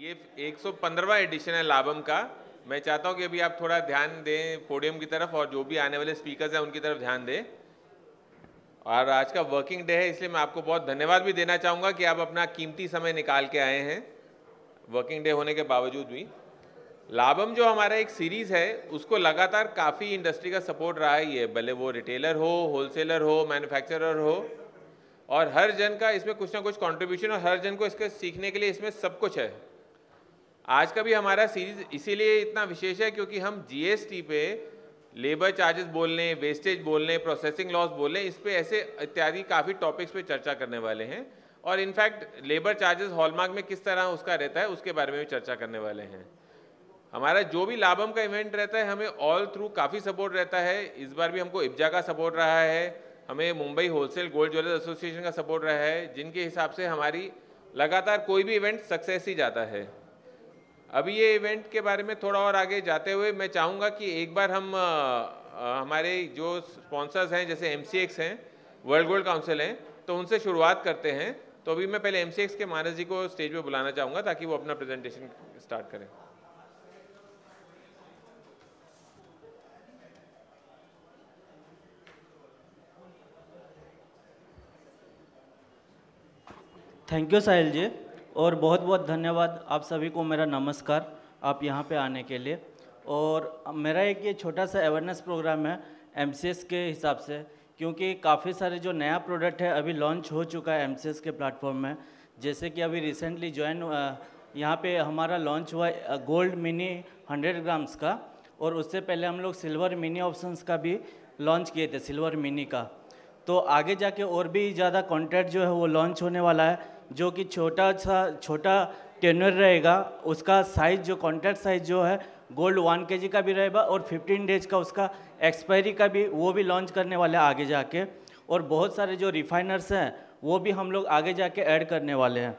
ये 115वां एडिशन है लाभम का। मैं चाहता हूँ कि अभी आप थोड़ा ध्यान दें पोडियम की तरफ और जो भी आने वाले स्पीकर्स हैं उनकी तरफ ध्यान दें। और आज का वर्किंग डे है, इसलिए मैं आपको बहुत धन्यवाद भी देना चाहूँगा कि आप अपना कीमती समय निकाल के आए हैं वर्किंग डे होने के बावजूद भी। लाभम जो हमारा एक सीरीज़ है उसको लगातार काफ़ी इंडस्ट्री का सपोर्ट रहा ही है, भले वो रिटेलर हो, होलसेलर हो, मैन्युफैक्चरर हो, और हर जन का इसमें कुछ ना कुछ कंट्रीब्यूशन और हर जन को इसके सीखने के लिए इसमें सब कुछ है। आज का भी हमारा सीरीज इसीलिए इतना विशेष है क्योंकि हम जीएसटी पे लेबर चार्जेस बोल लें, वेस्टेज बोल लें, प्रोसेसिंग लॉस बोल लें, इस पे ऐसे इत्यादि काफ़ी टॉपिक्स पे चर्चा करने वाले हैं। और इनफैक्ट लेबर चार्जेस हॉलमार्क में किस तरह उसका रहता है उसके बारे में भी चर्चा करने वाले हैं। हमारा जो भी लाभम का इवेंट रहता है हमें ऑल थ्रू काफ़ी सपोर्ट रहता है। इस बार भी हमको इब्जा का सपोर्ट रहा है, हमें Mumbai wholesale gold jewellers association का सपोर्ट रहा है, जिनके हिसाब से हमारी लगातार कोई भी इवेंट सक्सेस ही जाता है। अभी ये इवेंट के बारे में थोड़ा और आगे जाते हुए मैं चाहूँगा कि एक बार हम हमारे जो स्पॉन्सर्स हैं जैसे MCX हैं, वर्ल्ड गोल्ड काउंसिल हैं, तो उनसे शुरुआत करते हैं। तो अभी मैं पहले MCX के मानस जी को स्टेज पे बुलाना चाहूँगा ताकि वो अपना प्रेजेंटेशन स्टार्ट करें। थैंक यू साहिल जी, और बहुत बहुत धन्यवाद आप सभी को। मेरा नमस्कार आप यहाँ पे आने के लिए। और मेरा एक ये छोटा सा अवेयरनेस प्रोग्राम है MCX के हिसाब से, क्योंकि काफ़ी सारे जो नया प्रोडक्ट है अभी लॉन्च हो चुका है MCX के प्लेटफॉर्म में। जैसे कि अभी रिसेंटली यहाँ पे हमारा लॉन्च हुआ गोल्ड मिनी 100 ग्राम्स का, और उससे पहले हम लोग सिल्वर मिनी ऑप्शंस का भी लॉन्च किए थे, सिल्वर मिनी का। तो आगे जाके और भी ज़्यादा कॉन्ट्रैक्ट जो है वो लॉन्च होने वाला है, जो कि छोटा टेन्योर रहेगा। उसका साइज़ जो कॉन्ट्रैक्ट साइज़ जो है गोल्ड 1 kg का भी रहेगा, और 15 डेज का उसका एक्सपायरी का भी वो भी लॉन्च करने वाले हैं आगे जाके। और बहुत सारे जो रिफाइनर्स हैं वो भी हम लोग आगे जाके ऐड करने वाले हैं।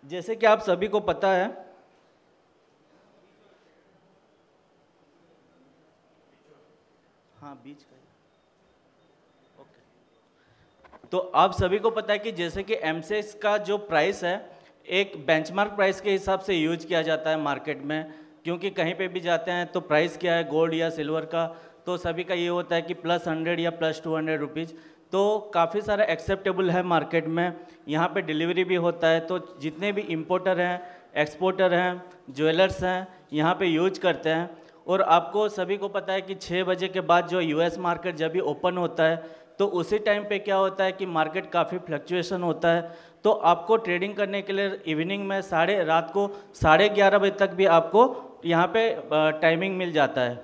जैसे कि आप सभी को पता है, हाँ बीच का, तो आप सभी को पता है कि जैसे कि MCX का जो प्राइस है एक बेंचमार्क प्राइस के हिसाब से यूज किया जाता है मार्केट में, क्योंकि कहीं पे भी जाते हैं तो प्राइस क्या है गोल्ड या सिल्वर का, तो सभी का ये होता है कि +100 या +200 रुपीज़। तो काफ़ी सारा एक्सेप्टेबल है मार्केट में। यहाँ पे डिलीवरी भी होता है, तो जितने भी इम्पोर्टर हैं, एक्सपोर्टर हैं, ज्वेलर्स हैं, यहाँ पे यूज करते हैं। और आपको सभी को पता है कि 6 बजे के बाद जो US मार्केट जब भी ओपन होता है तो उसी टाइम पे क्या होता है कि मार्केट काफ़ी फ्लक्चुएशन होता है। तो आपको ट्रेडिंग करने के लिए इवनिंग में रात को 11:30 बजे तक भी आपको यहाँ पे टाइमिंग मिल जाता है।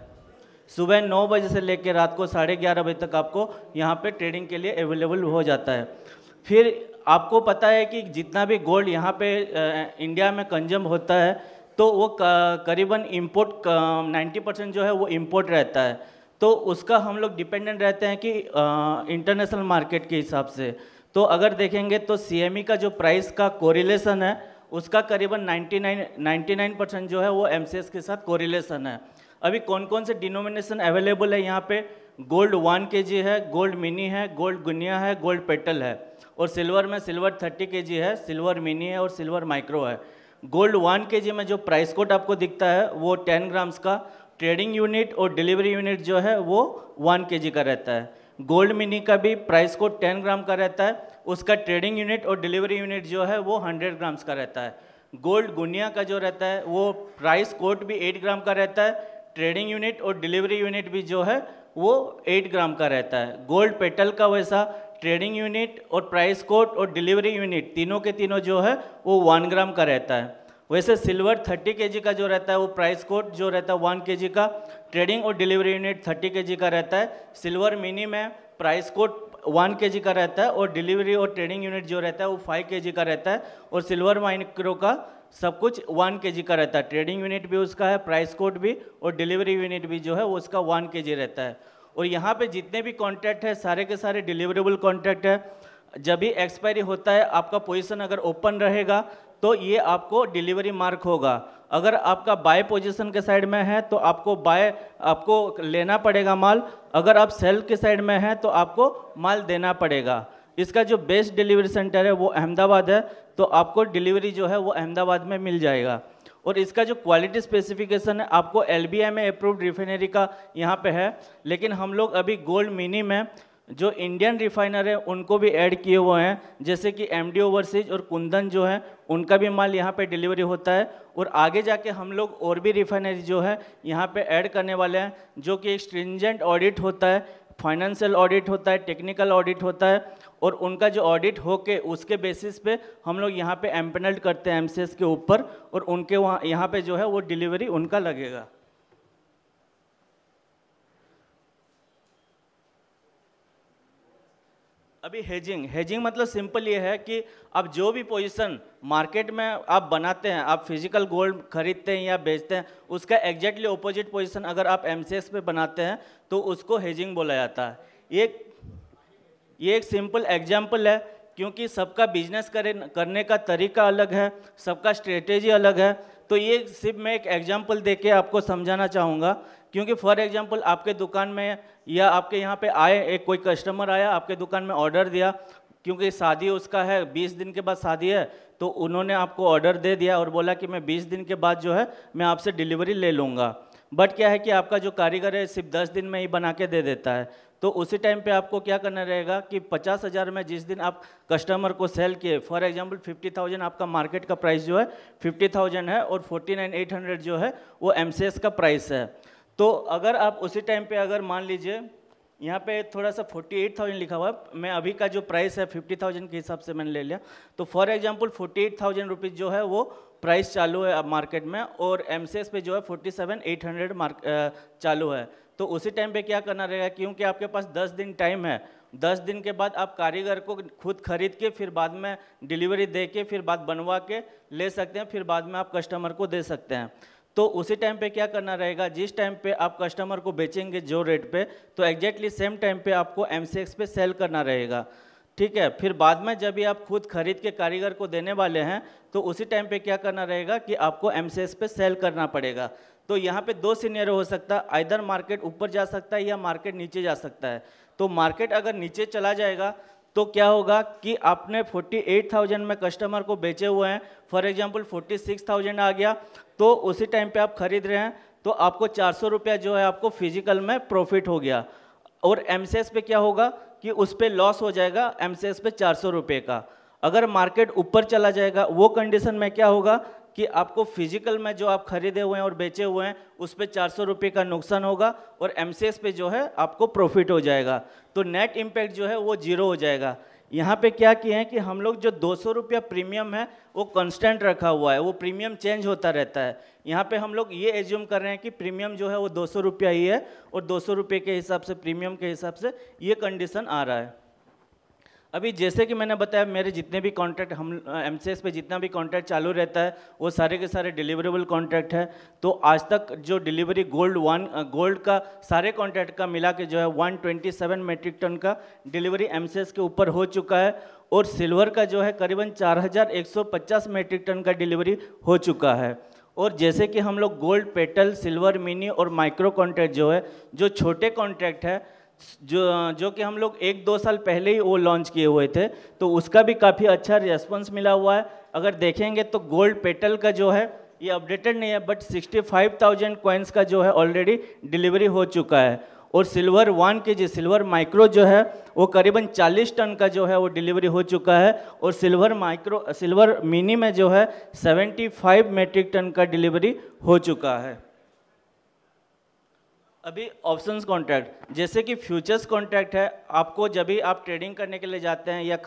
सुबह 9 बजे से लेकर रात को 11:30 बजे तक आपको यहाँ पे ट्रेडिंग के लिए अवेलेबल हो जाता है। फिर आपको पता है कि जितना भी गोल्ड यहाँ पे इंडिया में कंज्यूम होता है तो वो करीबन इम्पोर्ट 90% जो है वो इम्पोर्ट रहता है। तो उसका हम लोग डिपेंडेंट रहते हैं कि इंटरनेशनल मार्केट के हिसाब से। तो अगर देखेंगे तो CME का जो प्राइस का कोरिलेशन है उसका करीबन 99% जो है वो MCX के साथ कोरिलेशन है। अभी कौन कौन से डिनोमिनेशन अवेलेबल है यहाँ पे, गोल्ड 1 kg है, गोल्ड मिनी है, गोल्ड गुनिया है, गोल्ड पेटल है, और सिल्वर में सिल्वर 30 kg है, सिल्वर मिनी है और सिल्वर माइक्रो है। गोल्ड 1 kg में जो प्राइस कोड आपको दिखता है वो 10 ग्राम्स का, ट्रेडिंग यूनिट और डिलीवरी यूनिट जो है वो 1 kg का रहता है। गोल्ड मिनी का भी प्राइस कोड 10 ग्राम का रहता है, उसका ट्रेडिंग यूनिट और डिलीवरी यूनिट जो है वो 100 ग्राम्स का रहता है। गोल्ड गुनिया का जो रहता है वो प्राइस कोड भी 8 ग्राम का रहता है, ट्रेडिंग यूनिट और डिलीवरी यूनिट भी जो है वो 8 ग्राम का रहता है। गोल्ड पेटल का वैसा ट्रेडिंग यूनिट और प्राइस कोड और डिलीवरी यूनिट तीनों के तीनों जो है वो 1 ग्राम का रहता है। वैसे सिल्वर 30 kg का जो रहता है वो प्राइस कोड जो रहता है 1 kg का, ट्रेडिंग और डिलीवरी यूनिट 30 kg का रहता है। सिल्वर मिनी में प्राइस कोड 1 kg का रहता है और डिलीवरी और ट्रेडिंग यूनिट जो रहता है वो 5 kg का रहता है। और सिल्वर माइक्रो का सब कुछ 1 kg का रहता है, ट्रेडिंग यूनिट भी उसका है, प्राइस कोड भी और डिलीवरी यूनिट भी जो है वो उसका 1 kg रहता है। और यहाँ पे जितने भी कॉन्ट्रैक्ट है सारे के सारे डिलीवरेबल कॉन्ट्रैक्ट है। जब भी एक्सपायरी होता है आपका पोजीशन अगर ओपन रहेगा तो ये आपको डिलीवरी मार्क होगा। अगर आपका बाय पोजीशन के साइड में है तो आपको लेना पड़ेगा माल, अगर आप सेल के साइड में है तो आपको माल देना पड़ेगा। इसका जो बेस्ट डिलीवरी सेंटर है वो अहमदाबाद है, तो आपको डिलीवरी जो है वो अहमदाबाद में मिल जाएगा। और इसका जो क्वालिटी स्पेसिफिकेशन है आपको LBMA अप्रूव्ड रिफाइनरी का यहाँ पे है, लेकिन हम लोग अभी गोल्ड मिनी में जो इंडियन रिफाइनर है उनको भी ऐड किए हुए हैं, जैसे कि MD ओवरसीज और कुंदन जो है उनका भी माल यहाँ पे डिलीवरी होता है। और आगे जाके हम लोग और भी रिफाइनरी जो है यहाँ पे ऐड करने वाले हैं, जो कि एक स्ट्रिंजेंट ऑडिट होता है, फाइनेंशियल ऑडिट होता है, टेक्निकल ऑडिट होता है, और उनका जो ऑडिट होके उसके बेसिस पे हम लोग यहाँ पे एम्पनल्ड करते हैं MCS के ऊपर, और उनके वहाँ यहाँ पे जो है वो डिलीवरी उनका लगेगा। अभी हेजिंग मतलब सिंपल ये है कि आप जो भी पोजीशन मार्केट में आप बनाते हैं, आप फिजिकल गोल्ड खरीदते हैं या बेचते हैं, उसका एग्जैक्टली ऑपोजिट पोजीशन अगर आप MCS पे बनाते हैं तो उसको हेजिंग बोला जाता है। ये एक सिंपल एग्जाम्पल है, क्योंकि सबका बिजनेस करने का तरीका अलग है, सबका स्ट्रेटेजी अलग है। तो ये सिर्फ मैं एक एग्जाम्पल दे के आपको समझाना चाहूँगा, क्योंकि फॉर एग्जांपल आपके दुकान में या आपके यहाँ पे आए, एक कोई कस्टमर आया आपके दुकान में, ऑर्डर दिया, क्योंकि शादी उसका है, 20 दिन के बाद शादी है, तो उन्होंने आपको ऑर्डर दे दिया और बोला कि मैं 20 दिन के बाद जो है मैं आपसे डिलीवरी ले लूँगा। बट क्या है कि आपका जो कारीगर है सिर्फ 10 दिन में ही बना के दे देता है। तो उसी टाइम पे आपको क्या करना रहेगा कि 50,000 में जिस दिन आप कस्टमर को सेल किए, फॉर एग्जांपल 50,000 आपका मार्केट का प्राइस जो है 50,000 है और 49,800 जो है वो MCS का प्राइस है। तो अगर आप उसी टाइम पे अगर मान लीजिए यहाँ पे थोड़ा सा 48,000 लिखा हुआ है, मैं अभी का जो प्राइस है 50,000 के हिसाब से मैंने ले लिया, तो फॉर एग्जांपल 48,000 रुपीज़ जो है वो प्राइस चालू है अब मार्केट में, और MCS पे जो है 47,800 चालू है। तो उसी टाइम पे क्या करना रहेगा, क्योंकि आपके पास 10 दिन टाइम है, 10 दिन के बाद आप कारीगर को खुद खरीद के फिर बाद में डिलीवरी दे के फिर बाद बनवा के ले सकते हैं, फिर बाद में आप कस्टमर को दे सकते हैं। तो उसी टाइम पे क्या करना रहेगा, जिस टाइम पे आप कस्टमर को बेचेंगे जो रेट पे, तो एग्जैक्टली सेम टाइम पे आपको MCX पे सेल करना रहेगा, ठीक है। फिर बाद में जब भी आप खुद खरीद के कारीगर को देने वाले हैं तो उसी टाइम पे क्या करना रहेगा कि आपको MCS पे सेल करना पड़ेगा। तो यहाँ पे 2 सिनेरियो हो सकता है, आइदर मार्केट ऊपर जा सकता है या मार्केट नीचे जा सकता है। तो मार्केट अगर नीचे चला जाएगा तो क्या होगा कि आपने 48,000 में कस्टमर को बेचे हुए हैं, फॉर एग्जांपल 46,000 आ गया, तो उसी टाइम पे आप खरीद रहे हैं तो आपको 400 रुपया जो है आपको फिजिकल में प्रॉफिट हो गया। और MCS पे क्या होगा कि उस पर लॉस हो जाएगा, MCS पे 400 रुपये का। अगर मार्केट ऊपर चला जाएगा वो कंडीशन में क्या होगा कि आपको फिजिकल में जो आप खरीदे हुए हैं और बेचे हुए हैं उस पर 400 रुपये का नुकसान होगा, और MCS पे जो है आपको प्रॉफिट हो जाएगा। तो नेट इम्पैक्ट जो है वो 0 हो जाएगा। यहाँ पे क्या किए हैं कि हम लोग जो 200 रुपया प्रीमियम है वो कांस्टेंट रखा हुआ है, वो प्रीमियम चेंज होता रहता है। यहाँ पे हम लोग ये एज्यूम कर रहे हैं कि प्रीमियम जो है वो 200 रुपया ही है, और 200 रुपये के हिसाब से प्रीमियम के हिसाब से ये कंडीशन आ रहा है। अभी जैसे कि मैंने बताया, मेरे जितने भी कॉन्ट्रैक्ट हम MCS पे जितना भी कॉन्ट्रैक्ट चालू रहता है वो सारे के सारे डिलीवरेबल कॉन्ट्रैक्ट है। तो आज तक जो डिलीवरी गोल्ड का सारे कॉन्ट्रैक्ट का मिला के जो है 127 मेट्रिक टन का डिलीवरी MCS के ऊपर हो चुका है, और सिल्वर का जो है करीबन 4,150 मेट्रिक टन का डिलीवरी हो चुका है। और जैसे कि हम लोग गोल्ड, पेटल, सिल्वर, मिनी और माइक्रो कॉन्ट्रैक्ट जो है, जो छोटे कॉन्ट्रैक्ट है जो कि हम लोग 1-2 साल पहले ही वो लॉन्च किए हुए थे, तो उसका भी काफ़ी अच्छा रिस्पॉन्स मिला हुआ है। अगर देखेंगे तो गोल्ड पेटल का जो है ये अपडेटेड नहीं है, बट 65,000 कॉइन्स का जो है ऑलरेडी डिलीवरी हो चुका है। और सिल्वर 1 kg सिल्वर माइक्रो जो है वो करीबन 40 टन का जो है वो डिलीवरी हो चुका है, और सिल्वर मिनी में जो है 75 मेट्रिक टन का डिलीवरी हो चुका है। अभी ऑप्शंस कॉन्ट्रैक्ट, जैसे कि फ्यूचर्स कॉन्ट्रैक्ट है, आपको जब भी आप ट्रेडिंग करने के लिए जाते हैं या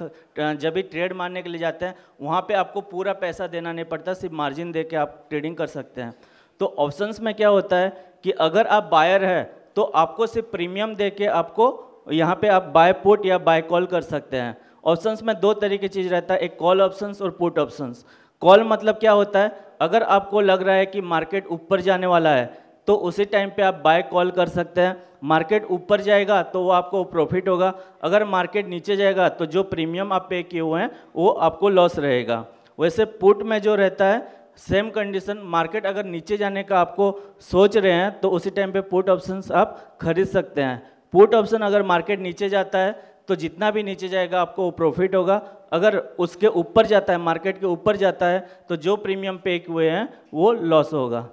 जब भी ट्रेड मारने के लिए जाते हैं वहाँ पे आपको पूरा पैसा देना नहीं पड़ता, सिर्फ मार्जिन दे के आप ट्रेडिंग कर सकते हैं। तो ऑप्शंस में क्या होता है कि अगर आप बायर है तो आपको सिर्फ प्रीमियम दे के आपको यहाँ पे आप बाय पुट या बाय कॉल कर सकते हैं। ऑप्शंस में 2 तरह की चीज़ रहता है, एक कॉल ऑप्शंस और पुट ऑप्शंस। कॉल मतलब क्या होता है, अगर आपको लग रहा है कि मार्केट ऊपर जाने वाला है तो उसी टाइम पे आप बाय कॉल कर सकते हैं। मार्केट ऊपर जाएगा तो वो आपको प्रॉफिट होगा, अगर मार्केट नीचे जाएगा तो जो प्रीमियम आप पे किए हुए हैं वो आपको लॉस रहेगा। वैसे पुट में जो रहता है सेम कंडीशन, मार्केट अगर नीचे जाने का आपको सोच रहे हैं तो उसी टाइम पे पुट ऑप्शंस आप खरीद सकते हैं। पुट ऑप्शन अगर मार्केट नीचे जाता है तो जितना भी नीचे जाएगा आपको वो प्रॉफिट होगा। अगर उसके ऊपर जाता है, मार्केट के ऊपर जाता है, तो जो प्रीमियम पे हुए हैं वो लॉस होगा।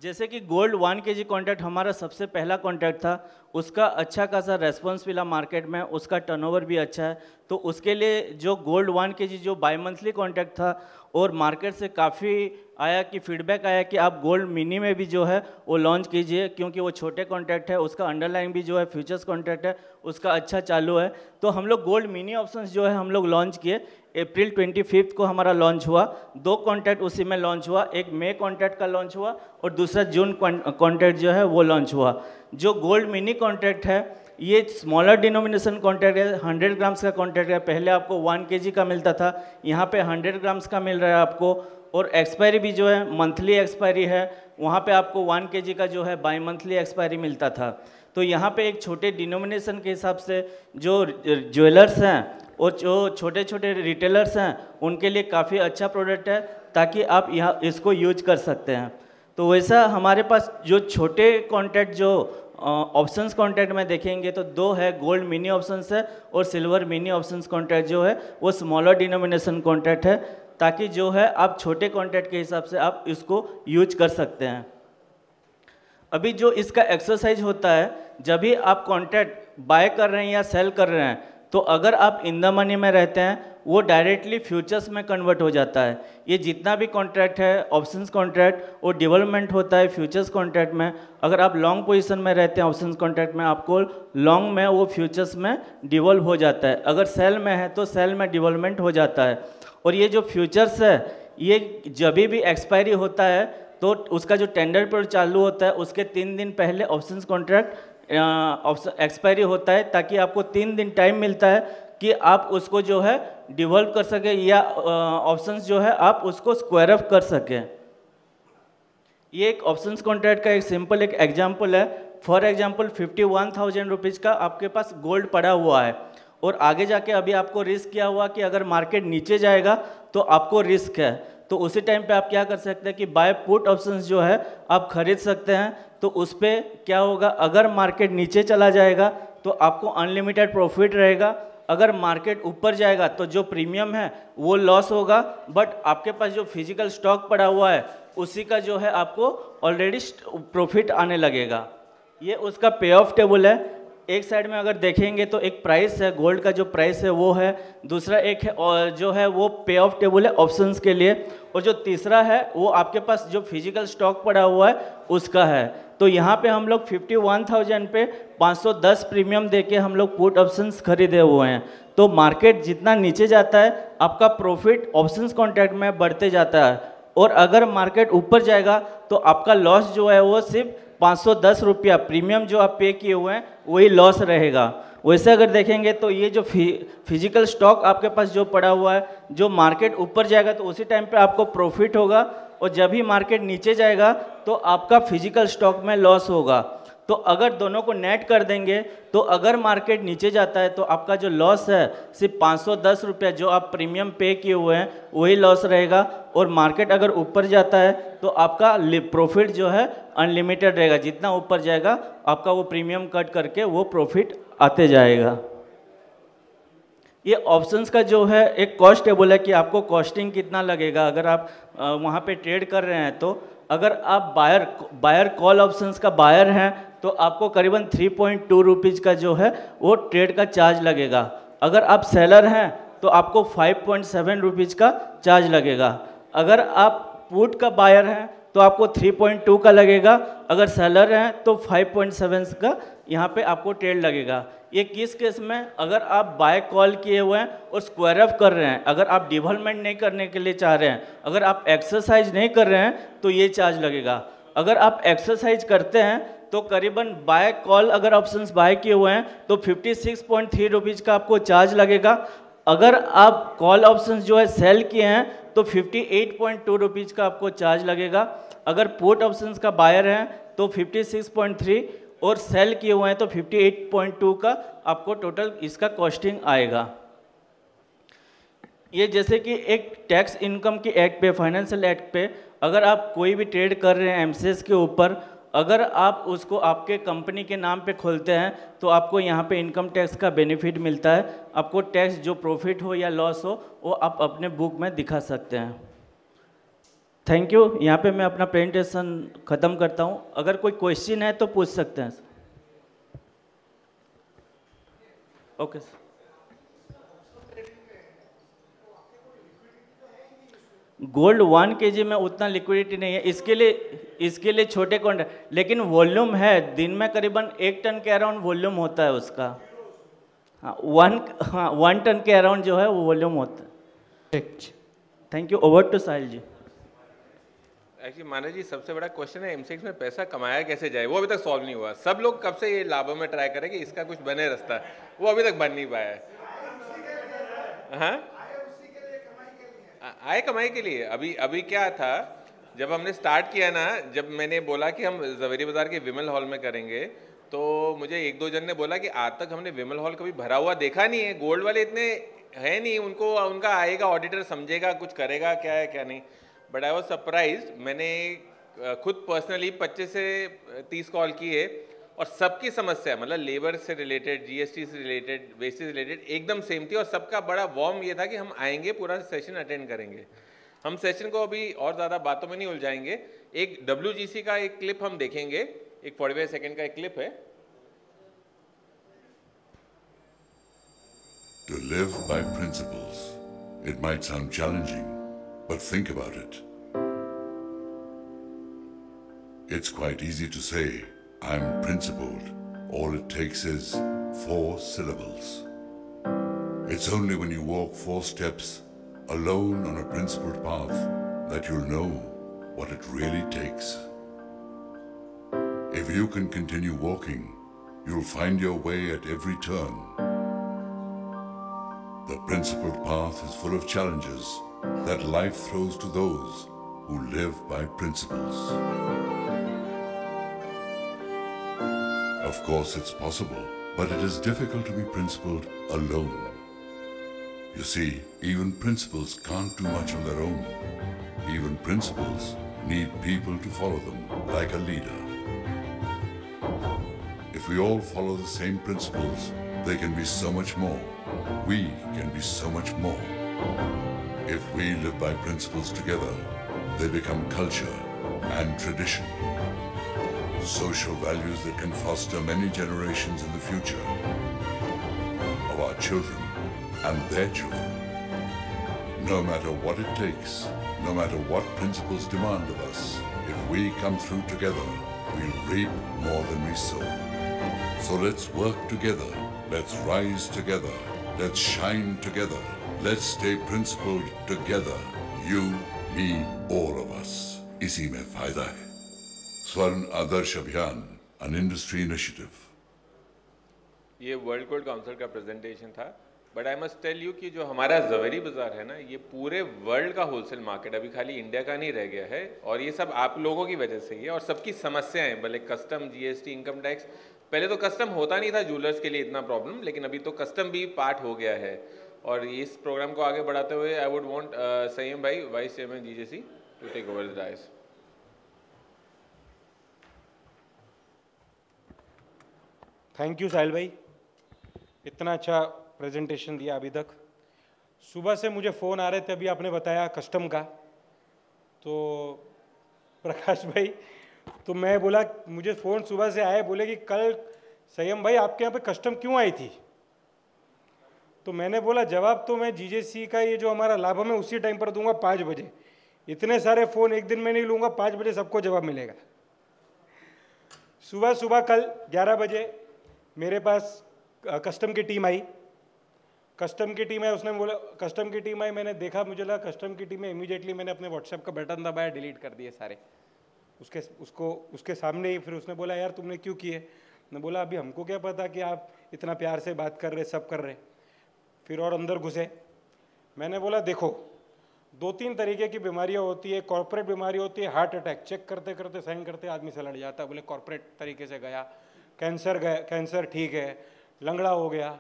जैसे कि गोल्ड 1 kg कॉन्ट्रैक्ट हमारा सबसे पहला कॉन्ट्रैक्ट था, उसका अच्छा खासा रेस्पॉन्स मिला मार्केट में, उसका टर्नओवर भी अच्छा है। तो उसके लिए जो गोल्ड 1 kg जो बाई मंथली कॉन्ट्रैक्ट था, और मार्केट से काफ़ी आया कि फीडबैक आया कि आप गोल्ड मिनी में भी जो है वो लॉन्च कीजिए, क्योंकि वो छोटे कॉन्ट्रैक्ट है, उसका अंडरलाइन भी जो है फ्यूचर्स कॉन्ट्रैक्ट है उसका अच्छा चालू है। तो हम लोग गोल्ड मिनी ऑप्शंस जो है हम लोग लॉन्च किए। अप्रैल 25 को हमारा लॉन्च हुआ, 2 कॉन्ट्रैक्ट उसी में लॉन्च हुआ, एक मई कॉन्ट्रैक्ट का लॉन्च हुआ और दूसरा जून कॉन्ट्रैक्ट जो है वो लॉन्च हुआ। जो गोल्ड मिनी कॉन्ट्रैक्ट है ये स्मॉलर डिनोमिनेशन कॉन्ट्रैक्ट है, 100 ग्राम्स का कॉन्ट्रैक्ट है। पहले आपको 1 kg का मिलता था, यहाँ पे 100 ग्राम्स का मिल रहा है आपको। और एक्सपायरी भी जो है मंथली एक्सपायरी है, वहाँ पे आपको 1 kg का जो है बाई मंथली एक्सपायरी मिलता था। तो यहाँ पे एक छोटे डिनोमिनेशन के हिसाब से जो ज्वेलर्स हैं और जो छोटे छोटे रिटेलर्स हैं उनके लिए काफ़ी अच्छा प्रोडक्ट है, ताकि आप यहाँ इसको यूज कर सकते हैं। तो वैसा हमारे पास जो छोटे कॉन्ट्रैक्ट जो ऑप्शंस कॉन्ट्रैक्ट में देखेंगे तो 2 है, गोल्ड मिनी ऑप्शंस है और सिल्वर मिनी ऑप्शंस कॉन्ट्रैक्ट जो है वो स्मॉलर डिनोमिनेशन कॉन्ट्रैक्ट है, ताकि जो है आप छोटे कॉन्ट्रैक्ट के हिसाब से आप इसको यूज कर सकते हैं। अभी जो इसका एक्सरसाइज होता है, जब भी आप कॉन्ट्रैक्ट बाय कर रहे हैं या सेल कर रहे हैं, तो अगर आप इन द मनी में रहते हैं वो डायरेक्टली फ्यूचर्स में कन्वर्ट हो जाता है। ये जितना भी कॉन्ट्रैक्ट है, ऑप्शंस कॉन्ट्रैक्ट, वो डेवलपमेंट होता है फ्यूचर्स कॉन्ट्रैक्ट में। अगर आप लॉन्ग पोजीशन में रहते हैं ऑप्शंस कॉन्ट्रैक्ट में, आपको लॉन्ग में वो फ्यूचर्स में डिवॉल्व हो जाता है। अगर सेल में है तो सेल में डेवलपमेंट हो जाता है। और ये जो फ्यूचर्स है ये जब भी एक्सपायरी होता है तो उसका जो टेंडर पर चालू होता है उसके 3 दिन पहले ऑप्शंस कॉन्ट्रैक्ट एक्सपायरी होता है, ताकि आपको 3 दिन टाइम मिलता है कि आप उसको जो है डिवॉल्व कर सके या ऑप्शंस जो है आप उसको स्क्वायर अप कर सकें। ये एक ऑप्शंस कॉन्ट्रैक्ट का एक सिंपल एक एग्जांपल है। फॉर एग्जांपल 51,000 रुपीज़ का आपके पास गोल्ड पड़ा हुआ है, और आगे जाके अभी आपको रिस्क क्या हुआ कि अगर मार्केट नीचे जाएगा तो आपको रिस्क है। तो उसी टाइम पे आप क्या कर सकते हैं कि बाय पुट ऑप्शंस जो है आप खरीद सकते हैं। तो उस पर क्या होगा, अगर मार्केट नीचे चला जाएगा तो आपको अनलिमिटेड प्रॉफिट रहेगा, अगर मार्केट ऊपर जाएगा तो जो प्रीमियम है वो लॉस होगा, बट आपके पास जो फिजिकल स्टॉक पड़ा हुआ है उसी का जो है आपको ऑलरेडी प्रॉफिट आने लगेगा। ये उसका पे ऑफ टेबल है। एक साइड में अगर देखेंगे तो एक प्राइस है, गोल्ड का जो प्राइस है वो है, दूसरा एक है और जो है वो पे ऑफ टेबल है ऑप्शंस के लिए, और जो तीसरा है वो आपके पास जो फिजिकल स्टॉक पड़ा हुआ है उसका है। तो यहाँ पे हम लोग 51,000 पे 510 प्रीमियम देके हम लोग पुट ऑप्शंस खरीदे हुए हैं। तो मार्केट जितना नीचे जाता है आपका प्रॉफिट ऑप्शंस कॉन्ट्रैक्ट में बढ़ते जाता है, और अगर मार्केट ऊपर जाएगा तो आपका लॉस जो है वो सिर्फ 510 रुपया प्रीमियम जो आप पे किए हुए हैं वही लॉस रहेगा। वैसे अगर देखेंगे तो ये जो फिजिकल स्टॉक आपके पास जो पड़ा हुआ है, जो मार्केट ऊपर जाएगा तो उसी टाइम पे आपको प्रॉफिट होगा, और जब भी मार्केट नीचे जाएगा तो आपका फिजिकल स्टॉक में लॉस होगा। तो अगर दोनों को नेट कर देंगे तो अगर मार्केट नीचे जाता है तो आपका जो लॉस है सिर्फ 510 रुपया जो आप प्रीमियम पे किए हुए हैं वही लॉस रहेगा, और मार्केट अगर ऊपर जाता है तो आपका प्रॉफिट जो है अनलिमिटेड रहेगा। जितना ऊपर जाएगा आपका वो प्रीमियम कट करके वो प्रॉफिट आते जाएगा। ये ऑप्शंस का जो है एक कॉस्ट टेबल है कि आपको कॉस्टिंग कितना लगेगा अगर आप वहाँ पे ट्रेड कर रहे हैं। तो अगर आप बायर कॉल ऑप्शंस का बायर हैं तो आपको करीबन 3.2 रुपीज़ का जो है वो ट्रेड का चार्ज लगेगा। अगर आप सेलर हैं तो आपको 5.7 रुपीज़ का चार्ज लगेगा। अगर आप पुट का बायर हैं तो आपको 3.2 का लगेगा, अगर सेलर हैं तो 5.7 का यहाँ पे आपको ट्रेड लगेगा। ये किस केस में, अगर आप बाय कॉल किए हुए हैं और स्क्वायर अप कर रहे हैं, अगर आप डेवलपमेंट नहीं करने के लिए चाह रहे हैं, अगर आप एक्सरसाइज नहीं कर रहे हैं तो ये चार्ज लगेगा। अगर आप एक्सरसाइज करते हैं तो करीबन बाय कॉल अगर ऑप्शंस बाय किए हुए हैं तो 56.3 रुपीज़ का आपको चार्ज लगेगा। अगर आप कॉल ऑप्शंस जो है सेल किए हैं तो 58.2 रुपीज़ का आपको चार्ज लगेगा। अगर पुट ऑप्शंस का बायर है तो 56.3 और सेल किए हुए हैं तो 58.2 का आपको टोटल इसका कॉस्टिंग आएगा। ये जैसे कि एक टैक्स इनकम के एक्ट पे, फाइनेंशियल एक्ट पे, अगर आप कोई भी ट्रेड कर रहे हैं एमसीएस के ऊपर, अगर आप उसको आपके कंपनी के नाम पे खोलते हैं तो आपको यहाँ पे इनकम टैक्स का बेनिफिट मिलता है। आपको टैक्स जो प्रॉफिट हो या लॉस हो वो आप अपने बुक में दिखा सकते हैं। Thank you. यहाँ पे मैं अपना प्रेजेंटेशन ख़त्म करता हूँ। अगर कोई क्वेश्चन है तो पूछ सकते हैं। Okay sir. गोल्ड 1 kg में उतना लिक्विडिटी नहीं है, इसके लिए छोटे कॉन्ट्रैक्ट, लेकिन वॉल्यूम है। दिन में करीबन 1 टन के अराउंड वॉल्यूम होता है उसका। हाँ, 1 टन के अराउंड जो है वो वॉल्यूम होता है। Thank you. Over to Sahil ji. Actually Mana ji, सबसे बड़ा क्वेश्चन है एमसीएक्स में पैसा कमाया कैसे जाए, वो अभी तक सॉल्व नहीं हुआ। सब लोग कब से ये लाभों में ट्राई करें कि इसका कुछ बने रास्ता, वो अभी तक बन नहीं पाया है। हाँ, आय कमाई के लिए। अभी क्या था, जब हमने स्टार्ट किया ना, जब मैंने बोला कि हम जवेरी बाजार के विमल हॉल में करेंगे, तो मुझे 1-2 जन ने बोला कि आज तक हमने विमल हॉल कभी भरा हुआ देखा नहीं है, गोल्ड वाले इतने है नहीं, उनका आएगा ऑडिटर समझेगा कुछ करेगा क्या है क्या नहीं। But I was surprise. मैंने खुद पर्सनली 25 से 30 कॉल किए और सबकी समस्या, मतलब लेबर से रिलेटेड, जीएसटी से रिलेटेड, वेस्टेज से रिलेटेड, एकदम सेम थी। और सबका बड़ा वार्म ये था कि हम आएंगे, पूरा सेशन अटेंड करेंगे। हम सेशन को अभी और ज़्यादा बातों में नहीं उलझाएंगे। एक WGC का एक क्लिप हम देखेंगे, एक 45 सेकेंड का एक क्लिप है। To live by principles. It might sound challenging, but think about it. It's quite easy to say, I'm principled. All it takes is 4 syllables. It's only when you walk 4 steps alone on a principled path that you'll know what it really takes. If you can continue walking, you'll find your way at every turn. The principled path is full of challenges that life throws to those who live by principles. Of course, it's possible, but it is difficult to be principled alone. You see, even principles can't do much on their own. Even principles need people to follow them, like a leader. If we all follow the same principles, they can be so much more. We can be so much more. If we live by principles together, they become culture and tradition. Social values that can foster many generations in the future of our children and their children. No matter what it takes, no matter what principles demand of us, if we come through together, we'll reap more than we sow. So let's work together, let's rise together, let's shine together, let's stay principled together. You, me, all of us. इसी में फायदा है। स्वर्ण आदर्श अभियान, an industry initiative. ये World Gold Council का presentation था। But I must tell you कि जो हमारा जवेरी बाजार है ना, ये पूरे वर्ल्ड का होलसेल मार्केट, अभी खाली इंडिया का नहीं रह गया है। और ये सब आप लोगों की वजह से ही है, और सबकी समस्याएं, भले कस्टम, जीएसटी, इनकम टैक्स। पहले तो कस्टम होता नहीं था ज्वेलर्स के लिए इतना प्रॉब्लम, लेकिन अभी तो कस्टम भी पार्ट हो गया है। और इस प्रोग्राम को आगे बढ़ाते हुए आई वुड वांट संयम भाई, vice chairman GJC, to take over the dais. Thank you Sahil भाई, इतना अच्छा प्रेजेंटेशन दिया अभी तक। सुबह से मुझे फ़ोन आ रहे थे, अभी आपने बताया कस्टम का, तो प्रकाश भाई, तो मैं बोला, मुझे फ़ोन सुबह से आए, बोले कि कल संयम भाई आपके यहाँ पे कस्टम क्यों आई थी। तो मैंने बोला जवाब तो मैं जीजेसी का ये जो हमारा लाभ है उसी टाइम पर दूंगा 5 बजे। इतने सारे फ़ोन एक दिन में नहीं लूँगा, 5 बजे सबको जवाब मिलेगा। सुबह सुबह कल 11 बजे मेरे पास कस्टम की टीम आई। कस्टम की टीम है, उसने बोला कस्टम की टीम आई, मैंने देखा, मुझे लगा कस्टम की टीम है, इमीडिएटली मैंने अपने व्हाट्सएप का बटन दबाया, डिलीट कर दिए सारे उसके सामने ही। फिर उसने बोला यार तुमने क्यों किए। मैं बोला अभी हमको क्या पता कि आप इतना प्यार से बात कर रहे, सब कर रहे। फिर और अंदर घुसे। मैंने बोला देखो 2-3 तरीके की बीमारियाँ होती है। कॉर्पोरेट बीमारी होती है, हार्ट अटैक, चेक करते करते साइन करते आदमी से लड़ जाता है। बोले कॉर्पोरेट तरीके से गया, कैंसर गया, कैंसर ठीक है, लंगड़ा हो गया।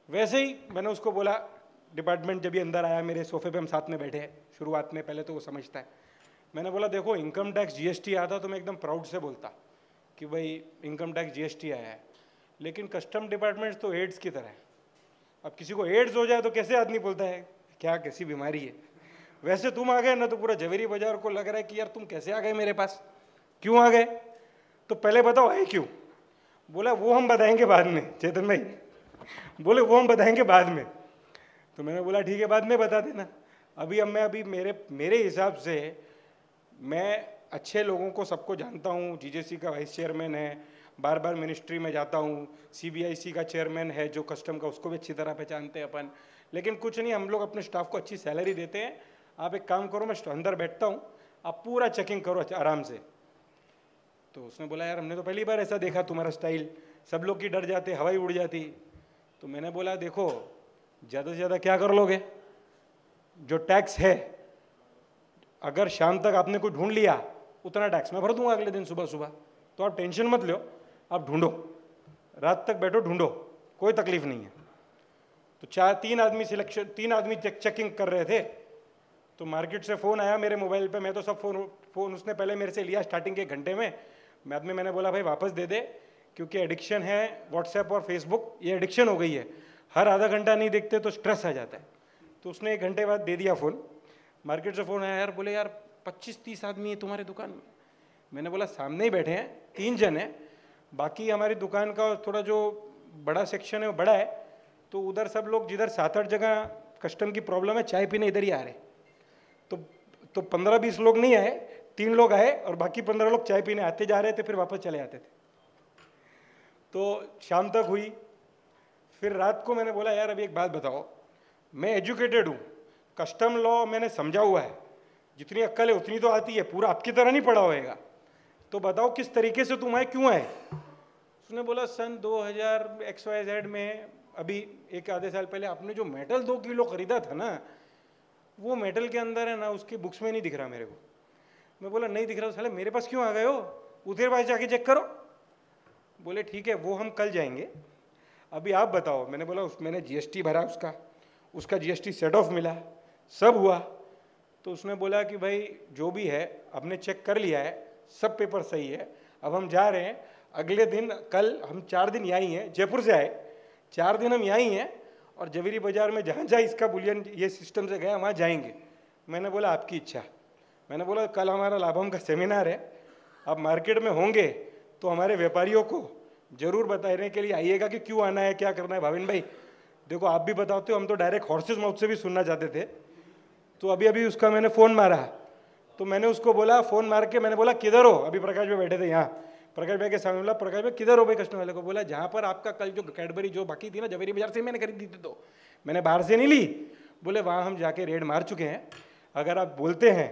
वैसे ही मैंने उसको बोला, डिपार्टमेंट जब ये अंदर आया मेरे सोफे पे, हम साथ में बैठे शुरुआत में, पहले तो वो समझता है। मैंने बोला देखो इनकम टैक्स जीएसटी आता तो मैं एकदम प्राउड से बोलता कि भाई इनकम टैक्स जीएसटी आया है, लेकिन कस्टम डिपार्टमेंट तो एड्स की तरह है। अब किसी को एड्स हो जाए तो कैसे आदमी बोलता है क्या कैसी बीमारी है। वैसे तुम आ गए ना तो पूरा जवेरी बाजार को लग रहा है कि यार तुम कैसे आ गए मेरे पास, क्यों आ गए, तो पहले बताओ आए क्यों। बोला वो हम बताएंगे बाद में, चेतन भाई बोले वो हम बताएंगे बाद में। तो मैंने बोला ठीक है बाद में बता देना। अभी मेरे हिसाब से मैं अच्छे लोगों को सबको जानता हूँ। जीजेसी का वाइस चेयरमैन है, बार बार मिनिस्ट्री में जाता हूँ। सीबीआईसी का चेयरमैन है जो कस्टम का, उसको भी अच्छी तरह पहचानते हैं अपन। लेकिन कुछ नहीं, हम लोग अपने स्टाफ को अच्छी सैलरी देते हैं। आप एक काम करो, मैं अंदर बैठता हूँ, आप पूरा चेकिंग करो आराम से। तो उसने बोला यार हमने तो पहली बार ऐसा देखा तुम्हारा स्टाइल, सब लोग की डर जाते, हवाई उड़ जाती। तो मैंने बोला देखो ज़्यादा से ज़्यादा क्या कर लोगे, जो टैक्स है अगर शाम तक आपने कोई ढूंढ लिया उतना टैक्स मैं भर दूंगा अगले दिन सुबह सुबह। तो आप टेंशन मत लो, आप ढूंढो, रात तक बैठो ढूंढो, कोई तकलीफ नहीं है। तो तीन आदमी चेकिंग कर रहे थे। तो मार्केट से फ़ोन आया मेरे मोबाइल पे, मैं तो सब फ़ोन उसने पहले मेरे से लिया स्टार्टिंग के 1 घंटे में। बाद में मैंने बोला भाई वापस दे दे, क्योंकि एडिक्शन है व्हाट्सएप और फेसबुक, ये एडिक्शन हो गई है, हर आधा घंटा नहीं देखते तो स्ट्रेस आ जाता है। तो उसने 1 घंटे बाद दे दिया फ़ोन। मार्केट से फ़ोन आया यार, बोले यार 25-30 आदमी है तुम्हारी दुकान में। मैंने बोला सामने ही बैठे हैं 3 जन हैं, बाकी हमारी दुकान का थोड़ा जो बड़ा सेक्शन है वो बड़ा है, तो उधर सब लोग जिधर 7-8 जगह कस्टम की प्रॉब्लम है चाय पीने इधर ही आ रहे। तो 15-20 लोग नहीं आए, 3 लोग आए और बाकी 15 लोग चाय पीने आते जा रहे थे, फिर वापस चले आते थे। तो शाम तक हुई। फिर रात को मैंने बोला यार अभी एक बात बताओ, मैं एजुकेटेड हूँ, कस्टम लॉ मैंने समझा हुआ है, जितनी अक्ल है उतनी तो आती है, पूरा आपकी तरह नहीं पढ़ा होएगा, तो बताओ किस तरीके से तुम आए, क्यों आए। उसने बोला सन 2000 XYZ में, अभी 1 आधे साल पहले आपने जो मेटल 2 किलो खरीदा था ना, वो मेटल के अंदर है ना, उसके बुक्स में नहीं दिख रहा मेरे को। मैं बोला नहीं दिख रहा, साले मेरे पास क्यों आ गए हो, उधर पास जाके चेक करो। बोले ठीक है वो हम कल जाएंगे, अभी आप बताओ। मैंने बोला मैंने जीएसटी भरा, उसका जीएसटी सेट ऑफ मिला, सब हुआ। तो उसने बोला कि भाई जो भी है हमने चेक कर लिया है, सब पेपर सही है, अब हम जा रहे हैं। अगले दिन कल हम 4 दिन यहाँ ही हैं, जयपुर से आए, 4 दिन हम यहाँ ही हैं, और जवेरी बाजार में जहाँ जहाँ इसका बुलियन ये सिस्टम से गया वहाँ जाएंगे। मैंने बोला आपकी इच्छा। मैंने बोला कल हमारा लाभम का सेमिनार है, आप मार्केट में होंगे तो हमारे व्यापारियों को जरूर बताने के लिए आइएगा कि क्यों आना है, क्या करना है। भाविन भाई देखो आप भी बताते हो, हम तो डायरेक्ट हॉर्सेस माउथ से भी सुनना चाहते थे। तो अभी उसका मैंने फ़ोन मारा, तो मैंने उसको बोला, फ़ोन मार के मैंने बोला किधर हो, अभी प्रकाश भाई बैठे थे यहाँ, प्रकाश भाई के सामने बोला प्रकाश भाई किधर हो भाई कस्टमर वाले को। बोला जहाँ पर आपका कल जो कैडबरी जो बाकी थी ना जवेरी बाजार से मैंने खरीदी थी, तो मैंने बाहर से नहीं ली। बोले वहाँ हम जाके रेड मार चुके हैं, अगर आप बोलते हैं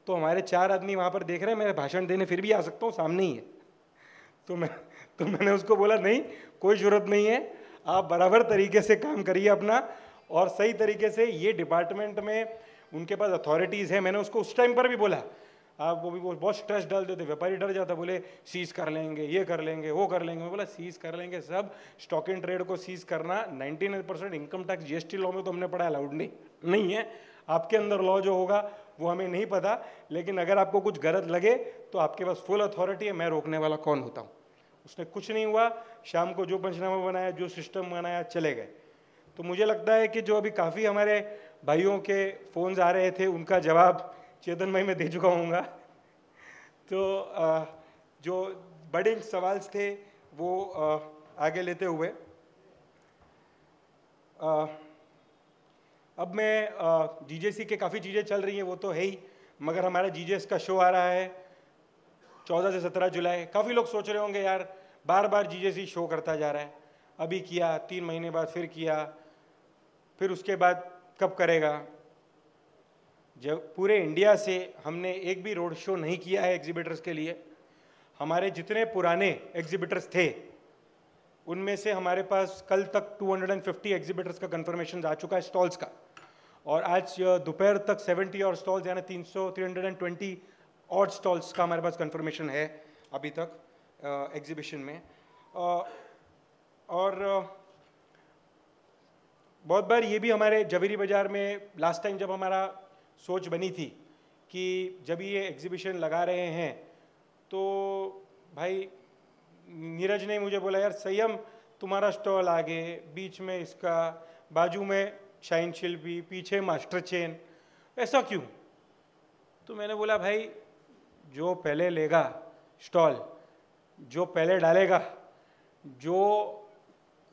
तो हमारे 4 आदमी वहाँ पर देख रहे हैं, मैं भाषण देने फिर भी आ सकता हूँ, सामने ही है। तो मैंने उसको बोला नहीं कोई ज़रूरत नहीं है, आप बराबर तरीके से काम करिए अपना, और सही तरीके से। ये डिपार्टमेंट में उनके पास अथॉरिटीज़ है। मैंने उसको उस टाइम पर भी बोला, आप वो भी बहुत स्ट्रेस डाल देते, व्यापारी डर जाता, बोले सीज कर लेंगे, ये कर लेंगे, वो कर लेंगे। मैं बोला सीज कर लेंगे सब, स्टॉक इन ट्रेड को सीज करना 99% इनकम टैक्स जीएसटी लॉ में तो हमने पढ़ा, अलाउड नहीं है। आपके अंदर लॉ जो होगा वो हमें नहीं पता, लेकिन अगर आपको कुछ गलत लगे तो आपके पास फुल अथॉरिटी है, मैं रोकने वाला कौन होता हूँ। उसने कुछ नहीं हुआ, शाम को जो पंचनामा बनाया, जो सिस्टम बनाया, चले गए। तो मुझे लगता है कि जो अभी काफ़ी हमारे भाइयों के फ़ोन्स आ रहे थे उनका जवाब चेतन भाई मैं दे चुका हूँगा। तो जो बड़े सवाल थे वो आगे लेते हुए अब मैं जीजेसी के काफ़ी चीज़ें चल रही हैं, वो तो है ही, मगर हमारा जीजेस का शो आ रहा है 14 से 17 जुलाई। काफ़ी लोग सोच रहे होंगे यार बार बार जीजेसी शो करता जा रहा है, अभी किया, 3 महीने बाद फिर किया, फिर उसके बाद कब करेगा। जब पूरे इंडिया से हमने एक भी रोड शो नहीं किया है एग्जिबिटर्स के लिए। हमारे जितने पुराने एग्जिबिटर्स थे उनमें से हमारे पास कल तक 250 एग्जिबिटर्स का कंफर्मेशन आ चुका है स्टॉल्स का, और आज दोपहर तक 70 और स्टॉल्स यानी 320 और स्टॉल्स का हमारे पास कंफर्मेशन है अभी तक एग्जीबिशन में। और बहुत बार ये भी हमारे जवेरी बाज़ार में लास्ट टाइम जब हमारा सोच बनी थी कि जब ये एग्जीबिशन लगा रहे हैं तो भाई नीरज ने मुझे बोला यार संयम तुम्हारा स्टॉल आगे, बीच में इसका, बाजू में शाइन शिल्पी, पीछे मास्टर चेन, ऐसा क्यों? तो मैंने बोला भाई जो पहले लेगा स्टॉल, जो पहले डालेगा, जो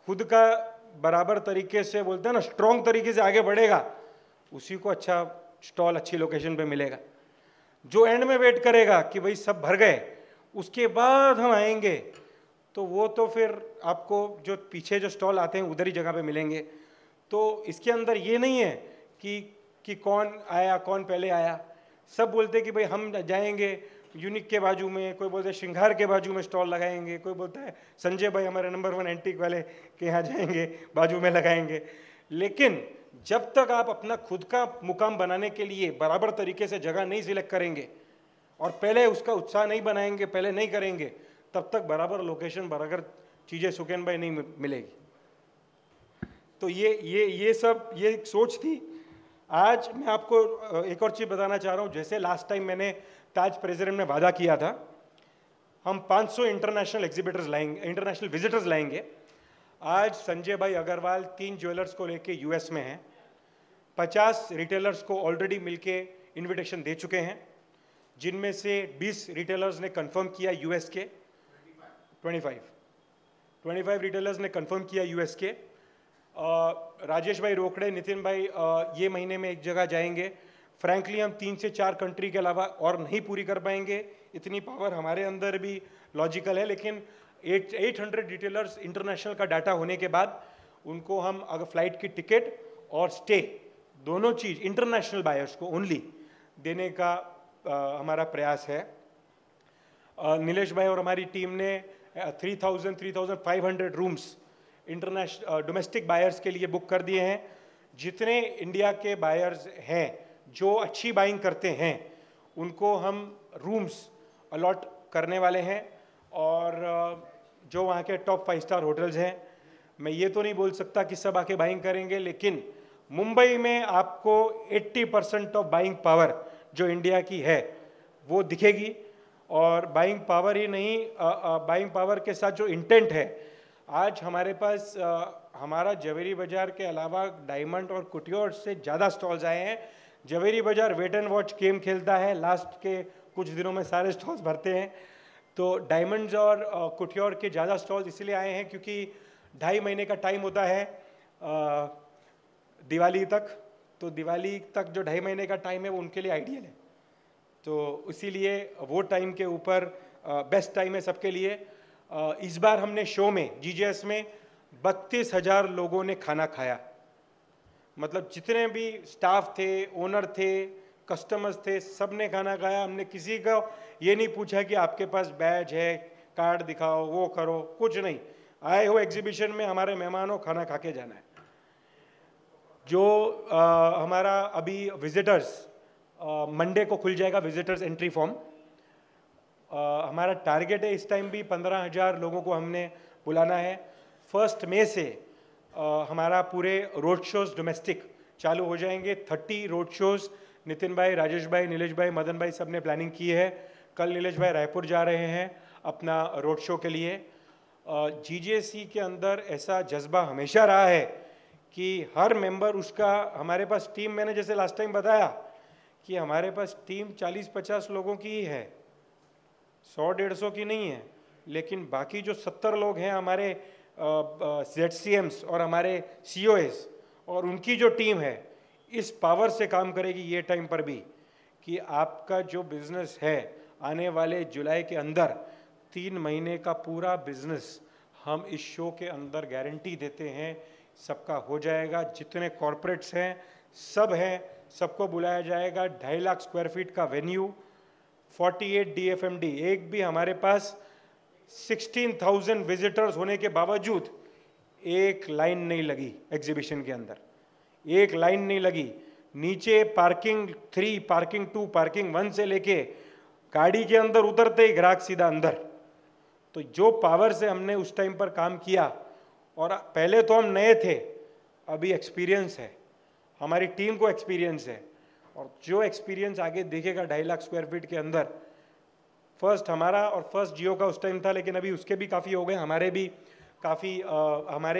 खुद का बराबर तरीके से बोलते हैं ना स्ट्रॉन्ग तरीके से आगे बढ़ेगा, उसी को अच्छा स्टॉल अच्छी लोकेशन पे मिलेगा। जो एंड में वेट करेगा कि भाई सब भर गए उसके बाद हम आएंगे, तो वो तो फिर आपको जो पीछे जो स्टॉल आते हैं उधर ही जगह पे मिलेंगे। तो इसके अंदर ये नहीं है कि कौन आया कौन पहले आया। सब बोलते हैं कि भाई हम जाएंगे यूनिक के बाजू में, कोई बोलते हैं श्रृंगार के बाजू में स्टॉल लगाएंगे, कोई बोलता है संजय भाई हमारे नंबर 1 एंटीक वाले के यहाँ जाएंगे बाजू में लगाएंगे। लेकिन जब तक आप अपना खुद का मुकाम बनाने के लिए बराबर तरीके से जगह नहीं सिलेक्ट करेंगे और पहले उसका उत्साह नहीं बनाएंगे, पहले नहीं करेंगे, तब तक बराबर लोकेशन बराबर चीज़ें सुकेन भाई नहीं मिलेगी। तो ये सब ये एक सोच थी। आज मैं आपको एक और चीज़ बताना चाह रहा हूँ। जैसे लास्ट टाइम मैंने ताज प्रेसिडेंट में वादा किया था, हम 500 इंटरनेशनल एग्जीबिटर्स लाएंगे, इंटरनेशनल विजिटर्स लाएंगे। आज संजय भाई अग्रवाल 3 ज्वेलर्स को लेके यूएस में हैं, 50 रिटेलर्स को ऑलरेडी मिलके इनविटेशन दे चुके हैं, जिनमें से 20 रिटेलर्स ने कंफर्म किया यूएस के, 25 रिटेलर्स ने कंफर्म किया यूएस के। राजेश भाई रोकड़े, नितिन भाई ये महीने में एक जगह जाएंगे। फ्रैंकली हम 3 से 4 कंट्री के अलावा और नहीं पूरी कर पाएंगे, इतनी पावर हमारे अंदर भी लॉजिकल है। लेकिन 800 रिटेलर्स इंटरनेशनल का डाटा होने के बाद उनको हम अगर फ्लाइट की टिकट और स्टे दोनों चीज़ इंटरनेशनल बायर्स को ओनली देने का हमारा प्रयास है। नीलेश भाई और हमारी टीम ने 3,500 रूम्स इंटरनेशनल डोमेस्टिक बायर्स के लिए बुक कर दिए हैं। जितने इंडिया के बायर्स हैं जो अच्छी बाइंग करते हैं उनको हम रूम्स अलॉट करने वाले हैं। और जो वहाँ के टॉप 5 स्टार होटल्स हैं, मैं ये तो नहीं बोल सकता कि सब आके बाइंग करेंगे, लेकिन मुंबई में आपको 80% ऑफ बाइंग पावर जो इंडिया की है वो दिखेगी। और बाइंग पावर ही नहीं, बाइंग पावर के साथ जो इंटेंट है, आज हमारे पास हमारा जवेरी बाज़ार के अलावा डायमंड और कुटियोर से ज़्यादा स्टॉल्स आए हैं। जवेरी बाज़ार वेट एंड वॉच गेम खेलता है, लास्ट के कुछ दिनों में सारे स्टॉल्स भरते हैं। तो डायमंड्स और कुटियोर के ज़्यादा स्टॉल्स इसलिए आए हैं क्योंकि 2.5 महीने का टाइम होता है दिवाली तक। तो दिवाली तक जो 2.5 महीने का टाइम है वो उनके लिए आइडियल है, तो इसीलिए वो टाइम के ऊपर बेस्ट टाइम है सबके लिए। इस बार हमने शो में जीजेएस में 32,000 लोगों ने खाना खाया। मतलब जितने भी स्टाफ थे, ओनर थे, कस्टमर्स थे, सब ने खाना खाया। हमने किसी को ये नहीं पूछा कि आपके पास बैज है, कार्ड दिखाओ, वो करो, कुछ नहीं। आए हो एग्जीबिशन में, हमारे मेहमानों खाना खा के जाना है। जो हमारा अभी विजिटर्स मंडे को खुल जाएगा विजिटर्स एंट्री फॉर्म। हमारा टारगेट है इस टाइम भी 15,000 लोगों को हमने बुलाना है। 1 मई से हमारा पूरे रोड शोज डोमेस्टिक चालू हो जाएंगे। 30 रोड शोज नितिन भाई, राजेश भाई, नीलेश भाई, मदन भाई सब ने प्लानिंग की है। कल नीलेश भाई रायपुर जा रहे हैं अपना रोड शो के लिए। जीजेसी के अंदर ऐसा जज्बा हमेशा रहा है कि हर मेंबर उसका, हमारे पास टीम, मैंने जैसे लास्ट टाइम बताया कि हमारे पास टीम 40-50 लोगों की ही है, 100-150 की नहीं है। लेकिन बाकी जो 70 लोग हैं हमारे ZCMs और हमारे COS और उनकी जो टीम है, इस पावर से काम करेगी ये टाइम पर भी कि आपका जो बिजनेस है आने वाले जुलाई के अंदर 3 महीने का पूरा बिजनेस हम इस शो के अंदर गारंटी देते हैं सबका हो जाएगा। जितने कॉरपोरेट्स हैं सब हैं, सबको बुलाया जाएगा। 2.5 लाख स्क्वायर फीट का वेन्यू, 48 DFMD। एक भी हमारे पास 16,000 विजिटर्स होने के बावजूद एक लाइन नहीं लगी एग्जीबिशन के अंदर, एक लाइन नहीं लगी। नीचे पार्किंग 3, पार्किंग 2, पार्किंग 1 से लेके गाड़ी के अंदर उतरते ही ग्राहक सीधा अंदर। तो जो पावर से हमने उस टाइम पर काम किया, और पहले तो हम नए थे, अभी एक्सपीरियंस है, हमारी टीम को एक्सपीरियंस है, और जो एक्सपीरियंस आगे दिखेगा 2.5 लाख स्क्वायर फीट के अंदर, फर्स्ट हमारा और फर्स्ट जियो का उस टाइम था, लेकिन अभी उसके भी काफ़ी हो गए, हमारे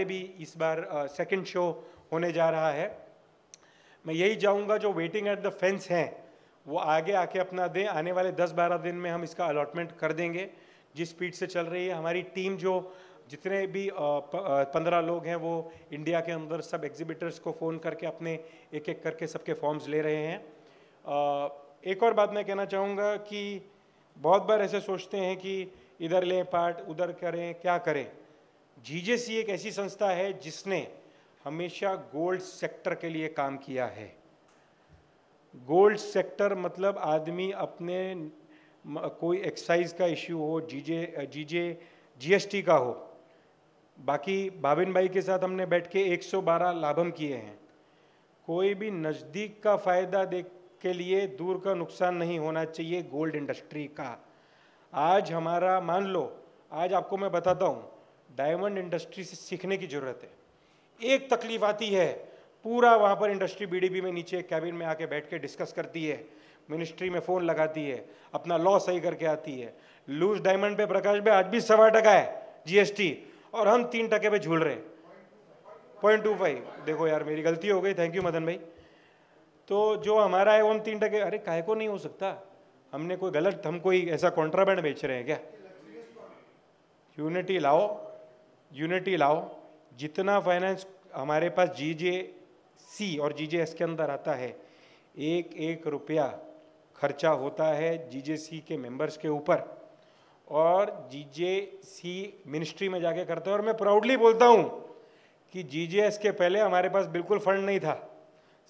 भी इस बार सेकंड शो होने जा रहा है। मैं यही चाहूँगा जो वेटिंग एट द फेंस हैं वो आगे आके अपना दें, आने वाले 10-12 दिन में हम इसका अलॉटमेंट कर देंगे। जिस स्पीड से चल रही है हमारी टीम, जो जितने भी 15 लोग हैं वो इंडिया के अंदर सब एग्जिबिटर्स को फ़ोन करके अपने एक एक करके सबके फॉर्म्स ले रहे हैं। एक और बात मैं कहना चाहूँगा कि बहुत बार ऐसे सोचते हैं कि इधर लें पार्ट, उधर करें, क्या करें। जीजेसी एक ऐसी संस्था है जिसने हमेशा गोल्ड सेक्टर के लिए काम किया है। गोल्ड सेक्टर मतलब आदमी अपने कोई एक्साइज का इश्यू हो, जीएसटी का हो। बाकी भाविन भाई के साथ हमने बैठ के 112 लाभम किए हैं। कोई भी नज़दीक का फ़ायदा देख के लिए दूर का नुकसान नहीं होना चाहिए गोल्ड इंडस्ट्री का। आज हमारा मान लो, आज आपको मैं बताता हूँ, डायमंड इंडस्ट्री से सीखने की ज़रूरत है। एक तकलीफ आती है, पूरा वहाँ पर इंडस्ट्री बीडीबी में नीचे कैबिन में आके बैठ के डिस्कस करती है, मिनिस्ट्री में फ़ोन लगाती है, अपना लॉ सही करके आती है। लूज डायमंड पे प्रकाश भाई आज भी 2.25% है जीएसटी, और हम 3% पे झूल रहे हैं, 0.25। देखो यार मेरी गलती हो गई, थैंक यू मदन भाई। तो जो हमारा है वो हम 3%, अरे काहे को नहीं हो सकता, हमने कोई गलत, हम कोई ऐसा कॉन्ट्राबैंड बेच रहे हैं क्या? यूनिटी लाओ, यूनिटी लाओ। जितना फाइनेंस हमारे पास जीजेसी और जीजेएस के अंदर आता है, एक एक रुपया खर्चा होता है जीजेसी के मेंबर्स के ऊपर, और जीजेसी मिनिस्ट्री में जाके करता है। और मैं प्राउडली बोलता हूँ कि जीजेएस के पहले हमारे पास बिल्कुल फंड नहीं था,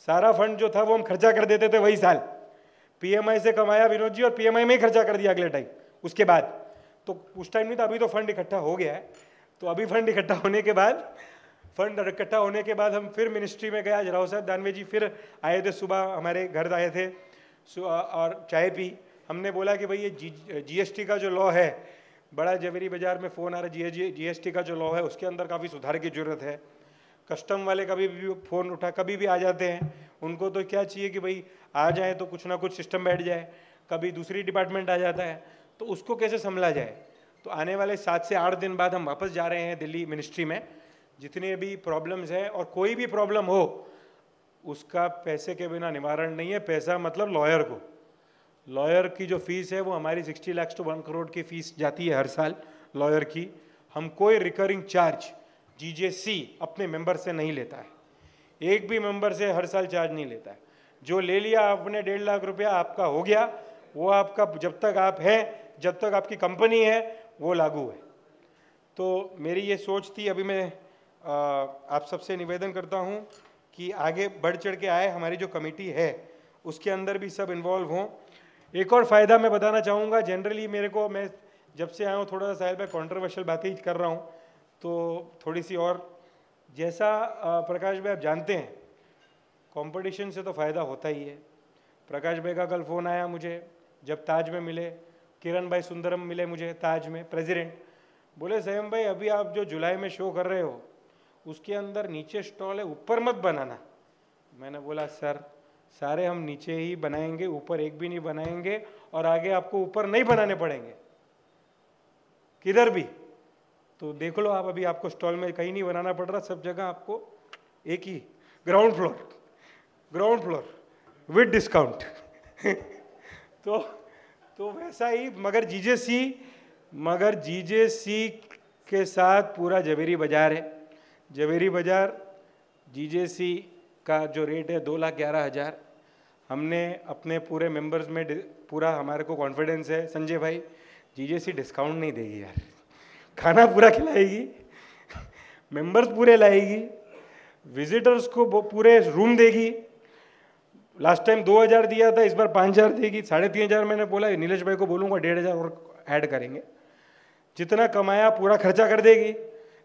सारा फंड जो था वो हम खर्चा कर देते थे वही साल। पीएमआई से कमाया विनोद जी और पीएमआई में ही खर्चा कर दिया अगले टाइम, उसके बाद तो उस टाइम नहीं था, अभी तो फंड इकट्ठा हो गया है। तो अभी फंड इकट्ठा होने के बाद हम फिर मिनिस्ट्री में गए। आज राव साहब दानवे जी फिर आए थे, सुबह हमारे घर आए थे और चाय पी। हमने बोला कि भाई ये जीएसटी का जो लॉ है, बड़ा जवेरी बाजार में फ़ोन आ रहा है, जीएसटी का जो लॉ है उसके अंदर काफ़ी सुधार की ज़रूरत है। कस्टम वाले कभी भी फ़ोन उठा, कभी भी आ जाते हैं, उनको तो क्या चाहिए कि भाई आ जाए तो कुछ ना कुछ सिस्टम बैठ जाए। कभी दूसरी डिपार्टमेंट आ जाता है, तो उसको कैसे संभला जाए। तो आने वाले 7 से 8 दिन बाद हम वापस जा रहे हैं दिल्ली मिनिस्ट्री में। जितने भी प्रॉब्लम्स हैं, और कोई भी प्रॉब्लम हो उसका पैसे के बिना निवारण नहीं है। पैसा मतलब लॉयर को, लॉयर की जो फीस है वो हमारी 60 लाख to 1 करोड़ की फीस जाती है हर साल लॉयर की। हम कोई रिकरिंग चार्ज जीजेसी अपने मेंबर से नहीं लेता है, एक भी मेंबर से हर साल चार्ज नहीं लेता है। जो ले लिया आपने 1.5 लाख रुपया आपका हो गया, वो आपका जब तक आप हैं, जब तक आपकी कंपनी है वो लागू है। तो मेरी ये सोच थी। अभी मैं आप सबसे निवेदन करता हूँ कि आगे बढ़ चढ़ के आए, हमारी जो कमेटी है उसके अंदर भी सब इन्वॉल्व हों। एक और फ़ायदा मैं बताना चाहूँगा, जनरली मेरे को, मैं जब से आया हूँ थोड़ा सा साहिल भाई कॉन्ट्रोवर्शियल बातें कर रहा हूँ, तो थोड़ी सी और, जैसा प्रकाश भाई आप जानते हैं कंपटीशन से तो फ़ायदा होता ही है। प्रकाश भाई का कल फ़ोन आया मुझे, जब ताज में मिले, किरण भाई सुंदरम मिले मुझे ताज में, प्रेसिडेंट, बोले सयम भाई अभी आप जो जुलाई में शो कर रहे हो उसके अंदर नीचे स्टॉल है, ऊपर मत बनाना। मैंने बोला सर सारे हम नीचे ही बनाएंगे, ऊपर एक भी नहीं बनाएंगे, और आगे आपको ऊपर नहीं बनाने पड़ेंगे किधर भी। तो देख लो आप, अभी आपको स्टॉल में कहीं नहीं बनाना पड़ रहा, सब जगह आपको एक ही ग्राउंड फ्लोर विद डिस्काउंट। तो वैसा ही, मगर जीजेसी के साथ पूरा जवेरी बाजार है। जवेरी बाजार जीजेसी का जो रेट है 2,11,000। हमने अपने पूरे मेंबर्स में पूरा, हमारे को कॉन्फिडेंस है संजय भाई, जीजेसी डिस्काउंट नहीं देगी यार, खाना पूरा खिलाएगी, मेंबर्स पूरे लाएगी, विजिटर्स को पूरे रूम देगी। लास्ट टाइम 2,000 दिया था, इस बार 5,000 देगी, 3,500 मैंने बोला, नीलेश भाई को बोलूँगा 1,500 और ऐड करेंगे। जितना कमाया पूरा खर्चा कर देगी,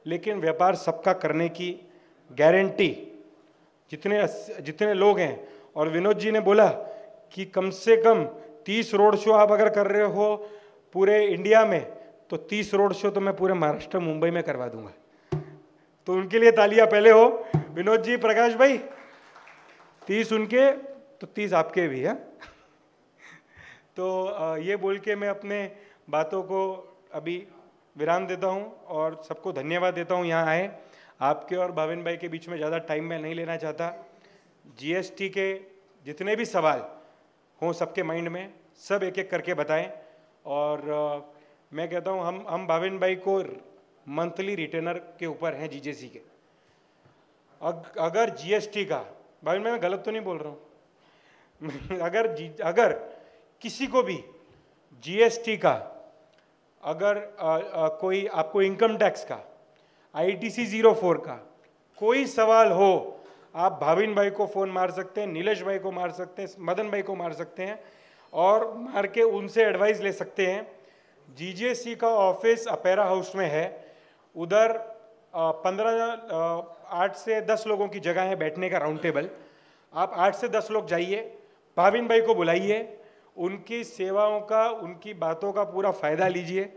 लेकिन व्यापार सबका करने की गारंटी। जितने लोग हैं, और विनोद जी ने बोला कि कम से कम 30 रोड शो आप अगर कर रहे हो पूरे इंडिया में, तो 30 रोड शो तो मैं पूरे महाराष्ट्र मुंबई में करवा दूंगा। तो उनके लिए तालियां पहले हो, विनोद जी, प्रकाश भाई, 30 उनके तो 30 आपके भी है। तो ये बोल के मैं अपने बातों को अभी विराम देता हूं और सबको धन्यवाद देता हूं यहाँ आए। आपके और भाविन भाई के बीच में ज़्यादा टाइम मैं नहीं लेना चाहता। जीएसटी के जितने भी सवाल हों सबके माइंड में, सब एक एक करके बताएं। और मैं कहता हूं हम भाविन भाई को मंथली रिटेनर के ऊपर हैं जीजेसी के। अगर जीएसटी का, भाविन भाई मैं गलत तो नहीं बोल रहा हूँ, अगर किसी को भी जीएसटी का, अगर कोई आपको इनकम टैक्स का, ITC 04 का कोई सवाल हो, आप भाविन भाई को फ़ोन मार सकते हैं, नीलेश भाई को मार सकते हैं, मदन भाई को मार सकते हैं और मार के उनसे एडवाइस ले सकते हैं। जीजेसी का ऑफिस अपेरा हाउस में है, उधर 8 से 10 लोगों की जगह है बैठने का, राउंड टेबल। आप 8 से 10 लोग जाइए, भाविन भाई को बुलाइए, उनकी सेवाओं का, उनकी बातों का पूरा फ़ायदा लीजिए।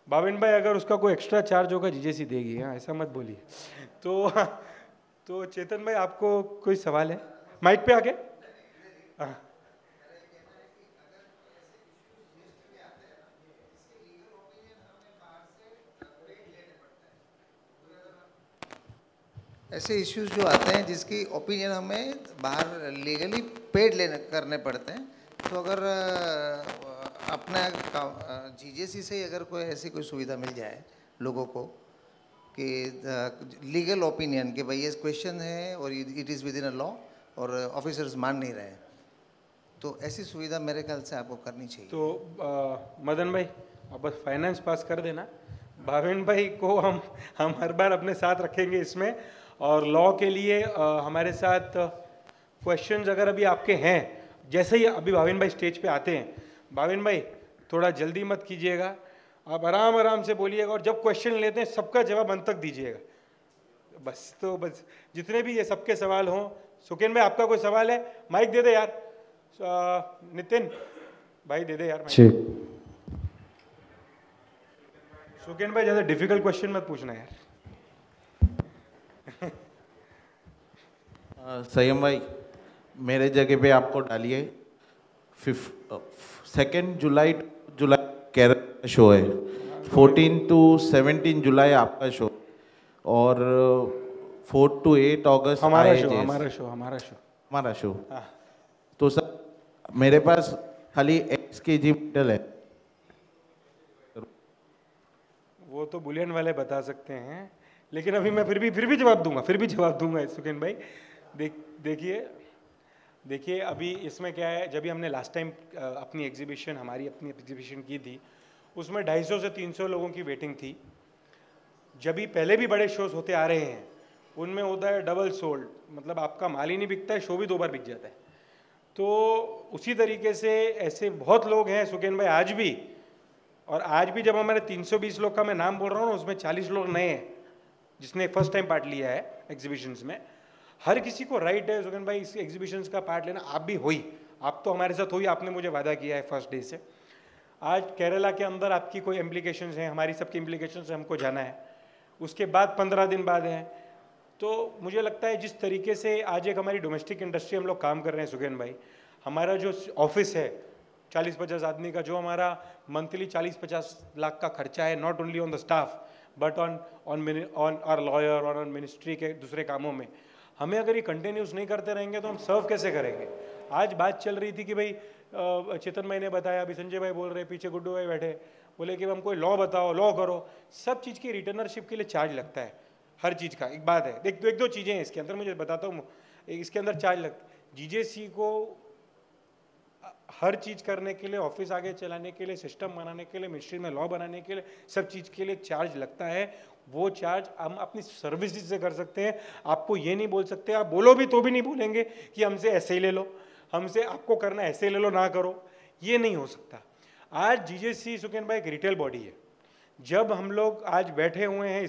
भाविन भाई अगर उसका कोई एक्स्ट्रा चार्ज होगा जीजेसी देगी, हाँ ऐसा मत बोलिए। तो चेतन भाई आपको कोई सवाल है? माइक पे आके। हाँ। ऐसे इश्यूज जो आते हैं जिसकी ओपिनियन हमें बाहर लीगली पेड करने पड़ते हैं, तो अगर अपना जीजेसी से अगर कोई ऐसी कोई सुविधा मिल जाए लोगों को कि लीगल ओपिनियन कि भाई ये क्वेश्चन है और it is with in a law और ऑफिसर्स मान नहीं रहे, तो ऐसी सुविधा मेरे ख्याल से आपको करनी चाहिए। तो मदन भाई आप बस फाइनेंस पास कर देना, भाविन भाई को हम हर बार अपने साथ रखेंगे इसमें। और लॉ के लिए हमारे साथ क्वेश्चंस अगर अभी आपके हैं, जैसे ही अभी भाविन भाई स्टेज पे आते हैं, भाविन भाई थोड़ा जल्दी मत कीजिएगा, आप आराम से बोलिएगा और जब क्वेश्चन लेते हैं सबका जवाब अंत तक दीजिएगा बस। तो बस जितने भी ये सबके सवाल हों। सुकेन भाई आपका कोई सवाल है? माइक दे दे यार। नितिन भाई दे दे यार। सुकेन भाई ज़्यादा डिफिकल्ट क्वेश्चन मत पूछना यार। संयम भाई मेरे जगह पे आपको डालिए। 2 जुलाई केरल का शो है, 14 to 17 जुलाई आपका शो, और 4 to 8 अगस्त हमारा शो। तो सर मेरे पास खाली XKG मेटल है। वो तो बुलियन वाले बता सकते हैं, लेकिन अभी मैं फिर भी जवाब दूंगा सुकेन भाई। देखिए अभी इसमें क्या है, जब भी हमने लास्ट टाइम अपनी एग्जीबिशन की थी, उसमें 250 से 300 लोगों की वेटिंग थी। जब भी पहले भी बड़े शोज होते आ रहे हैं, उनमें होता है डबल सोल्ड, मतलब आपका माल ही नहीं बिकता है, शो भी 2 बार बिक जाता है। तो उसी तरीके से ऐसे बहुत लोग हैं सुकेन भाई आज भी, और आज भी जब हमारे 320 लोग का मैं नाम बोल रहा हूँ, उसमें 40 लोग नए हैं जिसने फर्स्ट टाइम पार्ट लिया है एग्जीबिशंस में। हर किसी को राइट है सुकेन भाई इस एग्जीबिशंस का पार्ट लेना। आप भी हुई, आप तो हमारे साथ हुई, आपने मुझे वादा किया है फर्स्ट डे से। आज केरला के अंदर आपकी कोई इम्प्लीकेशंस हैं, हमारी सबकी इम्प्लीकेशंस हमको जाना है, उसके बाद 15 दिन बाद हैं। तो मुझे लगता है जिस तरीके से आज एक हमारी डोमेस्टिक इंडस्ट्री हम लोग काम कर रहे हैं सुकेन भाई, हमारा जो ऑफिस है 40-50 आदमी का, जो हमारा मंथली 40-50 लाख का खर्चा है, not only on the staff but on our lawyer और ऑन मिनिस्ट्री के दूसरे कामों में, हमें अगर ये कंटिन्यूस नहीं करते रहेंगे तो हम सर्व कैसे करेंगे। आज बात चल रही थी कि भाई चेतन भाई ने बताया, अभी संजय भाई बोल रहे, पीछे गुड्डू भाई बैठे, बोले कि हम कोई लॉ बताओ, लॉ करो। सब चीज़ की रिटर्नरशिप के लिए चार्ज लगता है, हर चीज़ का। एक बात है, एक दो चीज़ें हैं इसके अंदर, मुझे बताता हूँ, इसके अंदर चार्ज लगता है। जीजेसी को हर चीज़ करने के लिए, ऑफिस आगे चलाने के लिए, सिस्टम बनाने के लिए, मिनिस्ट्री में लॉ बनाने के लिए, सब चीज़ के लिए चार्ज लगता है। वो चार्ज हम अपनी सर्विसेज से कर सकते हैं। आपको ये नहीं बोल सकते, आप बोलो भी तो भी नहीं बोलेंगे कि हमसे ऐसे ही ले लो, हमसे आपको करना ऐसे ले लो, ना करो, ये नहीं हो सकता। आज जीजेसी सुकेन भाई एक रिटेल बॉडी है। जब हम लोग आज बैठे हुए हैं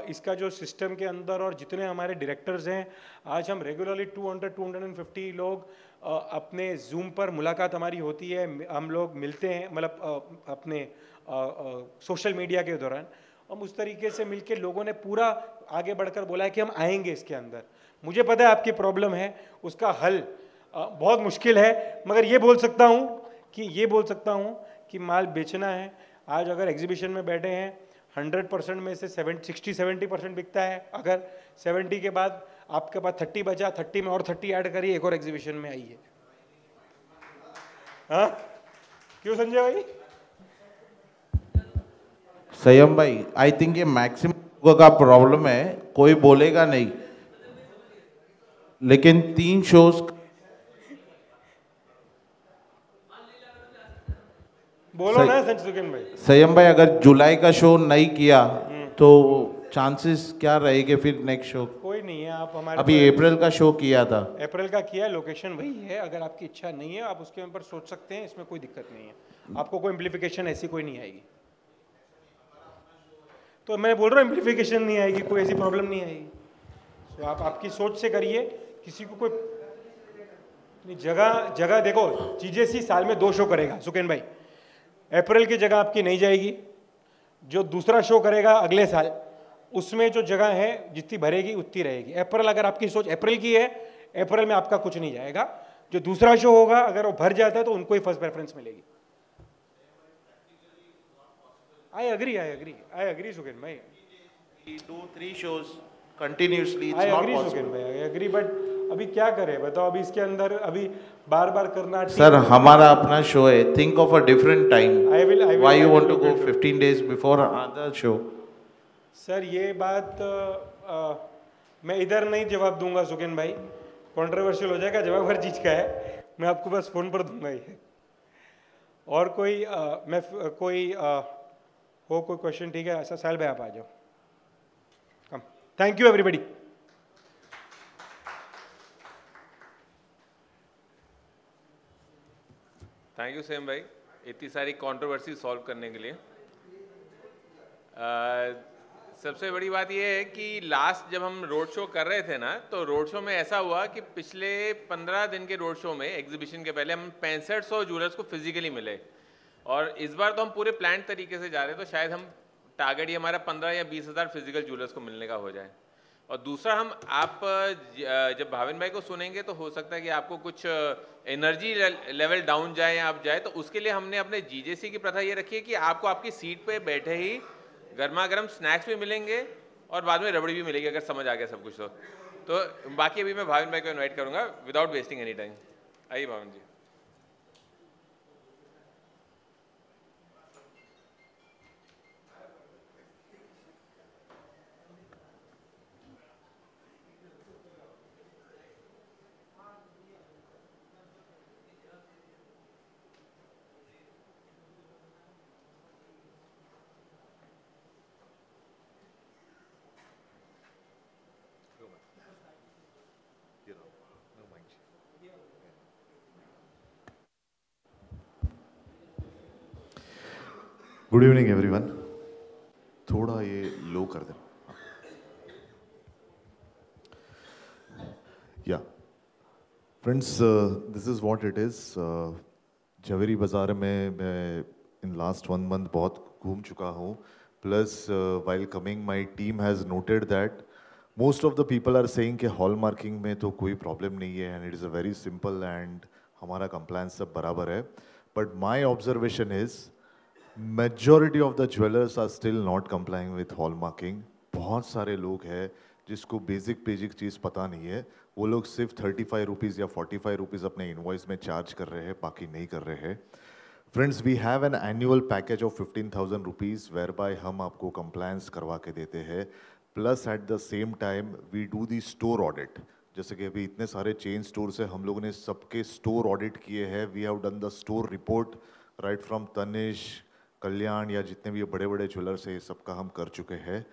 इसका जो सिस्टम के अंदर, और जितने हमारे डायरेक्टर्स हैं, आज हम रेगुलरली 200-250 लोग अपने जूम पर मुलाकात हमारी होती है, हम लोग मिलते हैं, मतलब अपने सोशल मीडिया के दौरान हम उस तरीके से मिलके लोगों ने पूरा आगे बढ़कर बोला है कि हम आएंगे इसके अंदर। मुझे पता है आपकी प्रॉब्लम है, उसका हल बहुत मुश्किल है, मगर ये बोल सकता हूँ कि ये बोल सकता हूँ कि माल बेचना है। आज अगर एग्जीबिशन में बैठे हैं 100% में से 60-70% बिकता है। अगर 70 के बाद आपके पास 30 बचा, 30 में और 30 ऐड करिए, एक और एग्जीबिशन में आइए। हाँ क्यों संजय भाई? संयम भाई, आई थिंक ये मैक्सिमम लोगों का प्रॉब्लम है, कोई बोलेगा नहीं, लेकिन 3 शोज बोलो ना सुकेन भाई। संयम भाई, अगर जुलाई का शो नहीं किया तो चांसेस क्या रहेंगे फिर नेक्स्ट शो? कोई नहीं है, आप हमारे अभी अप्रैल का शो किया था। अप्रैल का किया, लोकेशन वही है। अगर आपकी इच्छा नहीं है आप उसके ऊपर सोच सकते हैं, इसमें कोई दिक्कत नहीं है। आपको कोई इम्प्लीफिकेशन ऐसी कोई नहीं आएगी। तो मैं बोल रहा हूँ इम्प्लीफिकेशन नहीं आएगी, कोई ऐसी प्रॉब्लम नहीं आएगी। तो आप आपकी सोच से करिए, किसी को कोई जगह देखो। जीजेसी साल में 2 शो करेगा सुकेन भाई। अप्रैल की जगह आपकी नहीं जाएगी। जो दूसरा शो करेगा अगले साल, उसमें जो जगह है जितनी भरेगी उतनी रहेगी। अप्रैल, अगर आपकी सोच अप्रैल की है, अप्रैल में आपका कुछ नहीं जाएगा। जो दूसरा शो होगा अगर वो भर जाता है तो उनको ही फर्स्ट प्रेफरेंस मिलेगी। आई अग्री सुकेन भाई। 2-3 shows continuously, it's I not agree possible. सुकेन भाई, आई अग्री। बट अभी क्या करें बताओ? अभी इसके अंदर अभी बार बार करना। सर, हमारा अपना शो है, think of a different time. I will Why you want to look go into it. 15 days before another show? Sir ये बात मैं इधर नहीं जवाब दूंगा सुकेन भाई, कंट्रोवर्शियल हो जाएगा। जवाब हर चीज़ का है, मैं आपको बस फ़ोन पर दूंगा ये। और कोई कोई क्वेश्चन? ठीक है, साहिल भाई आप आ जाओ। Come. Thank you everybody. Thank you Sam भाई, इतनी सारी कंट्रोवर्सी सॉल्व करने के लिए। सबसे बड़ी बात यह है कि लास्ट जब हम रोड शो कर रहे थे ना, तो रोड शो में ऐसा हुआ कि पिछले 15 दिन के रोड शो में एग्जीबिशन के पहले हम 6500 ज्वेलर्स को फिजिकली मिले। और इस बार तो हम पूरे प्लान तरीके से जा रहे हैं, तो शायद हम टारगेट ये हमारा 15 या 20 हज़ार फिजिकल ज्वेलर्स को मिलने का हो जाए। और दूसरा, आप जब भाविन भाई को सुनेंगे तो हो सकता है कि आपको कुछ एनर्जी लेवल डाउन जाए या आप जाए, तो उसके लिए हमने अपने जीजेसी की प्रथा ये रखी है कि आपको आपकी सीट पे बैठे ही गर्मा गर्म स्नैक्स भी मिलेंगे और बाद में रबड़ी भी मिलेगी, अगर समझ आ गया सब कुछ तो बाकी अभी मैं भाविन भाई को इन्वाइट करूंगा विदाउट वेस्टिंग एनी टाइम। आइए Bhavin ji. Good evening everyone. थोड़ा ये लो कर दें। Yeah friends, this is what it is. Zaveri Bazaar में मैं इन लास्ट 1 मंथ बहुत घूम चुका हूँ। Plus while coming my team has noted that most of the people are saying कि हॉल मार्किंग में तो कोई प्रॉब्लम नहीं है and it is a very simple and हमारा कंप्लायंस सब बराबर है। But my observation is majority of the jewellers are still not complying with hallmarking. बहुत सारे लोग हैं जिसको बेसिक चीज़ पता नहीं है, वो लोग सिर्फ 35 रुपीज़ या 45 रुपीज़ अपने इनवॉइस में चार्ज कर रहे हैं, बाकी नहीं कर रहे हैं। Friends, we have an annual package of 15,000 rupees whereby हम आपको कंप्लायंस करवा के देते हैं। Plus at the same time we do the store audit. जैसे कि अभी इतने सारे चेन स्टोर से हम लोगों ने सबके स्टोर ऑडिट किए हैं। We have done the store report right from Tanishq, Kalyan या जितने भी बड़े बड़े ज्वेलर्स है, सबका हम कर चुके हैं।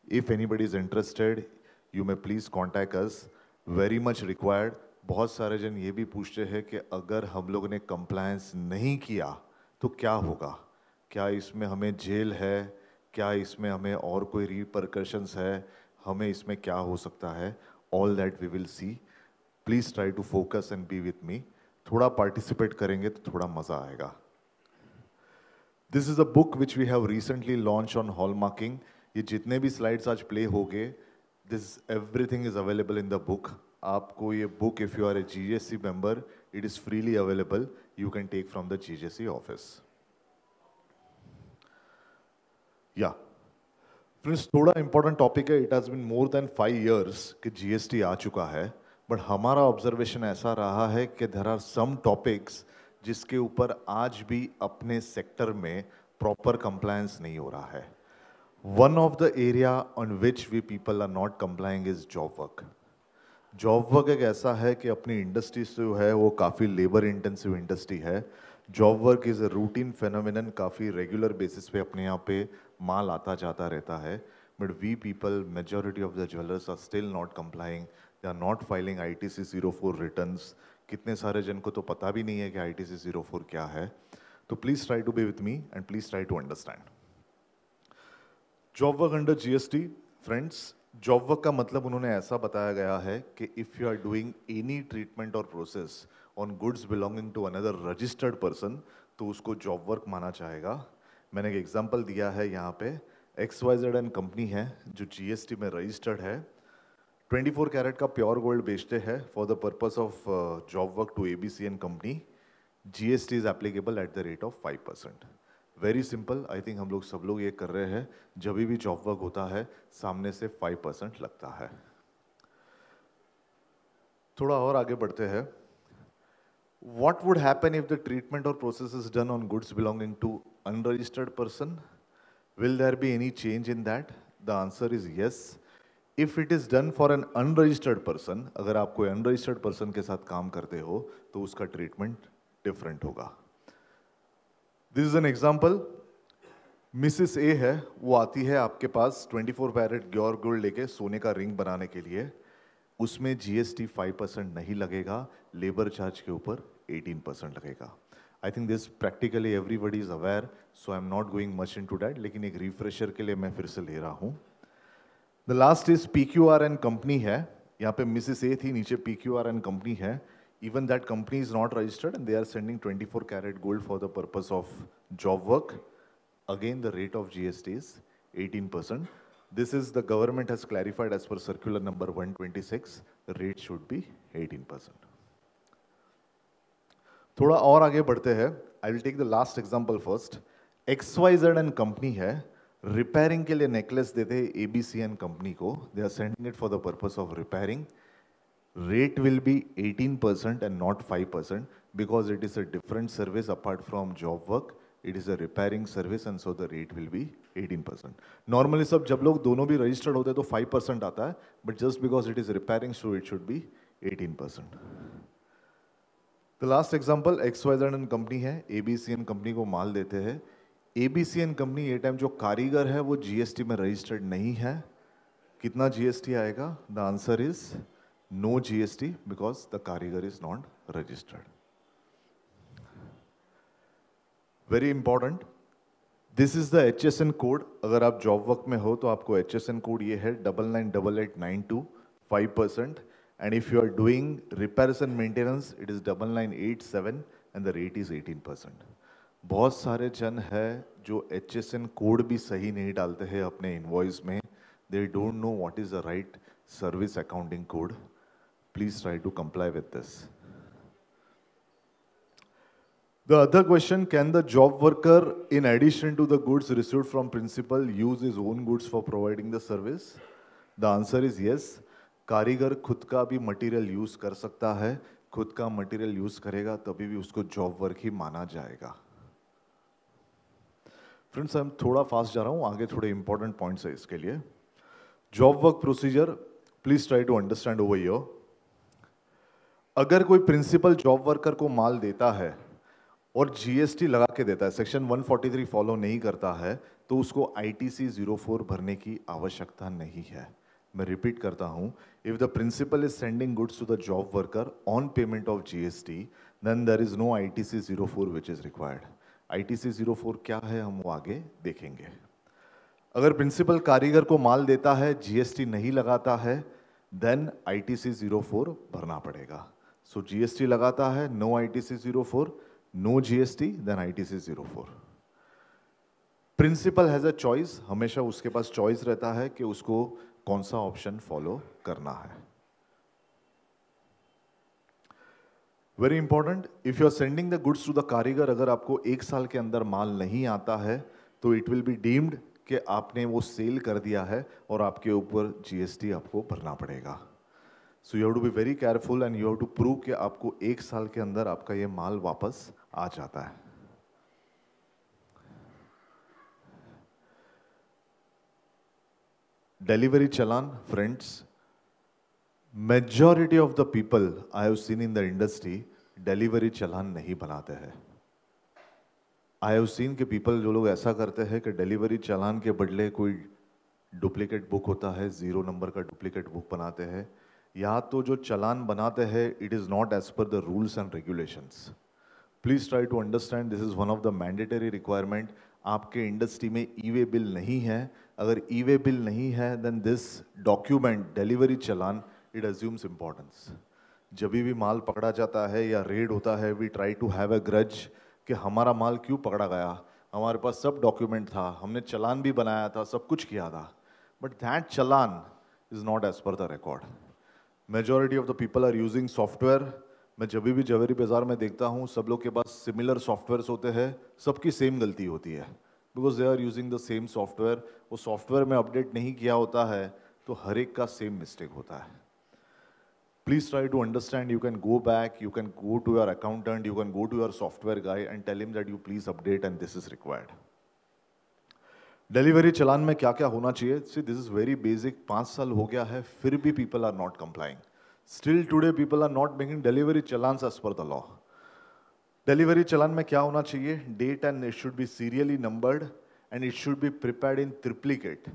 If anybody is interested you may please contact us, very much required. बहुत सारे जन ये भी पूछते हैं कि अगर हम लोगों ने कंप्लायंस नहीं किया तो क्या होगा, क्या इसमें हमें जेल है, क्या इसमें हमें और कोई रिपरकशंस है, हमें इसमें क्या हो सकता है। All that we will see. Please try to focus and be with me. थोड़ा पार्टिसिपेट करेंगे तो थोड़ा मज़ा आएगा। This is a book which we have recently launch on hallmarking. ये जितने भी स्लाइड्स आज प्ले हो गए, this everything is available in the book. आपको ये book, if you are a GSC member, It is freely available. You can take from the GJC office. Yeah. Friends, थोड़ा important topic है. It has been more than 5 years कि GST आ चुका है, but हमारा observation ऐसा रहा है कि देयर आर सम टॉपिक्स जिसके ऊपर आज भी अपने सेक्टर में प्रॉपर कंप्लायंस नहीं हो रहा है. One of the area on which we people are not complying is job work. Job work एक ऐसा है कि अपनी इंडस्ट्री जो है वो काफ़ी लेबर इंटेंसिव इंडस्ट्री है. Job work is a routine phenomenon, काफ़ी रेगुलर बेसिस पे अपने यहाँ पे माल आता जाता रहता है. But we people, majority of the jewellers are still not complying. They are not filing ITC 04 returns. कितने सारे जन को तो पता भी नहीं है कि ITC 04 क्या है. तो please try to be with me and please try to understand. Job work under GST. Friends, job work का मतलब उन्होंने ऐसा बताया गया है कि if you are doing any treatment और process on goods belonging to another registered person, तो उसको जॉब वर्क माना जाएगा. मैंने एक एग्जांपल दिया है यहाँ पे. XYZ एंड कंपनी है जो GST में रजिस्टर्ड है, 24 कैरेट का प्योर गोल्ड बेचते हैं for the purpose of job work to ABC and company. GST is applicable at the rate of 5%. Very simple. I think हम लोग सब लोग ये कर रहे हैं. जब भी जॉब वर्क होता है सामने से 5% लगता है. थोड़ा और आगे बढ़ते हैं. What would happen if the treatment or process is done on goods belonging to unregistered person? Will there be any change in that? The answer is yes. If it is done for an unregistered person, अगर आप कोई unregistered person के साथ काम करते हो तो उसका treatment different होगा. This is an example. Mrs. A है, वो आती है आपके पास 24 कैरेट प्योर गोल्ड लेके सोने का रिंग बनाने के लिए. उसमें GST 5% नहीं लगेगा, लेबर चार्ज के ऊपर 18% लगेगा. आई think this practically everybody is aware, so I am not going much into that, लेकिन एक रिफ्रेशर के लिए मैं फिर से ले रहा हूँ. The last is PQR and company है. यहाँ पे मिसेस A थी, नीचे PQR एंड कंपनी है. Even that company is not registered and they are sending 24 carat gold for the purpose of job work. Again the rate of GST is 18%. This is the government has clarified as per circular number 126, the rate should be 18%. थोड़ा और आगे बढ़ते हैं. I will take the last example first. XYZ and company है, repairing के लिए necklace देते हैं ABC एंड कंपनी को. They are sending it for the purpose of repairing. Rate will be 18% and not 5% because it is a different service apart from job work. It is a repairing service and so the rate will be 18%. Normally सब जब लोग दोनों भी registered होते हैं तो 5% आता है, but just because it is repairing so it should be 18%. The last example, XYZ and company है, ABC एंड कंपनी को माल देते हैं. ABC एंड कंपनी ये टाइम जो कारीगर है वो GST में रजिस्टर्ड नहीं है. कितना GST आएगा? The answer is no GST because the कारीगर is not registered. Very important, this is the HSN code. अगर आप जॉब वर्क में हो तो आपको HSN कोड ये है 998892, 5%. And if you are doing repairs and maintenance it is 9987 and the rate is 18%. बहुत सारे जन है जो HSN कोड भी सही नहीं डालते हैं अपने इनवॉइस में. They don't know what is the right service accounting code. Please try to comply with this. The other question, can the job worker, in addition to the goods received from principal, use his own goods for providing the service? The answer is yes. कारीगर खुद का भी material use कर सकता है. खुद का material use करेगा तभी भी उसको जॉब वर्क ही माना जाएगा. फ्रेंड्स, मैं थोड़ा फास्ट जा रहा हूँ, आगे थोड़े इंपॉर्टेंट पॉइंट्स है इसके लिए. Job work procedure, please try to understand over here. अगर कोई प्रिंसिपल जॉब वर्कर को माल देता है और GST लगा के देता है, सेक्शन 143 फॉलो नहीं करता है, तो उसको ITC 04 भरने की आवश्यकता नहीं है. मैं रिपीट करता हूं, if the principal is sending goods to the job worker on payment of GST, then there is no ITC 04 which is required. ITC 04 क्या है हम वो आगे देखेंगे. अगर प्रिंसिपल कारीगर को माल देता है, GST नहीं लगाता है, देन ITC 04 भरना पड़ेगा. सो GST लगाता है, no ITC 04, no GST, then ITC 04. Principal has a choice, हमेशा उसके पास चॉइस रहता है कि उसको कौन सा ऑप्शन फॉलो करना है. Very important, if you are sending the goods to the कारीगर, अगर आपको 1 साल के अंदर माल नहीं आता है तो इट विल बी डीम्ड कि आपने वो सेल कर दिया है और आपके ऊपर जीएसटी आपको भरना पड़ेगा. So you have to be very careful and you have to prove कि आपको 1 साल के अंदर आपका ये माल वापस आ जाता है. Delivery challan, friends, majority of the people I have seen in the industry, delivery challan नहीं बनाते हैं. I have seen कि people जो लोग ऐसा करते हैं कि delivery challan के बदले कोई डुप्लीकेट बुक होता है, 0 नंबर का डुप्लीकेट बुक बनाते हैं, या तो जो चलान बनाते हैं it is not as per the rules and regulations. Please try to understand this is one of the mandatory requirement. आपके इंडस्ट्री में ई-वे बिल नहीं है. अगर ई-वे बिल नहीं है then this document delivery challan it assumes importance. जब भी माल पकड़ा जाता है या रेड होता है, we try to have a grudge कि हमारा माल क्यों पकड़ा गया, हमारे पास सब डॉक्यूमेंट था, हमने चलान भी बनाया था, सब कुछ किया था, but that challan is not as per the record. Majority of the people are using software. मैं जब भी जवेरी बाजार में देखता हूँ सब लोग के पास सिमिलर सॉफ्टवेयर्स होते हैं, सबकी सेम गलती होती है because they are using the same software. वो सॉफ्टवेयर में अपडेट नहीं किया होता है तो हर एक का सेम मिस्टेक होता है. Please try to understand. You can go back, you can go to your accountant, you can go to your software guy and tell him that you please update and this is required. Delivery challan में क्या क्या होना चाहिए? See this is very basic. 5 साल हो गया है फिर भी people are not complying. Still today people are not making delivery challans as per the law. Delivery challan में क्या होना चाहिए? Date and it should be serially numbered and it should be prepared in triplicate.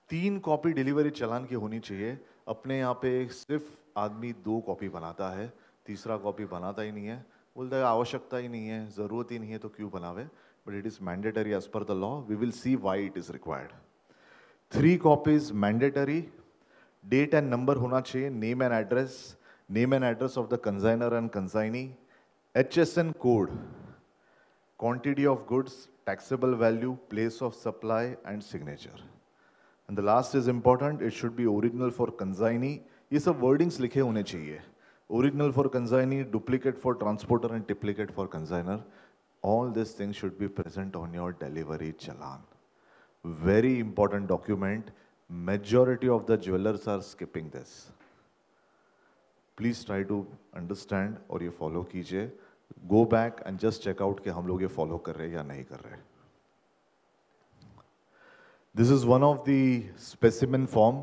3 copy delivery challan की होनी चाहिए. अपने यहाँ पे सिर्फ आदमी 2 कॉपी बनाता है, तीसरा कॉपी बनाता ही नहीं है. बोलता है आवश्यकता ही नहीं है, ज़रूरत ही नहीं है तो क्यों बनावे. But it is mandatory as per the law. We will see why it is required. 3 copies mandatory. Date and number होना चाहिए. Name and address of the consignor and consignee. HSN code, quantity of goods, taxable value, place of supply and signature. And the last is important, it should be original for consignee. ये सब wordings लिखे होने चाहिए. Original for consignee, duplicate for transporter and triplicate for consignor. All this things should be present on your delivery challan. Very important document. Majority of the jewelers are skipping this. Please try to understand और ये follow कीजिए. Go back and just check out कि हम लोग ये follow कर रहे हैं या नहीं कर रहे. This is one of the specimen form.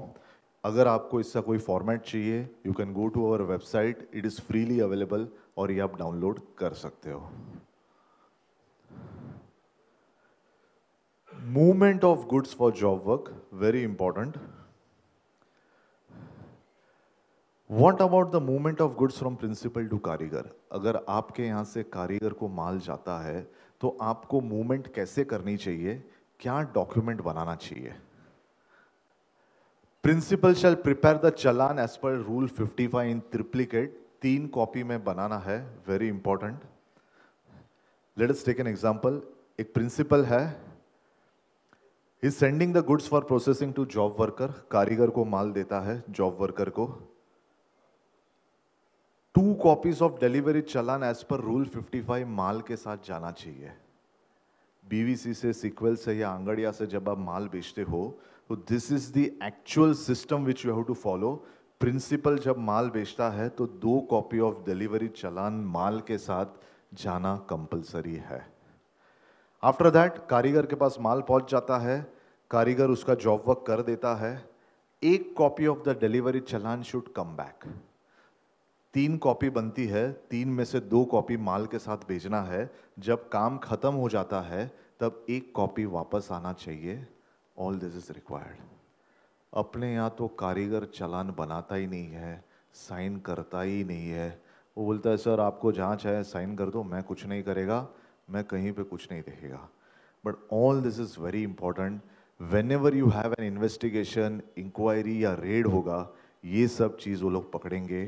अगर आपको इसका कोई format चाहिए, you can go to our website. It is freely available और ये आप download कर सकते हो. Movement of goods for job work, very important. What about the movement of goods from principal to कारीगर? अगर आपके यहाँ से कारीगर को माल जाता है तो आपको मूवमेंट कैसे करनी चाहिए, क्या डॉक्यूमेंट बनाना चाहिए? Principal shall prepare the challan as per rule 55 in triplicate. 3 copy में बनाना है, very important. Let us take an example. एक प्रिंसिपल है, He's sending the goods for processing to job worker. कारीगर को माल देता है जॉब वर्कर को. 2 copies of delivery challan as per rule 55 माल के साथ जाना चाहिए. BVC से, सीक्वेल से या आंगड़िया से जब आप माल बेचते हो तो this is the actual system which you have to follow. Principal जब माल बेचता है तो 2 कॉपी ऑफ डिलीवरी चलान माल के साथ जाना कंपलसरी है. आफ्टर दैट कारीगर के पास माल पहुंच जाता है, कारीगर उसका जॉब वर्क कर देता है. 1 copy of the delivery challan should come back. 3 copy बनती है, 3 में से 2 कॉपी माल के साथ भेजना है. जब काम खत्म हो जाता है तब 1 कॉपी वापस आना चाहिए. All this is required. अपने यहाँ तो कारीगर चलान बनाता ही नहीं है, साइन करता ही नहीं है. वो बोलता है सर आपको जहाँ चाहे साइन कर दो, मैं कुछ नहीं करेगा, मैं कहीं पे कुछ नहीं देखेगा. But all this is very important. Whenever you have an investigation, inquiry या रेड होगा, ये सब चीज़ वो लोग पकड़ेंगे.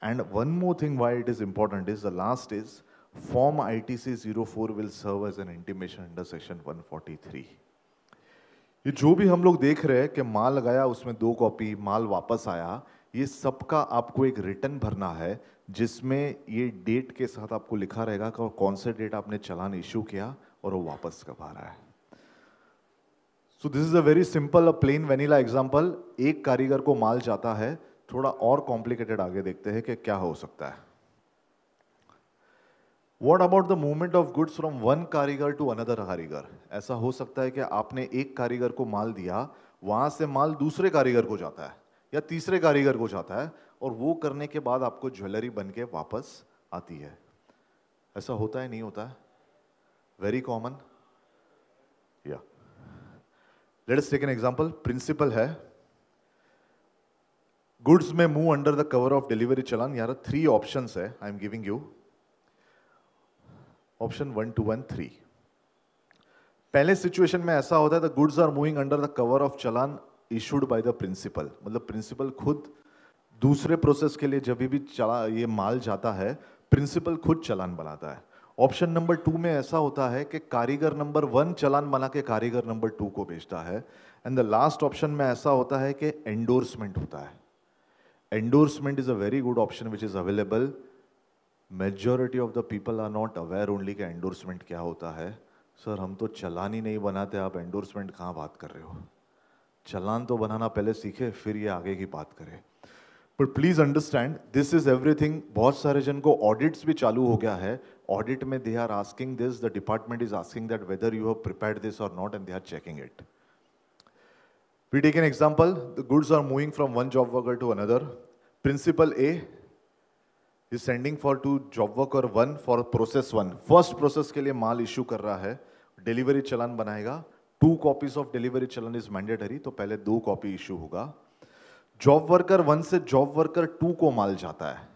And one more thing why it is important is the last is form ITC 04 will serve as an intimation under section 143. ये जो भी हम लोग देख रहे हैं कि माल गया उसमें 2 कॉपी, माल वापस आया, ये सबका आपको एक रिटर्न भरना है जिसमें ये डेट के साथ आपको लिखा रहेगा कि कौन से डेट आपने चालान इशू किया और वो वापस कब आ रहा है। सो this is a very simple plain vanilla example. एक कारीगर को माल जाता है, थोड़ा और कॉम्प्लिकेटेड आगे देखते हैं कि क्या हो सकता है। What about the movement of goods from one कारीगर to another कारीगर? ऐसा हो सकता है कि आपने एक कारीगर को माल दिया, वहां से माल दूसरे कारीगर को जाता है या तीसरे कारीगर को जाता है, और वो करने के बाद आपको ज्वेलरी बन के वापस आती है। ऐसा होता है, नहीं होता है? Very common. Yeah let us take an example. Principal है, गुड्स में move under the cover of delivery challan. यार 3 ऑप्शंस है, I am giving you option 1, 2 and 3। पहले सिचुएशन में ऐसा होता है, the goods are moving under the cover of challan issued by the principal. मतलब प्रिंसिपल खुद दूसरे प्रोसेस के लिए जब भी ये माल जाता है, प्रिंसिपल खुद चलान बनाता है। ऑप्शन नंबर 2 में ऐसा होता है कि कारीगर नंबर 1 चलान बना के कारीगर नंबर 2 को भेजता है। एंड द लास्ट ऑप्शन में ऐसा होता है कि एंडोर्समेंट होता है। Endorsement is a very good option which is available. Majority of the people are not aware only कि एंडोर्समेंट क्या होता है। सर हम तो चलान ही नहीं बनाते, आप एंडोर्समेंट कहाँ बात कर रहे हो? चलान तो बनाना पहले सीखे, फिर ये आगे की बात करें। But please understand this is everything. बहुत सारे जन को ऑडिट्स भी चालू हो गया है। ऑडिट में they are asking this, the department is asking that whether you have prepared this और not, and they are checking it. We take an example, the goods are moving from one job worker to another. Principal A is sending for to job worker 1 for process 1। First process के लिए माल issue कर रहा है, delivery चलान बनाएगा। 2 copies of delivery challan is mandatory, तो पहले 2 copy issue होगा। Job worker 1 से जॉब वर्कर 2 को माल जाता है।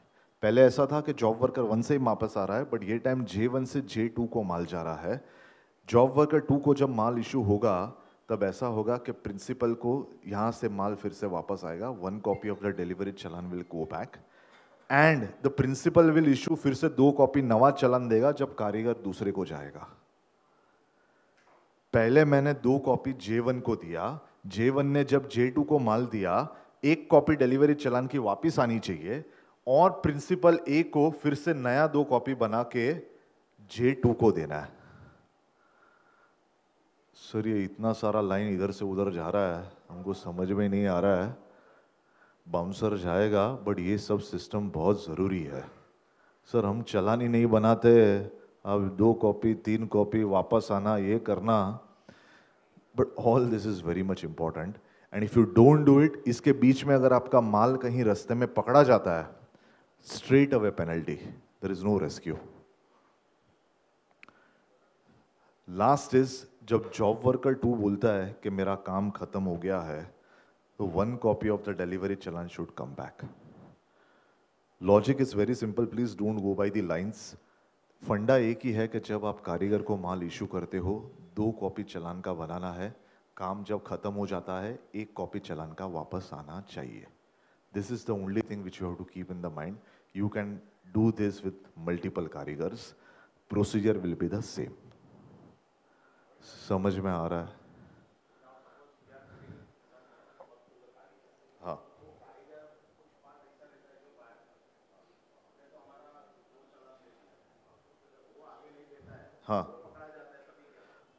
पहले ऐसा था कि जॉब वर्कर 1 से ही वापस आ रहा है, बट ये टाइम J1 से J2 को माल जा रहा है। जॉब वर्कर 2 को जब माल इशू होगा, तब ऐसा होगा कि प्रिंसिपल को यहां से माल फिर से वापस आएगा। 1 copy of the delivery challan will go back and the principal will issue फिर से 2 कॉपी नवा चलान देगा जब कारीगर दूसरे को जाएगा। पहले मैंने 2 कॉपी J1 को दिया, J1 ने जब J2 को माल दिया, 1 कॉपी डिलीवरी चलान की वापस आनी चाहिए, और प्रिंसिपल ए को फिर से नया 2 कॉपी बना के J2 को देना है। सर ये इतना सारा लाइन इधर से उधर जा रहा है, हमको समझ में नहीं आ रहा है। बाउंसर जाएगा, बट ये सब सिस्टम बहुत ज़रूरी है। सर हम चलान ही नहीं बनाते, अब 2 कॉपी 3 कॉपी वापस आना, ये करना। But all this is very much important, and if you don't do it, इसके बीच में अगर आपका माल कहीं रास्ते में पकड़ा जाता है, straight away penalty, there is no rescue. Last is जब जॉब वर्कर 2 बोलता है कि मेरा काम खत्म हो गया है, तो 1 copy of the delivery challan should come back. Logic is very simple, please don't go by the lines. फंडा एक ही है कि जब आप कारीगर को माल इशू करते हो, 2 कॉपी चलान का बनाना है। काम जब खत्म हो जाता है, 1 कॉपी चलान का वापस आना चाहिए। This is the only thing which you have to keep in the mind. You can do this with multiple कारीगर्स, procedure will be the same. समझ में आ रहा है? हाँ, हाँ,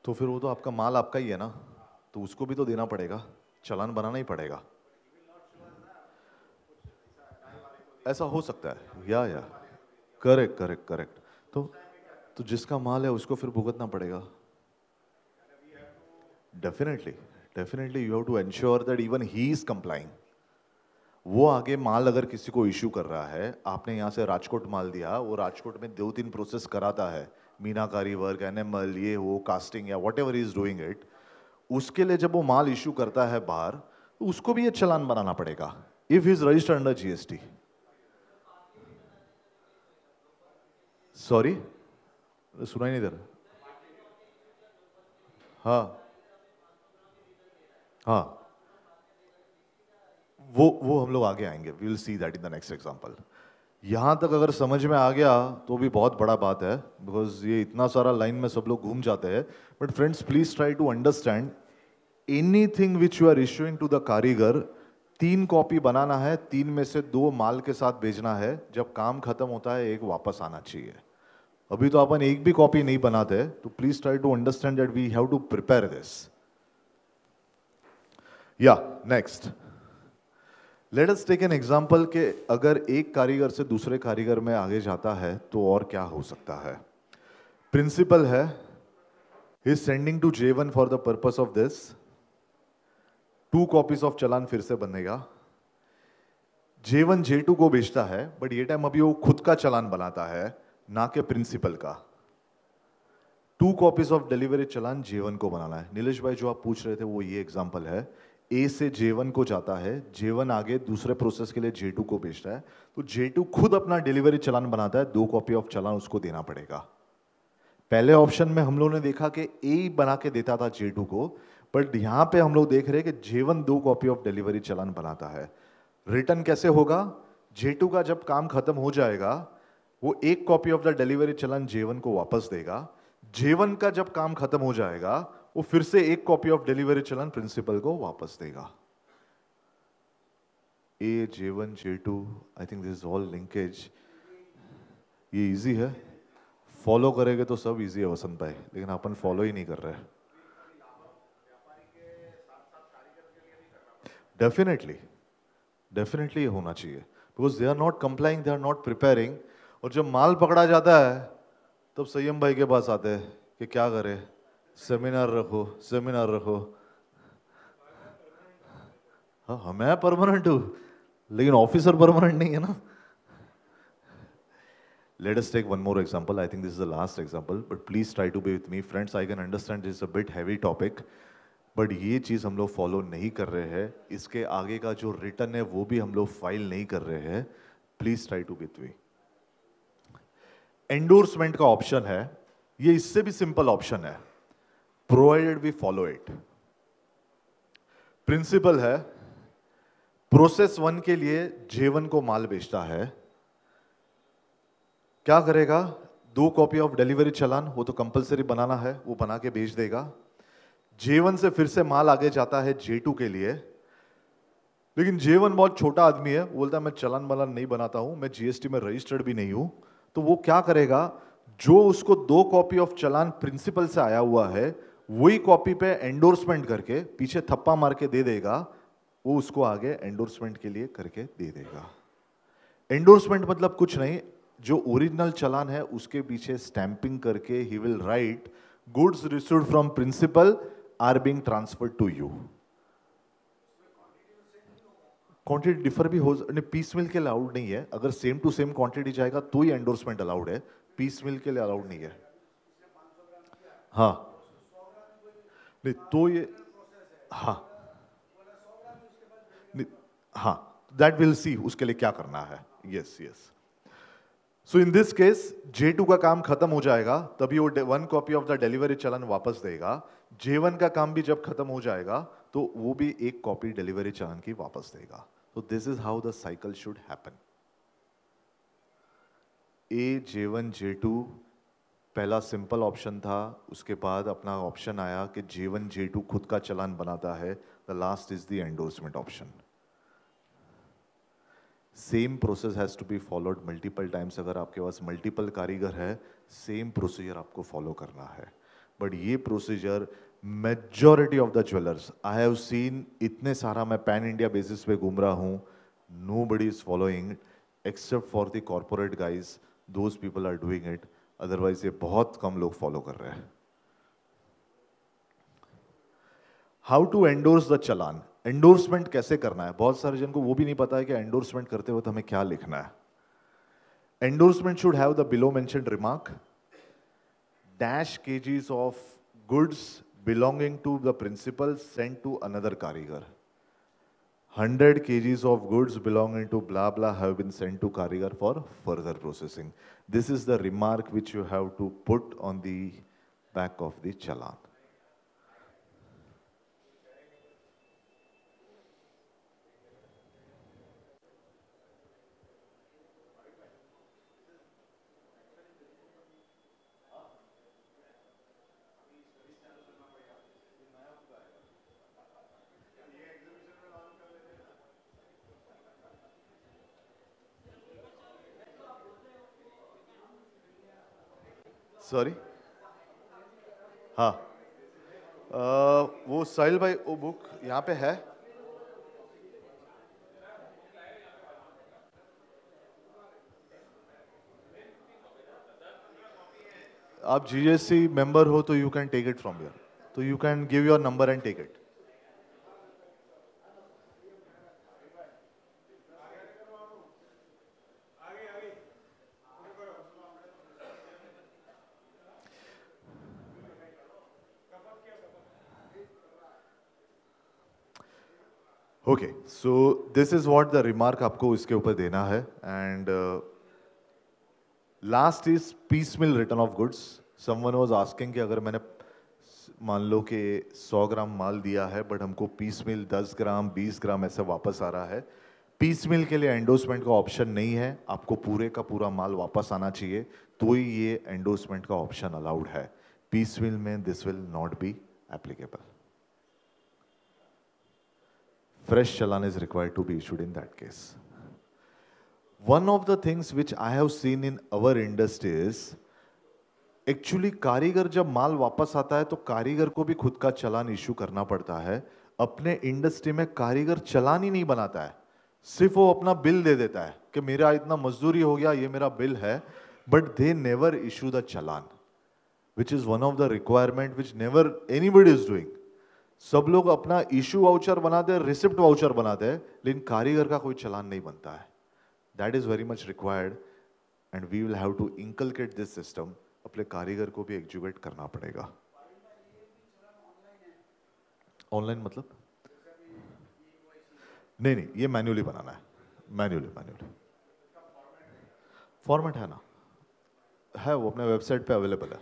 तो फिर वो तो आपका माल आपका ही है ना, तो उसको भी तो देना पड़ेगा, चालान बनाना ही पड़ेगा। ऐसा हो सकता है, या करेक्ट करेक्ट करेक्ट। तो जिसका माल है उसको फिर भुगतना पड़ेगा। Definitely you have to ensure that even he is complying. वो आगे माल अगर किसी को इश्यू कर रहा है, आपने यहाँ से राजकोट माल दिया, वो राजकोट में 2-3 प्रोसेस कराता है, मीनाकारी वर्क, एनिमल, ये वो कास्टिंग या what ever is doing it, उसके लिए जब वो माल इश्यू करता है बाहर, तो उसको भी ये चालान बनाना पड़ेगा if is registered under GST। Sorry, सुना ही नहीं इधर। हाँ, वो हम लोग आगे आएंगे, we will see that in the next example. यहाँ तक अगर समझ में आ गया तो भी बहुत बड़ा बात है, बिकॉज ये इतना सारा लाइन में सब लोग घूम जाते हैं। But friends, please try to understand anything which you are issuing to the karigar 3 copy बनाना है, 3 में से 2 माल के साथ भेजना है, जब काम खत्म होता है 1 वापस आना चाहिए। अभी तो अपन एक भी कॉपी नहीं बनाते, तो please try to understand that we have to prepare this. Yeah next, let us take an example के अगर एक कारीगर से दूसरे कारीगर में आगे जाता है तो और क्या हो सकता है। प्रिंसिपल है, he is sending to J1 for the purpose of this, 2 copies of challan फिर से बनेगा। J1 J2 को भेजता है, बट ये टाइम अभी वो खुद का चलान बनाता है, ना के प्रिंसिपल का। 2 copies of delivery challan J1 को बनाना है। नीलेश भाई जो आप पूछ रहे थे वो ये एग्जांपल है, A से J1 को जाता है, J1 आगे दूसरे प्रोसेस के लिए J2 को भेजता है, तो J2 खुद अपना डिलीवरी चलान बनाता है, 2 कॉपी ऑफ चलान उसको देना पड़ेगा। पहले ऑप्शन में हम लोगों ने देखा कि A बना के देता था J2 को, बट यहां पे हम लोग देख रहे हैं कि J1 2 कॉपी ऑफ डिलीवरी चलान बनाता है। रिटर्न कैसे होगा? J2 का जब काम खत्म हो जाएगा वो 1 copy of the delivery challan J1 को वापस देगा। J1 का जब काम खत्म हो जाएगा वो फिर से 1 copy of delivery challan principal को वापस देगा। A J1 J2, I think this is all linkage. ये इजी है, फॉलो करेंगे तो सब इजी है वसंत भाई, लेकिन अपन फॉलो ही नहीं कर रहे। डेफिनेटली डेफिनेटली ये होना चाहिए, because they are not complying, they are not preparing. और जब माल पकड़ा जाता है तब संयम भाई के पास आते हैं कि क्या करें, सेमिनार रखो, सेमिनार रखो। हाँ, मैं परमानेंट हूं, लेकिन ऑफिसर परमानेंट नहीं है ना। Let us take one more example. I think this is the last example, but please try to be with me. Friends, I can understand this is a bit heavy topic, but ये चीज़ हम लोग follow नहीं कर रहे हैं। इसके आगे का जो रिटर्न है वो भी हम लोग फाइल नहीं कर रहे हैं। Please try to be with me. Endorsement का ऑप्शन है, ये इससे भी सिंपल ऑप्शन है, provided we follow it. Principal है, प्रोसेस 1 के लिए J1 को माल बेचता है, क्या करेगा? 2 कॉपी ऑफ डिलीवरी चलान, वो तो कंपलसरी बनाना है, वो बना के भेज देगा। J1 से फिर से माल आगे जाता है J2 के लिए, लेकिन J1 बहुत छोटा आदमी है, बोलता है मैं चलान बलान नहीं बनाता हूं, मैं GST में रजिस्टर्ड भी नहीं हूं। तो वो क्या करेगा? जो उसको 2 कॉपी ऑफ चलान प्रिंसिपल से आया हुआ है वही कॉपी पे एंडोर्समेंट करके पीछे थप्पा मार के दे देगा, वो उसको आगे एंडोर्समेंट के लिए करके दे देगा। एंडोर्समेंट मतलब कुछ नहीं, जो ओरिजिनल चलान है उसके पीछे स्टैंपिंग करके ही will write goods received from principal are being transferred to you. Quantity differ भी हो, पीस मिल के अलाउड नहीं है। अगर सेम टू सेम क्वांटिटी जाएगा तो ही एंडोर्समेंट अलाउड है, पीस मिल के लिए अलाउड नहीं है। हाँ नहीं तो ये, हाँ हाँ, दैट विल सी उसके लिए क्या करना है। Yes yes. So in this case J2 का काम खत्म हो जाएगा तभी वो 1 कॉपी ऑफ द डिलीवरी चलान वापस देगा। J1 का काम भी जब खत्म हो जाएगा तो वो भी 1 कॉपी डिलीवरी चलान की वापस देगा। तो this is how the cycle should happen. A J1 J2 पहला सिंपल ऑप्शन था, उसके बाद अपना ऑप्शन आया कि J1 J2 खुद का चलान बनाता है। The last is the endorsement option. Same process has to be followed multiple times. अगर आपके पास मल्टीपल कारीगर है, सेम प्रोसीजर आपको फॉलो करना है। बट ये procedure majority of the jewellers I have scene, इतने सारा मैं पैन इंडिया बेसिस पे घूम रहा हूँ, nobody is following except for the corporate guys, those people are doing it. Otherwise ये बहुत कम लोग फॉलो कर रहे हैं। How to endorse the challan, endorsement कैसे करना है। बहुत सारे जन को वो भी नहीं पता है कि एंडोर्समेंट करते वक्त हमें क्या लिखना है। Endorsement should have the below mentioned remark, dash kgs of goods belonging to the principal sent to another karigar. 100 kgs of goods belonging to blah blah have been sent to karigar for further processing. This is the remark which you have to put on the back of the challan. Sorry, हाँ, वो साहिल भाई वो book यहाँ पे है। आप GSC member हो तो you can take it from here, तो you can give your number and take it. Okay, so this is what the remark आपको इसके ऊपर देना है। And last is piece mill return of goods. Someone was asking कि अगर मैंने मान लो कि 100 ग्राम माल दिया है बट हमको पीस मिल 10 ग्राम 20 ग्राम ऐसे वापस आ रहा है, पीस मिल के लिए एंडोर्समेंट का ऑप्शन नहीं है, आपको पूरे का पूरा माल वापस आना चाहिए तो ही ये एंडोर्समेंट का ऑप्शन अलाउड है। पीस मिल में this will not be applicable. Fresh challan is required to be issued in that case. One of the things which I have seen in our industry is actually कारीगर जब माल वापस आता है तो कारीगर को भी खुद का चालान इशू करना पड़ता है। अपने इंडस्ट्री में कारीगर चालान ही नहीं बनाता है, सिर्फ वो अपना बिल दे देता है कि मेरा इतना मजदूरी हो गया, ये मेरा बिल है, but they never issue the challan, which is one of the requirement which never anybody is doing. सब लोग अपना इशू वाउचर बनाते हैं, रिसिप्ट वाउचर बनाते हैं, लेकिन कारीगर का कोई चालान नहीं बनता है। That is very much required and we will have to inculcate this system. अपने कारीगर को भी एजुकेट करना पड़ेगा। ऑनलाइन मतलब नहीं नहीं, ये मैन्युअली बनाना है, मैन्युअली फॉर्मेट है ना, है वो अपने वेबसाइट पे अवेलेबल है।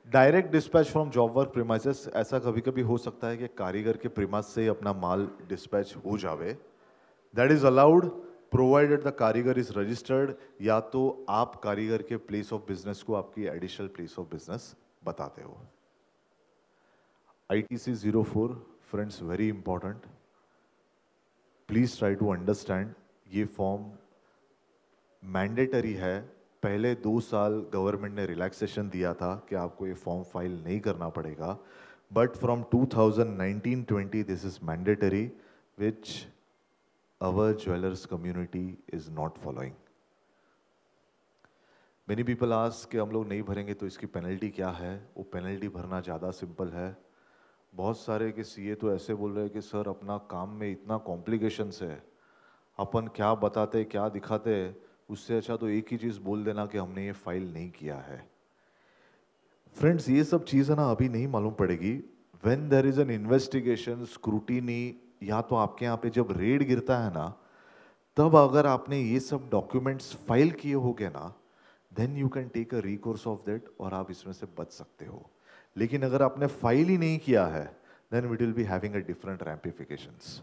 Direct dispatch from job work premises, ऐसा कभी कभी हो सकता है कि कारीगर के प्रीमाइस से ही अपना माल डिस्पैच हो जावे। That is allowed provided the कारीगर इज रजिस्टर्ड, या तो आप कारीगर के प्लेस ऑफ बिजनेस को आपकी एडिशनल प्लेस ऑफ बिजनेस बताते हो। ITC 04 friends very important, please try to understand. ये फॉर्म मैंडेटरी है। पहले 2 साल गवर्नमेंट ने रिलैक्सेशन दिया था कि आपको ये फॉर्म फाइल नहीं करना पड़ेगा, but from 2019-20 this is mandatory, which our jewellers community is not following. Many people ask कि हम लोग नहीं भरेंगे तो इसकी पेनल्टी क्या है। वो पेनल्टी भरना ज़्यादा सिंपल है। बहुत सारे के CA तो ऐसे बोल रहे हैं कि सर अपना काम में इतना कॉम्प्लिकेशंस है, अपन क्या बताते क्या दिखाते, उससे अच्छा तो एक ही चीज़ बोल देना कि हमने ये फाइल नहीं किया है। फ्रेंड्स, ये सब चीज़ें ना अभी नहीं मालूम पड़ेगी। When there is an investigation, scrutiny, या तो आपके यहाँ पे जब रेड गिरता है ना, तब अगर आपने ये सब डॉक्यूमेंट्स फाइल किए होगे ना, then you can take a recourse of that और आप इसमें से बच सकते हो। लेकिन अगर आपने फाइल ही नहीं किया है, then we will be having a different ramifications.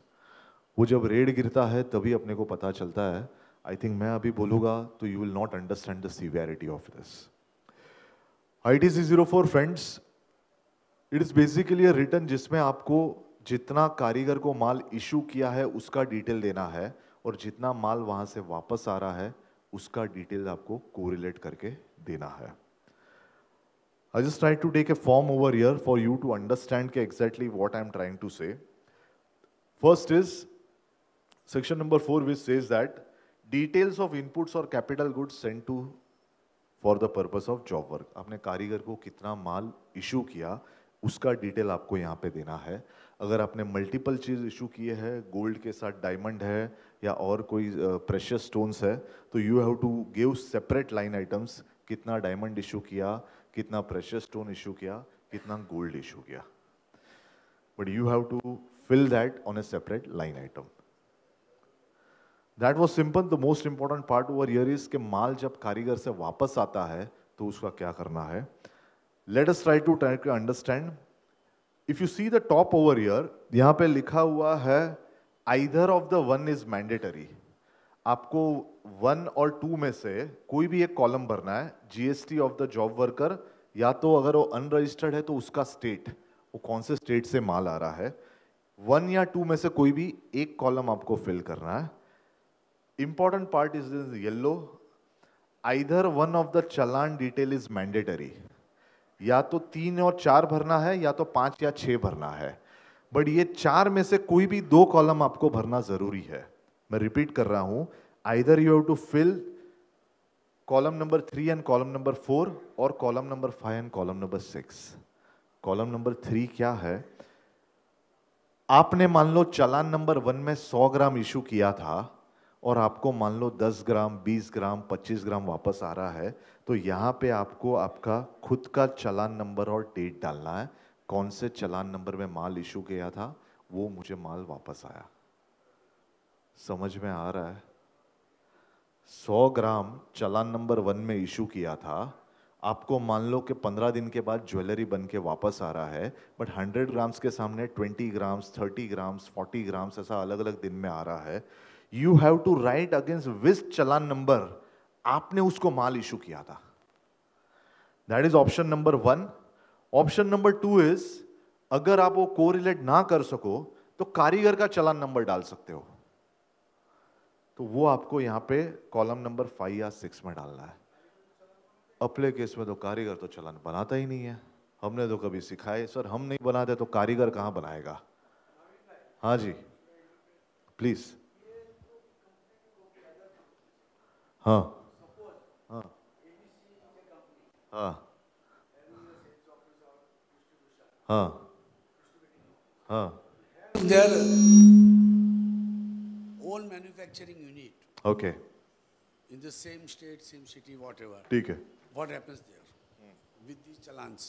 वो जब रेड गिरता है तभी अपने को पता चलता है। आई थिंक मैं अभी बोलूँगा तो you will not understand the severity of this. ITC 04 friends, it is basically a return जिसमें आपको जितना कारीगर को माल इशू किया है उसका डिटेल देना है, और जितना माल वहां से वापस आ रहा है उसका डिटेल आपको कोरिलेट करके देना है। I just try to take a form over here for you to understand exactly what I am trying to say. First is section number 4, which says that details of inputs or capital goods sent to for the purpose of job work. आपने कारीगर को कितना माल issue किया उसका detail आपको यहाँ पे देना है। अगर आपने मल्टीपल चीज़ इशू किए हैं, गोल्ड के साथ डायमंड है या और कोई प्रेशियस स्टोन्स है, तो you have to give separate line items. कितना डायमंड इशू किया, कितना प्रेशियस स्टोन इशू किया, कितना गोल्ड इशू किया, but you have to fill that on a separate line item. That was simple. The most important part over here is कि माल जब कारीगर से वापस आता है तो उसका क्या करना है। Let us try to understand. If you see the top over here, यहाँ पे लिखा हुआ है either of the one is mandatory. आपको 1 और 2 में से कोई भी एक कॉलम भरना है। GST of the job worker, या तो अगर वो अनरजिस्टर्ड है तो उसका स्टेट, वो कौन से स्टेट से माल आ रहा है। 1 या 2 में से कोई भी एक कॉलम आपको फिल करना है। Important part is yellow. Either one of the challan detail is mandatory, या तो 3 और 4 भरना है या तो 5 या 6 भरना है, बट ये 4 में से कोई भी 2 कॉलम आपको भरना जरूरी है। मैं रिपीट कर रहा हूं, either you have to fill column number 3 and column number 4 और column number 5 and column number 6। Column number 3 क्या है? आपने मान लो चालान नंबर 1 में 100 ग्राम इशू किया था और आपको मान लो 10 ग्राम, 20 ग्राम, 25 ग्राम वापस आ रहा है, तो यहां पे आपको आपका खुद का चालान नंबर और डेट डालना है, कौन से चालान नंबर में माल इशू किया था, वो मुझे माल वापस आया। समझ में आ रहा है? 100 ग्राम चालान नंबर 1 में इशू किया था, आपको मान लो कि 15 दिन के बाद ज्वेलरी बन के वापस आ रहा है, बट 100 ग्राम्स के सामने 20 ग्राम्स, 30 ग्राम्स, 40 ग्राम्स ऐसा अलग अलग दिन में आ रहा है। You have to write against which challan number आपने उसको माल इशू किया था। That is option number 1। Option number 2 is, अगर आप वो कोरिलेट ना कर सको तो कारीगर का चालान नंबर डाल सकते हो, तो वो आपको यहां पे कॉलम नंबर 5 या 6 में डालना है। अपने केस में तो कारीगर तो चालान बनाता ही नहीं है, हमने तो कभी सिखाए सर, हम नहीं बनाते तो कारीगर कहां बनाएगा? हाँ जी प्लीज। हाँ हाँ हाँ हाँ हाँ their own manufacturing unit okay in the same state, same city, whatever. ठीक है। What happens there with these challans?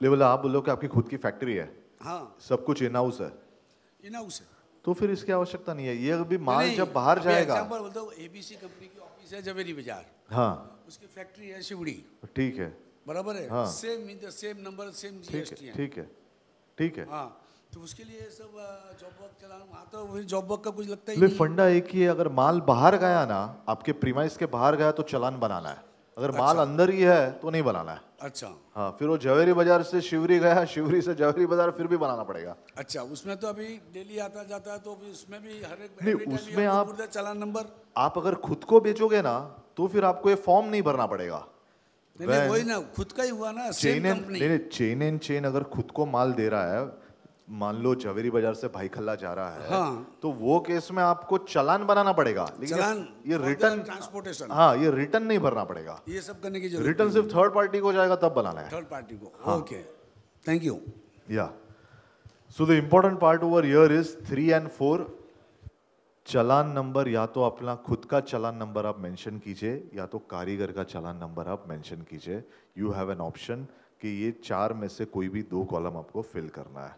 Level आप बोलो कि आपकी खुद की फैक्ट्री है, हाँ, सब कुछ इन हाउस है, in-house है। तो फिर इसकी आवश्यकता नहीं है। ये अभी माल नहीं, जब बाहर अभी जाएगा, एग्जाम्पल बोलता हूँ, एबीसी कंपनी की ऑफिस है जवेरी बाजार, हाँ उसकी फैक्ट्री है शिवड़ी, ठीक है, बराबर है, हाँ। Same in the same number, same ठीक जीएसटी है, है, ठीक है, ठीक है। हाँ, तो उसके लिए सब जॉब वर्क चलाना, वहाँ तो फिर जॉब वर्क का कुछ लगता ही ले नहीं है। फंडा एक ही है, अगर माल बाहर गया ना, आपके प्रीमाइस के बाहर गया तो चालान बनाना है, अगर माल अच्छा। अंदर ही है तो नहीं बनाना है। अच्छा हाँ, फिर वो जवेरी बाजार से शिवरी गया, शिवरी से जवेरी बाजार, फिर भी बनाना पड़ेगा। अच्छा, उसमें तो अभी डेली आता जाता है, तो फिर उसमें भी हर एक नहीं, every time उसमें you have to आप- put the चालान नंबर। आप अगर खुद को बेचोगे ना तो फिर आपको ये फॉर्म नहीं भरना पड़ेगा। नहीं नहीं, वही ना, खुद का ही हुआ ना, सेम चेन एंड कंपनी। नहीं, चेन एंड चेन अगर खुद को माल दे रहा है, मान लो जवेरी बाजार से भाई खल्ला जा रहा है, हाँ। तो वो केस में आपको चालान बनाना पड़ेगा, लेकिन चालान ये for the रिटर्न, transportation। हाँ ये रिटर्न नहीं भरना पड़ेगा। ये सब करने की जरूरत रिटर्न सिर्फ थर्ड पार्टी को जाएगा तब बनाना है। थर्ड पार्टी को। Okay, thank you. Yeah so the important part over here is 3 and 4। Challan number या तो अपना खुद का चालान नंबर आप मेंशन कीजिए या तो कारीगर का चालान नंबर आप मेंशन कीजिए। यू हैव एन ऑप्शन कि ये 4 में से कोई भी 2 कॉलम आपको फिल करना है।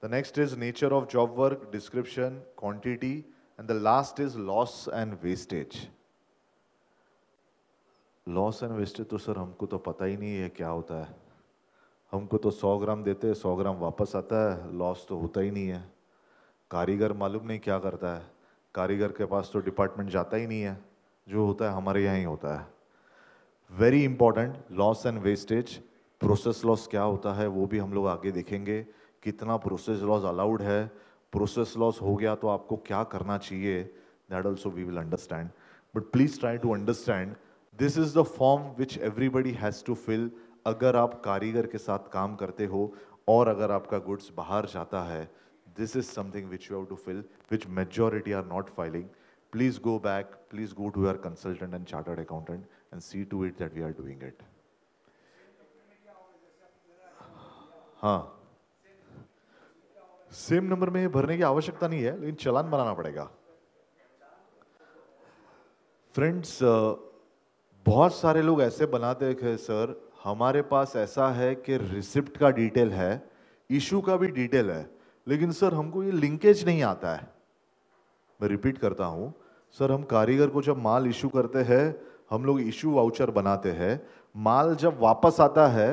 The next is nature of job work, description, quantity, and the last is loss and wastage. Loss and wastage तो सर हमको तो पता ही नहीं है क्या होता है, हमको तो 100 ग्राम देते हैं, 100 ग्राम वापस आता है, लॉस तो होता ही नहीं है। कारीगर मालूम नहीं क्या करता है, कारीगर के पास तो डिपार्टमेंट जाता ही नहीं है, जो होता है हमारे यहाँ ही होता है। Very important, loss and wastage. Process loss क्या होता है वो भी हम लोग आगे देखेंगे, कितना प्रोसेस लॉस अलाउड है, प्रोसेस लॉस हो गया तो आपको क्या करना चाहिए, that also we will understand. But please try to understand this is the form which everybody has to fill. अगर आप कारीगर के साथ काम करते हो और अगर आपका गुड्स बाहर जाता है, this is something which you have to fill, which majority are not filing. Please go back, please go to your consultant and chartered accountant and see to it that we are doing it. हाँ, same number में भरने की आवश्यकता नहीं है, लेकिन चालान बनाना पड़ेगा। Friends, बहुत सारे लोग ऐसे बनाते हैं कि सर हमारे पास ऐसा है कि रिसिप्ट का डिटेल है, इशू का भी डिटेल है, लेकिन सर हमको ये लिंकेज नहीं आता है। मैं रिपीट करता हूं सर, हम कारीगर को जब माल इशू करते हैं हम लोग इशू वाउचर बनाते हैं, माल जब वापस आता है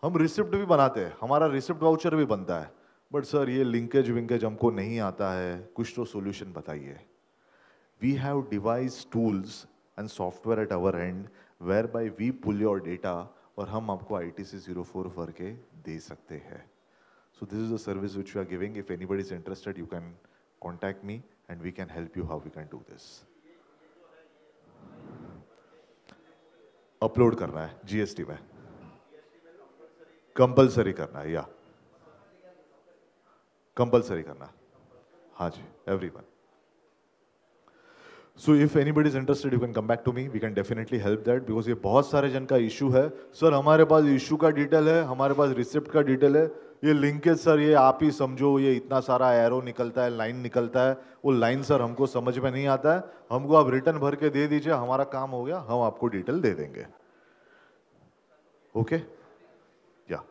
हम रिसिप्ट भी बनाते हैं, हमारा रिसिप्ट वाउचर भी बनता है, बट सर ये लिंकेज विंकेज हमको नहीं आता है, कुछ तो सोल्यूशन बताइए। We have device tools and software at our end whereby we pull your data और हम आपको ITC 04 भर के दे सकते हैं। So this is the service which we are giving. If anybody is interested, you can contact me and we can help you how we can do this. Upload करना है GST में, कंपलसरी करना है, या कंपलसरी करना है, हाँ जी, everyone. So if anybody is interested, you can come back to me. We can definitely help that because ये बहुत सारे जन का इशू है. सर हमारे पास इशू का डिटेल है, हमारे पास रिसिप्ट का डिटेल है, ये लिंकेज सर ये आप ही समझो, ये इतना सारा एरो निकलता है, लाइन निकलता है, वो लाइन सर हमको समझ में नहीं आता है, हमको आप रिटर्न भर के दे दीजिए, हमारा काम हो गया, हम आपको डिटेल दे देंगे. ओके, या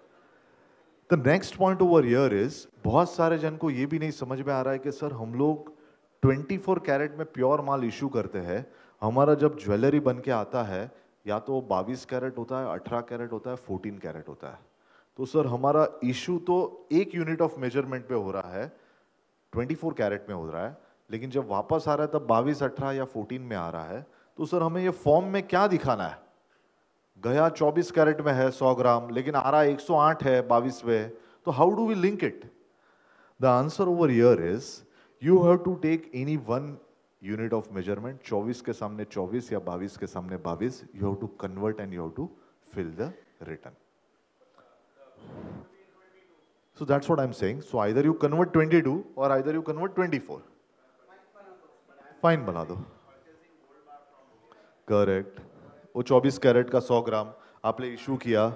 the next point over here is, बहुत सारे जन को ये भी नहीं समझ में आ रहा है कि सर हम लोग 24 कैरेट में प्योर माल इशू करते हैं, हमारा जब ज्वेलरी बन के आता है या तो 22 कैरेट होता है, 18 कैरेट होता है, 14 कैरेट होता है. तो सर हमारा इशू तो एक यूनिट ऑफ मेजरमेंट पे हो रहा है, 24 कैरेट में हो रहा है, लेकिन जब वापस आ रहा है तब 22, 18 या 14 में आ रहा है. तो सर हमें ये फॉर्म में क्या दिखाना है? गया 24 कैरेट में है 100 ग्राम, लेकिन आ रहा है 108 है 22 में, तो how do we link it? The answer over here is you have to take any one unit of measurement, 24 के सामने 24 या 22 के सामने 22, you have to convert and you have to fill the return. So that's what I'm saying. So either you convert 22 or either you convert 24. Fine बना दो. Correct. वो 24 carat का 100 ग्राम आपने इशू किया,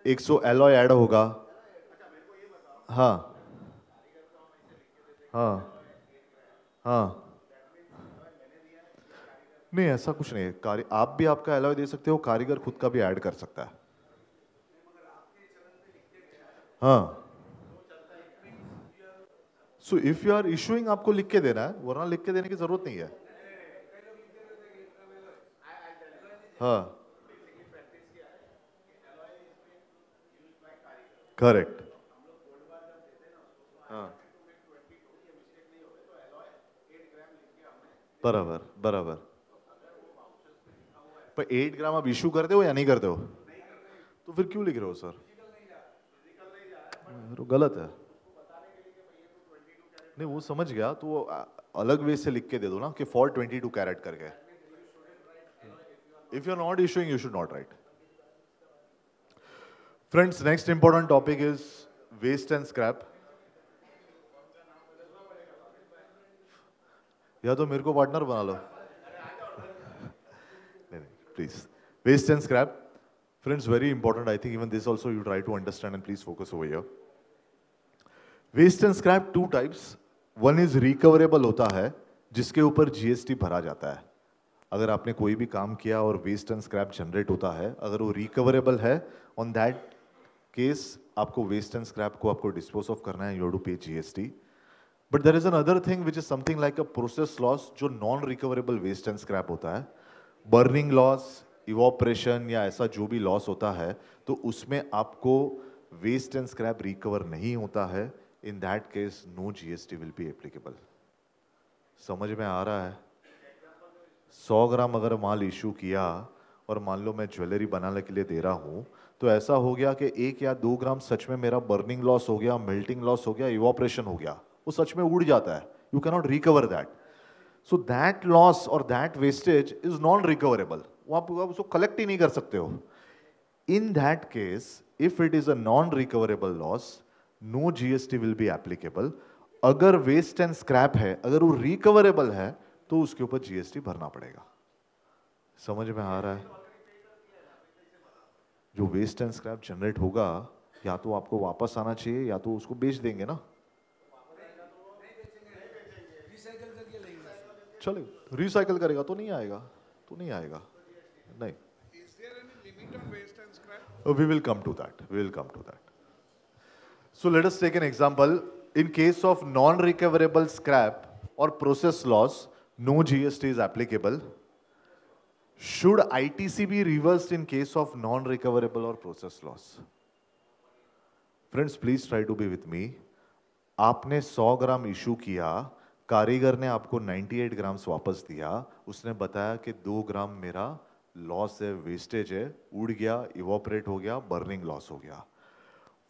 100 एलॉय ऐड होगा. हाँ हाँ हाँ, नहीं ऐसा कुछ नहीं है. आप भी आपका एलॉय दे सकते हो, कारीगर खुद का भी ऐड कर सकता है. हाँ, so if you are issuing आपको लिख के देना है, वरना लिख के देने की जरूरत नहीं है. हाँ, करेक्ट. हाँ, बराबर बराबर. पर 8 ग्राम आप इशू करते हो या नहीं करते हो? तो फिर क्यों लिख रहे हो सर? तो गलत है. नहीं वो समझ गया, तो वो अलग वे से लिख के दे दो ना कि फॉर 22 कैरेट करके. If you are not issuing you should not write. Friends, next important topic is waste and scrap. या तो मेरे को पार्टनर बना लो. नहीं please. Waste and scrap, friends, very important. I think even this also you try to understand and please focus over here. Waste and scrap two types. One is recoverable होता है, जिसके ऊपर जीएसटी भरा जाता है. अगर आपने कोई भी काम किया और वेस्ट एंड स्क्रैप जनरेट होता है, अगर वो रिकवरेबल है, ऑन दैट केस आपको वेस्ट एंड स्क्रैप को आपको डिस्पोज ऑफ करना है, you have to pay GST. But there is another thing which is something like a process loss, जो non recoverable waste and scrap होता है. Burning loss, evaporation या ऐसा जो भी लॉस होता है, तो उसमें आपको वेस्ट एंड स्क्रैप रिकवर नहीं होता है. In that case no GST will be applicable. समझ में आ रहा है? 100 ग्राम अगर माल इशू किया और मान लो मैं ज्वेलरी बनाने के लिए दे रहा हूं, तो ऐसा हो गया कि 1 या 2 ग्राम सच में मेरा बर्निंग लॉस हो गया, मेल्टिंग लॉस हो गया, इवोपरेशन हो गया, वो सच में उड़ जाता है. You can not recover that. So that loss और that wastage is non recoverable. वो आप उसको कलेक्ट ही नहीं कर सकते हो. In that case if it is a non recoverable loss, no GST will be applicable. अगर वेस्ट एंड स्क्रैप है, अगर वो रिकवरेबल है, तो उसके ऊपर जीएसटी भरना पड़ेगा. समझ में आ रहा है? जो वेस्ट एंड स्क्रैप जनरेट होगा, या तो आपको वापस आना चाहिए या तो उसको बेच देंगे ना. चले रिसाइकल करेगा तो नहीं आएगा, तो नहीं आएगा. नहीं. We will come to that. We will come to that. So let us take an example. In case of non-recoverable scrap or process loss, no GST is applicable. Should ITC be reversed in case of non-recoverable or process loss? Friends, please try to be with me. आपने 100 ग्राम issue किया, कारीगर ने आपको 98 grams वापस दिया, उसने बताया कि 2 ग्राम मेरा लॉस है, वेस्टेज है, उड़ गया, इवोपरेट हो गया, बर्निंग लॉस हो गया.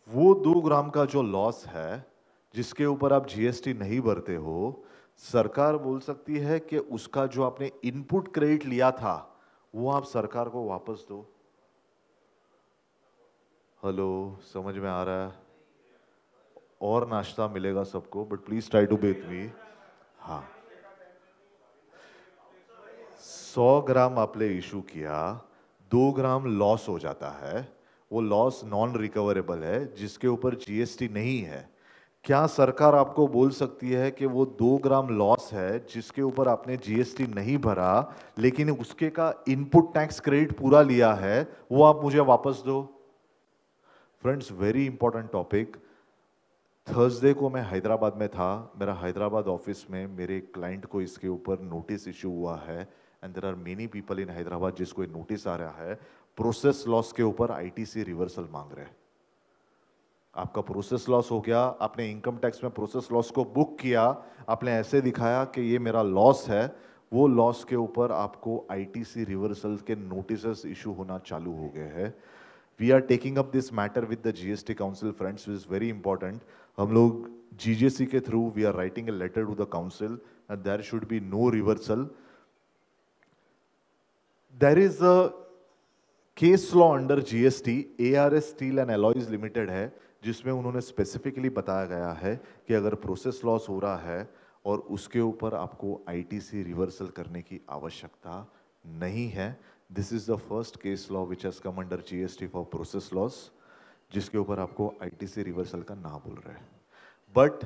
वो 2 ग्राम का जो लॉस है, जिसके ऊपर आप जीएसटी नहीं भरते हो, सरकार बोल सकती है कि उसका जो आपने इनपुट क्रेडिट लिया था, वो आप सरकार को वापस दो। हेलो, समझ में आ रहा है? और नाश्ता मिलेगा सबको, but please try to be with me. हाँ, 100 ग्राम आपने इशू किया, 2 ग्राम लॉस हो जाता है, वो लॉस नॉन रिकवरेबल है, जिसके ऊपर जीएसटी नहीं है। क्या सरकार आपको बोल सकती है कि वो 2 ग्राम लॉस है जिसके ऊपर आपने जीएसटी नहीं भरा, लेकिन उसके का इनपुट टैक्स क्रेडिट पूरा लिया है, वो आप मुझे वापस दो? Friends, very important topic. Thursday को मैं हैदराबाद में था, मेरा हैदराबाद ऑफिस में मेरे क्लाइंट को इसके ऊपर नोटिस इशू हुआ है, and there are many people in Hyderabad जिसको ये नोटिस आ रहा है, प्रोसेस लॉस के ऊपर आईटीसी रिवर्सल मांग रहे हैं। आपका प्रोसेस लॉस हो गया, आपने इनकम टैक्स में प्रोसेस लॉस को बुक किया, आपने ऐसे दिखाया कि ये मेरा लॉस है, वो लॉस के ऊपर आपको आईटीसी रिवर्सल के नोटिसेस इशू होना चालू हो गए हैं। We are taking up this matter with the GST council friends, is very important. हम लोग जीजेसी के through we are writing a letter to the council and there should be no reversal. There is a case law under GST, ARS steel and alloys limited है, जिसमें उन्होंने specifically बताया गया है कि अगर प्रोसेस लॉस हो रहा है और उसके ऊपर आपको आईटीसी रिवर्सल करने की आवश्यकता नहीं है। This is the first case law which has come under GST for process loss, जिसके ऊपर आपको आईटीसी रिवर्सल का ना बोल रहे हैं। But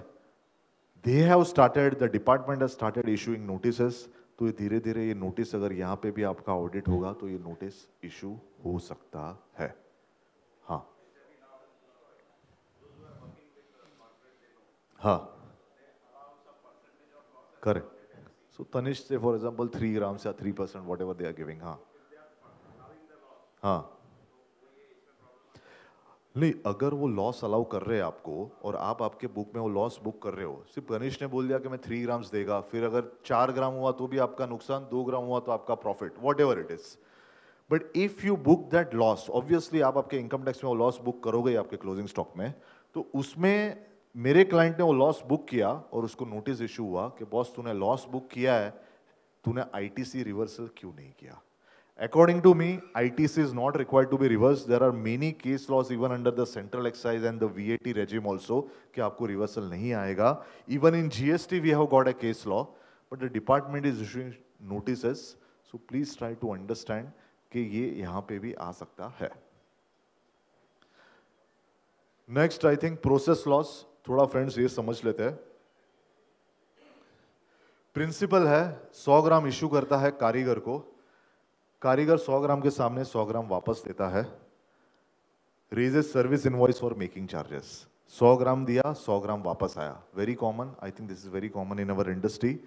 they have started, the department has started issuing notices, तो ये धीरे धीरे ये नोटिस, अगर यहाँ पे भी आपका ऑडिट होगा तो ये नोटिस इशू हो सकता है। हाँ हाँ, करेक्ट। सो तनिष्क से फॉर एग्जांपल 3 ग्राम या 3% whatever they are giving. हाँ हाँ, नहीं, अगर वो लॉस अलाउ कर रहे हैं आपको और आप आपके बुक में वो लॉस बुक कर रहे हो, सिर्फ गणेश ने बोल दिया कि मैं 3 ग्राम्स देगा, फिर अगर 4 ग्राम हुआ तो भी आपका नुकसान, 2 ग्राम हुआ तो आपका profit, what ever it is. But if you book that loss, obviously आप आपके इनकम टैक्स में वो लॉस बुक करोगे आपके क्लोजिंग स्टॉक में, तो उसमें मेरे क्लाइंट ने वो लॉस बुक किया और उसको नोटिस इशू हुआ कि बॉस तूने लॉस बुक किया है, तूने आईटीसी रिवर्सल क्यों नहीं किया। According to me, ITC is not required to be reversed. There are many case laws even under the central excise and the VAT regime also कि आपको reversal नहीं आएगा. Even in GST we have got a case law, but the department is issuing notices. So please try to understand कि ये यहाँ पे भी आ सकता है. Next, I think process laws. थोड़ा friends ये समझ लेते हैं. प्रिंसिपल है 100 ग्राम इशू करता है कारीगर को, कारीगर 100 ग्राम के सामने 100 ग्राम वापस देता है, raises service invoice for making charges, 100 ग्राम दिया 100 ग्राम वापस आया, very common, I think this is very common in our industry.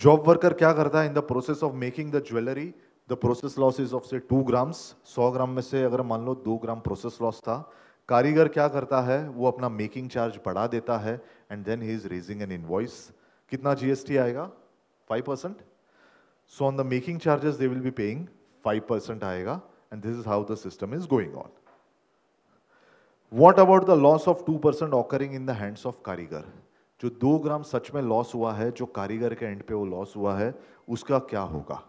Job worker क्या करता है in the process of making the jewellery, the process loss is of से 2 grams, 100 ग्राम में से अगर मान लो 2 ग्राम प्रोसेस लॉस था, कारीगर क्या करता है वो अपना मेकिंग चार्ज बढ़ा देता है and then he is raising an invoice. कितना जीएसटी आएगा? 5%. So on the making charges they will be paying 5% आएगा, and this is how the system is going on. What about the loss of 2% occurring in the hands of कारीगर? जो 2 ग्राम सच में loss हुआ है, जो कारीगर के एंड पे वो लॉस हुआ है, उसका क्या होगा?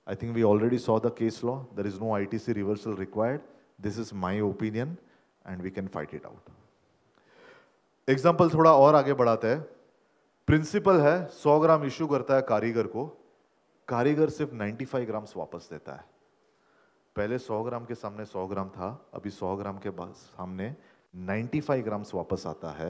I think we already saw the case law. There is no ITC reversal required. This is my opinion and we can fight it out. Example थोड़ा और आगे बढ़ाते हैं. प्रिंसिपल है 100 ग्राम इशू करता है कारीगर को, कारीगर सिर्फ 95 ग्राम्स वापस देता है. पहले 100 ग्राम के सामने 100 ग्राम था, अभी 100 ग्राम के सामने 95 ग्राम्स वापस आता है.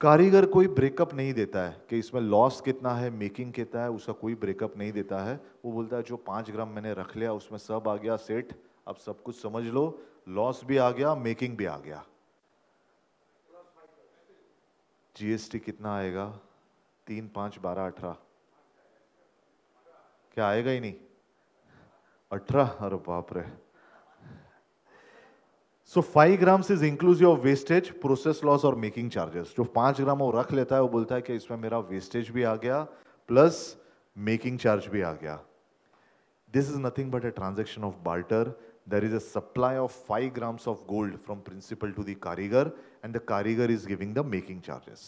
कारीगर कोई ब्रेकअप नहीं देता है कि इसमें लॉस कितना है, मेकिंग कितना है, उसका कोई ब्रेकअप नहीं देता है. वो बोलता है जो 5 ग्राम मैंने रख लिया उसमें सब आ गया सेट, अब सब कुछ समझ लो, लॉस भी आ गया, मेकिंग भी आ गया. जीएसटी कितना आएगा? 3, 5, 12, 18. क्या आएगा ही नहीं? 18. अरे बाप रे. सो 5 grams is inclusive of wastage, process loss और मेकिंग चार्जेस. जो 5 ग्राम वो रख लेता है वो बोलता है कि इसमें मेरा वेस्टेज भी आ गया प्लस मेकिंग चार्ज भी आ गया. This is nothing but a transaction of barter. There is a supply of 5 grams of gold from principal to the कारीगर and the कारीगर is giving the making charges.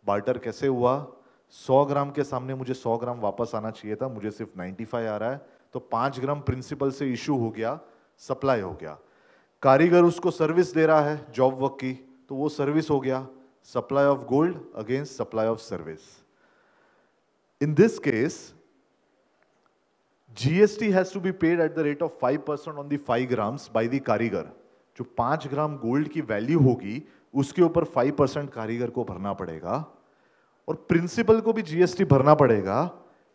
Barter कैसे हुआ? 100 ग्राम के सामने मुझे 100 ग्राम वापस आना चाहिए था, मुझे सिर्फ 95 आ रहा है, तो 5 ग्राम प्रिंसिपल से इशू हो गया, सप्लाई हो गया। कारीगर उसको सर्विस दे रहा है जॉब वर्क की, तो वो सर्विस हो गया, supply of gold against supply of service. In this case GST has to be paid at the rate of 5% on the 5 grams by the कारीगर। जो 5 ग्राम गोल्ड की वैल्यू होगी उसके ऊपर 5% कारीगर को भरना पड़ेगा, और प्रिंसिपल को भी GST भरना पड़ेगा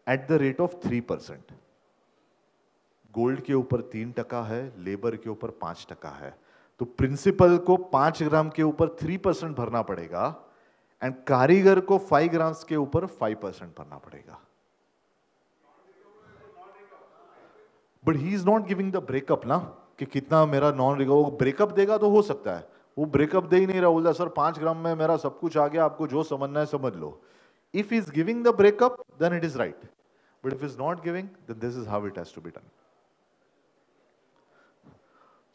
eight the rate of 3%। Gold के ऊपर 3% है, लेबर के ऊपर 5% है, तो प्रिंसिपल को 5 ग्राम के ऊपर 3% भरना पड़ेगा एंड कारीगर को 5 ग्राम्स के ऊपर 5% भरना पड़ेगा। But he is not giving the breakup ना, कि कितना मेरा नॉन रिकवर, ब्रेकअप देगा तो हो सकता है, वो ब्रेकअप दे ही नहीं रहा, बोलता सर 5 ग्राम में मेरा सब कुछ आ गया, आपको जो समझना है समझ लो। If is giving the breakup then it is right, but if is not giving then this is how it has to be done.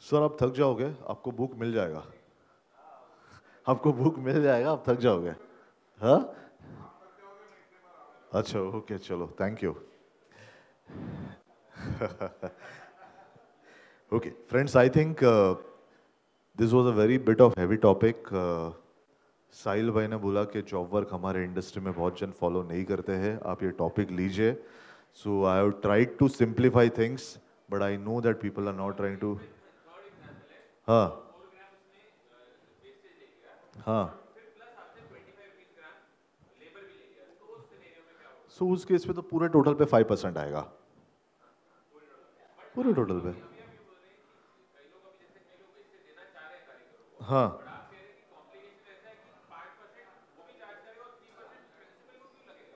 Sir आप थक जाओगे, आपको बुक मिल जाएगा, आपको बुक मिल जाएगा, आप थक जाओगे। हाँ अच्छा ओके चलो thank you. Okay, friends, I think this was a very bit of heavy topic. साहिल भाई ने बोला कि जॉब वर्क हमारे इंडस्ट्री में बहुत जन फॉलो नहीं करते हैं, आप ये टॉपिक लीजिए। So I have tried to simplify things, but I know that people are not trying to. हाँ हाँ, सो उस केस पे तो पूरे टोटल पे 5% आएगा, पूरे टोटल पे। हाँ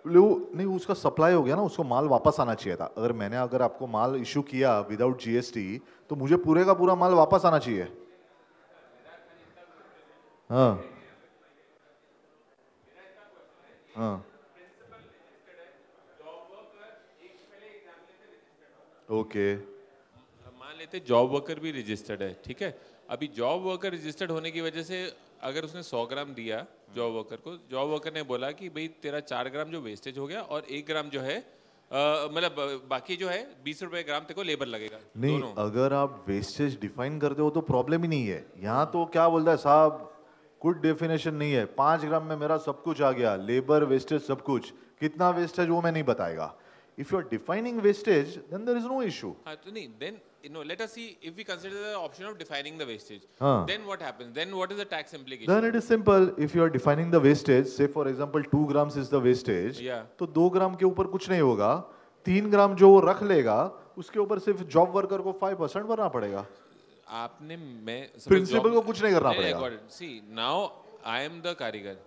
नहीं, उसका सप्लाई हो गया ना, उसको माल वापस आना चाहिए था। अगर आपको माल इशू किया विदाउट GST तो मुझे पूरे का पूरा माल वापस आना चाहिए। हाँ हाँ ओके, मान लेते जॉब वर्कर भी रजिस्टर्ड है, ठीक है। अभी जॉब वर्कर रजिस्टर्ड होने की वजह से अगर उसने 100 ग्राम दिया जॉब वर्कर को, जॉब वर्कर ने बोला कि भाई तेरा 4 ग्राम जो वेस्टेज हो गया और 1 ग्राम जो है मतलब बाकी जो है 20 रुपए ग्राम तेरे को लेबर लगेगा। नहीं दोनों। अगर आप वेस्टेज डिफाइन करते हो तो प्रॉब्लम ही नहीं है। यहाँ तो क्या बोलता है साहब, कुछ डेफिनेशन नहीं है, 5 ग्राम में मेरा सब कुछ आ गया, लेबर वेस्टेज सब कुछ, कितना वेस्टेज वो मैं नहीं बताएगा। If you are defining wastage, then there is no issue. Then let us see if we consider the option of defining the wastage. Then what happens? Then what is the tax implication? Then it is simple. If you are defining the wastage, say for example 2 grams is the wastage, तो 2 ग्राम के ऊपर कुछ नहीं होगा, 3 ग्राम जो वो रख लेगा उसके ऊपर सिर्फ जॉब वर्कर को 5% भरना पड़ेगा। आपने मैं प्रिंसिपल को कुछ नहीं करना पड़ेगा। See, now I am the कारीगर।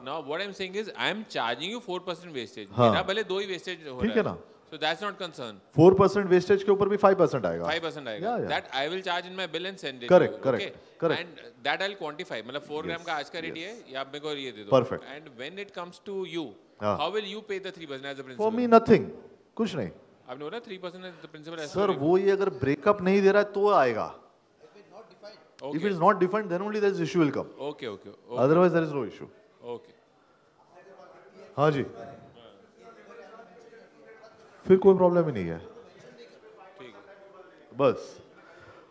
Now what I'm saying is I am charging you 4% wastage। मेरा भले 2 ही wastage हो रहा है, ठीक है ना? So that's not concern। 4% wastage के ऊपर भी 5% आएगा। 5% आएगा। That I will charge in my bill and send it। Correct, correct, correct। And that I'll quantify। मतलब 4 ग्राम का आज का रेट ये है, या आप मेरे को ये दे दो। Perfect। And when it comes to you, how will you pay the 3% as a principal? For me nothing, कुछ नहीं। आपने बोला 3% as the principal। सर वो ये अगर ब्रेकअप नहीं दे रहा है तो आएगा। If it is not defined, then only this issue will come। Okay, okay। Otherwise there is no issue। Okay। हाँ जी, फिर कोई प्रॉब्लम ही नहीं है, बस।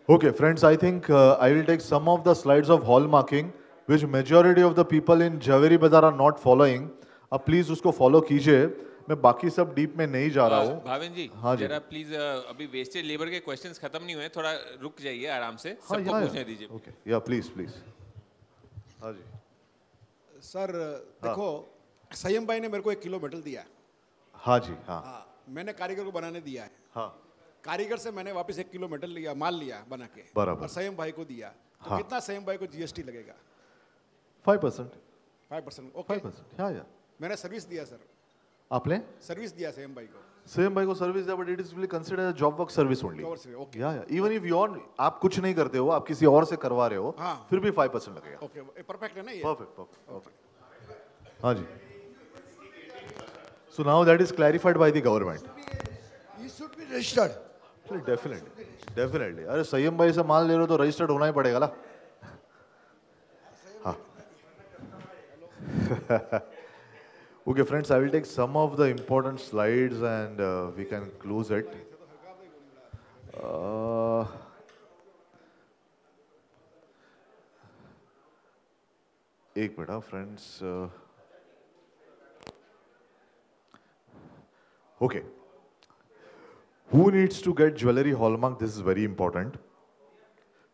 Okay, friends, I think I will take some of the slides of hallmarking, which majority of the people in Jhaveri Bazaar are not following। अब please उसको follow कीजिए, मैं बाकी सब डीप में नहीं जा रहा हूँ। भाविन जी, हाँ जी, जरा प्लीज अभी वेस्टेज लेबर के क्वेश्चंस खत्म नहीं हुए, थोड़ा रुक जाइए आराम से, सबको पूछने दीजिए। ओके, या प्लीज प्लीज। हाँ जी सर, देखो संयम भाई ने मेरे को 1 किलो मेटल दिया। हाँ जी हाँ, मैंने कारीगर को बनाने दिया है। हाँ, कारीगर से मैंने वापस 1 किलो मेटल लिया, माल लिया बना के, बराबर, और संयम भाई को दिया। तो हाँ, कितना संयम भाई को GST लगेगा? 5%। 5%, ओके। 5%, हाँ यार। मैंने सर्विस दिया सर। आपने सर्विस दिया संयम भाई को? संयम भाई को सर्विस दिया, but it is will consider job work service only. Okay, या इवन इफ यू आप कुछ नहीं करते हो, आप किसी और से करवा रहे हो, हाँ, फिर भी 5% लगेगा। ओके, परफेक्ट है ना ये? Perfect, perfect. हाँ जी। So now that is clarified by the government। It should be registered। Definitely, definitely। अरे संयम भाई से माल ले रहे हो तो रजिस्टर्ड होना ही पड़ेगा ना। हाँ। Okay, friends, I will take some of the important slides and we can close it. एक minute friends. Okay. Who needs to get jewelry hallmark? This is very important.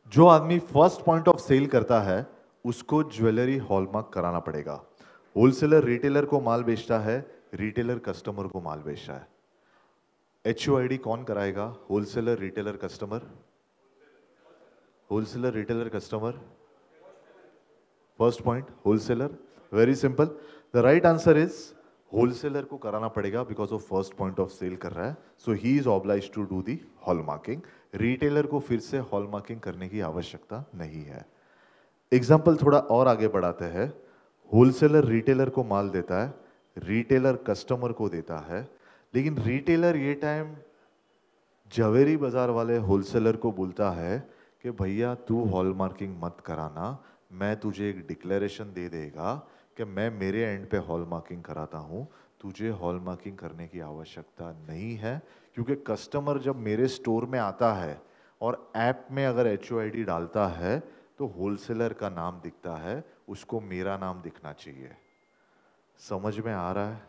जो आदमी फर्स्ट पॉइंट ऑफ सेल करता है उसको jewellery hallmark कराना पड़ेगा. Wholesaler retailer को माल बेचता है, रिटेलर कस्टमर को माल बेचता है. HUID कौन कराएगा? Wholesaler retailer customer. Wholesaler retailer customer. First point wholesaler. Very simple. The right answer is wholesaler को कराना पड़ेगा because of first point of sale कर रहा है, so he is obliged to do the hallmarking. Retailer को फिर से hallmarking करने की आवश्यकता नहीं है. एग्जाम्पल थोड़ा और आगे बढ़ाते हैं. होलसेलर रिटेलर को माल देता है, रिटेलर कस्टमर को देता है, लेकिन रिटेलर ये टाइम जवेरी बाजार वाले होलसेलर को बोलता है कि भैया तू हॉलमार्किंग मत कराना, मैं तुझे एक डिक्लेरेशन दे देगा कि मैं मेरे एंड पे हॉलमार्किंग कराता हूँ, तुझे हॉलमार्किंग करने की आवश्यकता नहीं है. क्योंकि कस्टमर जब मेरे स्टोर में आता है और ऐप में अगर HUID डालता है तो होलसेलर का नाम दिखता है, उसको मेरा नाम दिखना चाहिए. समझ में आ रहा है?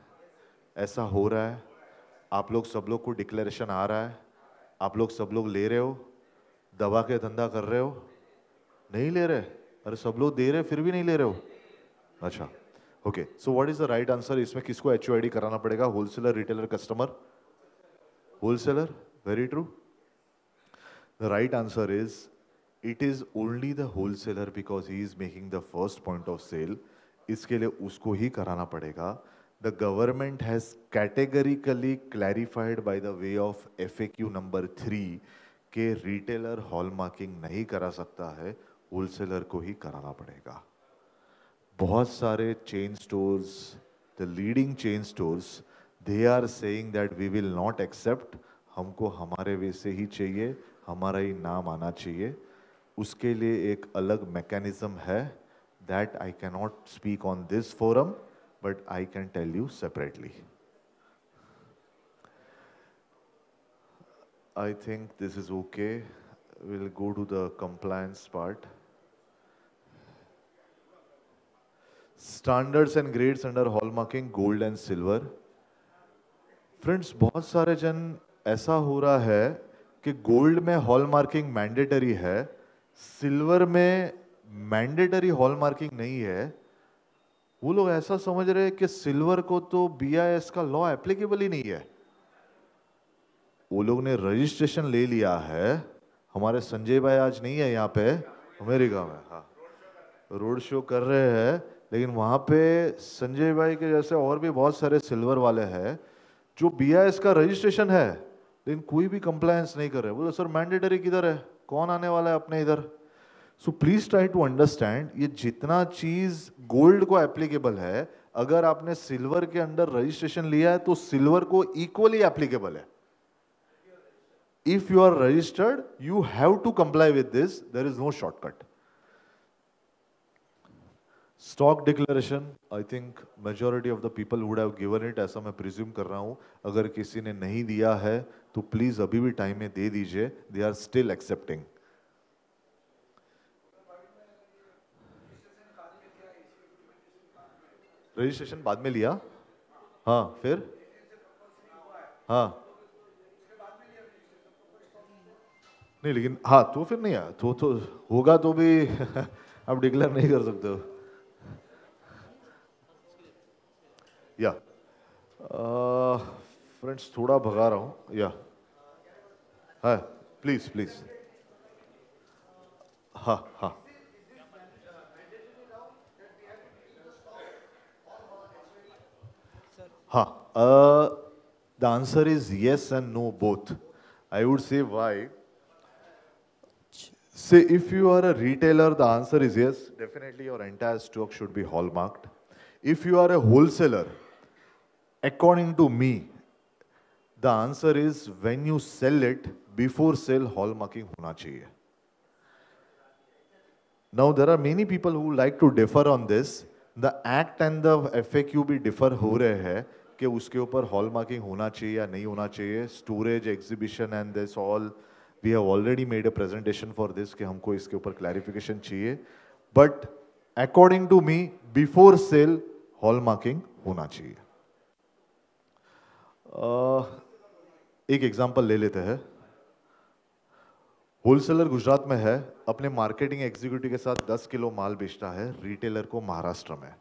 ऐसा हो रहा है? आप लोग सब लोग को डिक्लेरेशन आ रहा है? आप लोग सब लोग ले रहे हो? दबा के धंधा कर रहे हो? नहीं ले रहे? अरे सब लोग दे रहे फिर भी नहीं ले रहे हो? अच्छा, okay. So what is the right answer? इसमें किसको HUID कराना पड़ेगा? Wholesaler, retailer, customer? Wholesaler. Very true. The right answer is it is only the wholesaler because he is making the first point of sale. इसके लिए उसको ही कराना पड़ेगा. The government has categorically clarified by the way of FAQ number 3 कि retailer hallmarking नहीं करा सकता है, wholesaler को ही कराना पड़ेगा. बहुत सारे chain stores, the leading chain stores, they are saying that we will not accept. हमको हमारे वे से ही चाहिए, हमारा ही नाम आना चाहिए. उसके लिए एक अलग मैकेनिज्म है that I cannot speak on this forum, but I can tell you separately. I think this is okay. We'll go to the compliance part. Standards and grades under hallmarking, gold and silver. Friends, बहुत सारे जन ऐसा हो रहा है कि gold में hallmarking mandatory है, सिल्वर में मैंडेटरी हॉलमार्किंग नहीं है. वो लोग ऐसा समझ रहे हैं कि सिल्वर को तो BIS का लॉ एप्लीकेबल ही नहीं है. वो लोग ने रजिस्ट्रेशन ले लिया है. हमारे संजय भाई आज नहीं है यहाँ पे, अमेरिका में. हाँ, रोड शो कर रहे हैं, लेकिन वहाँ पे संजय भाई के जैसे और भी बहुत सारे सिल्वर वाले हैं जो BIS का रजिस्ट्रेशन है, लेकिन कोई भी कंप्लायंस नहीं कर रहे. बोलो सर मैंडेटरी किधर है, कौन आने वाला है अपने इधर. So please try to understand, ये जितना चीज गोल्ड को एप्लीकेबल है, अगर आपने सिल्वर के अंडर रजिस्ट्रेशन लिया है तो सिल्वर को इक्वली एप्लीकेबल है. If you are registered you have to comply with this, there is no shortcut. Stock declaration, I think majority of the people would have given it, ऐसा मैं presume कर रहा हूं. अगर किसी ने नहीं दिया है तो प्लीज अभी भी टाइम में दे दीजिए. They are still accepting. Registration बाद में लिया, हाँ फिर, हाँ नहीं, लेकिन हाँ तो फिर नहीं आया तो होगा तो भी आप डिक्लेयर नहीं कर सकते हो. या फ्रेंड्स थोड़ा भगा रहा हूं. या हाँ प्लीज प्लीज. हाँ हाँ हाँ. The answer is yes and no both. I would say why. Say if you are a retailer, the answer is yes. Definitely your entire stock should be hallmarked. If you are a wholesaler, according to me, the answer is when you sell it, before sale hallmarking hona chahiye. Now there are many people who like to differ on this. The act and the FAQ भी differ हो रहे हैं कि उसके ऊपर hall marking होना चाहिए या नहीं होना चाहिए. Storage, exhibition and this all we have already made a presentation for this कि हमको इसके ऊपर क्लैरिफिकेशन चाहिए. But according to me before sale hallmarking होना चाहिए. एक एग्जांपल ले लेते हैं. होलसेलर गुजरात में है, अपने मार्केटिंग एग्जीक्यूटिव के साथ 10 किलो माल बेचता है रिटेलर को महाराष्ट्र में.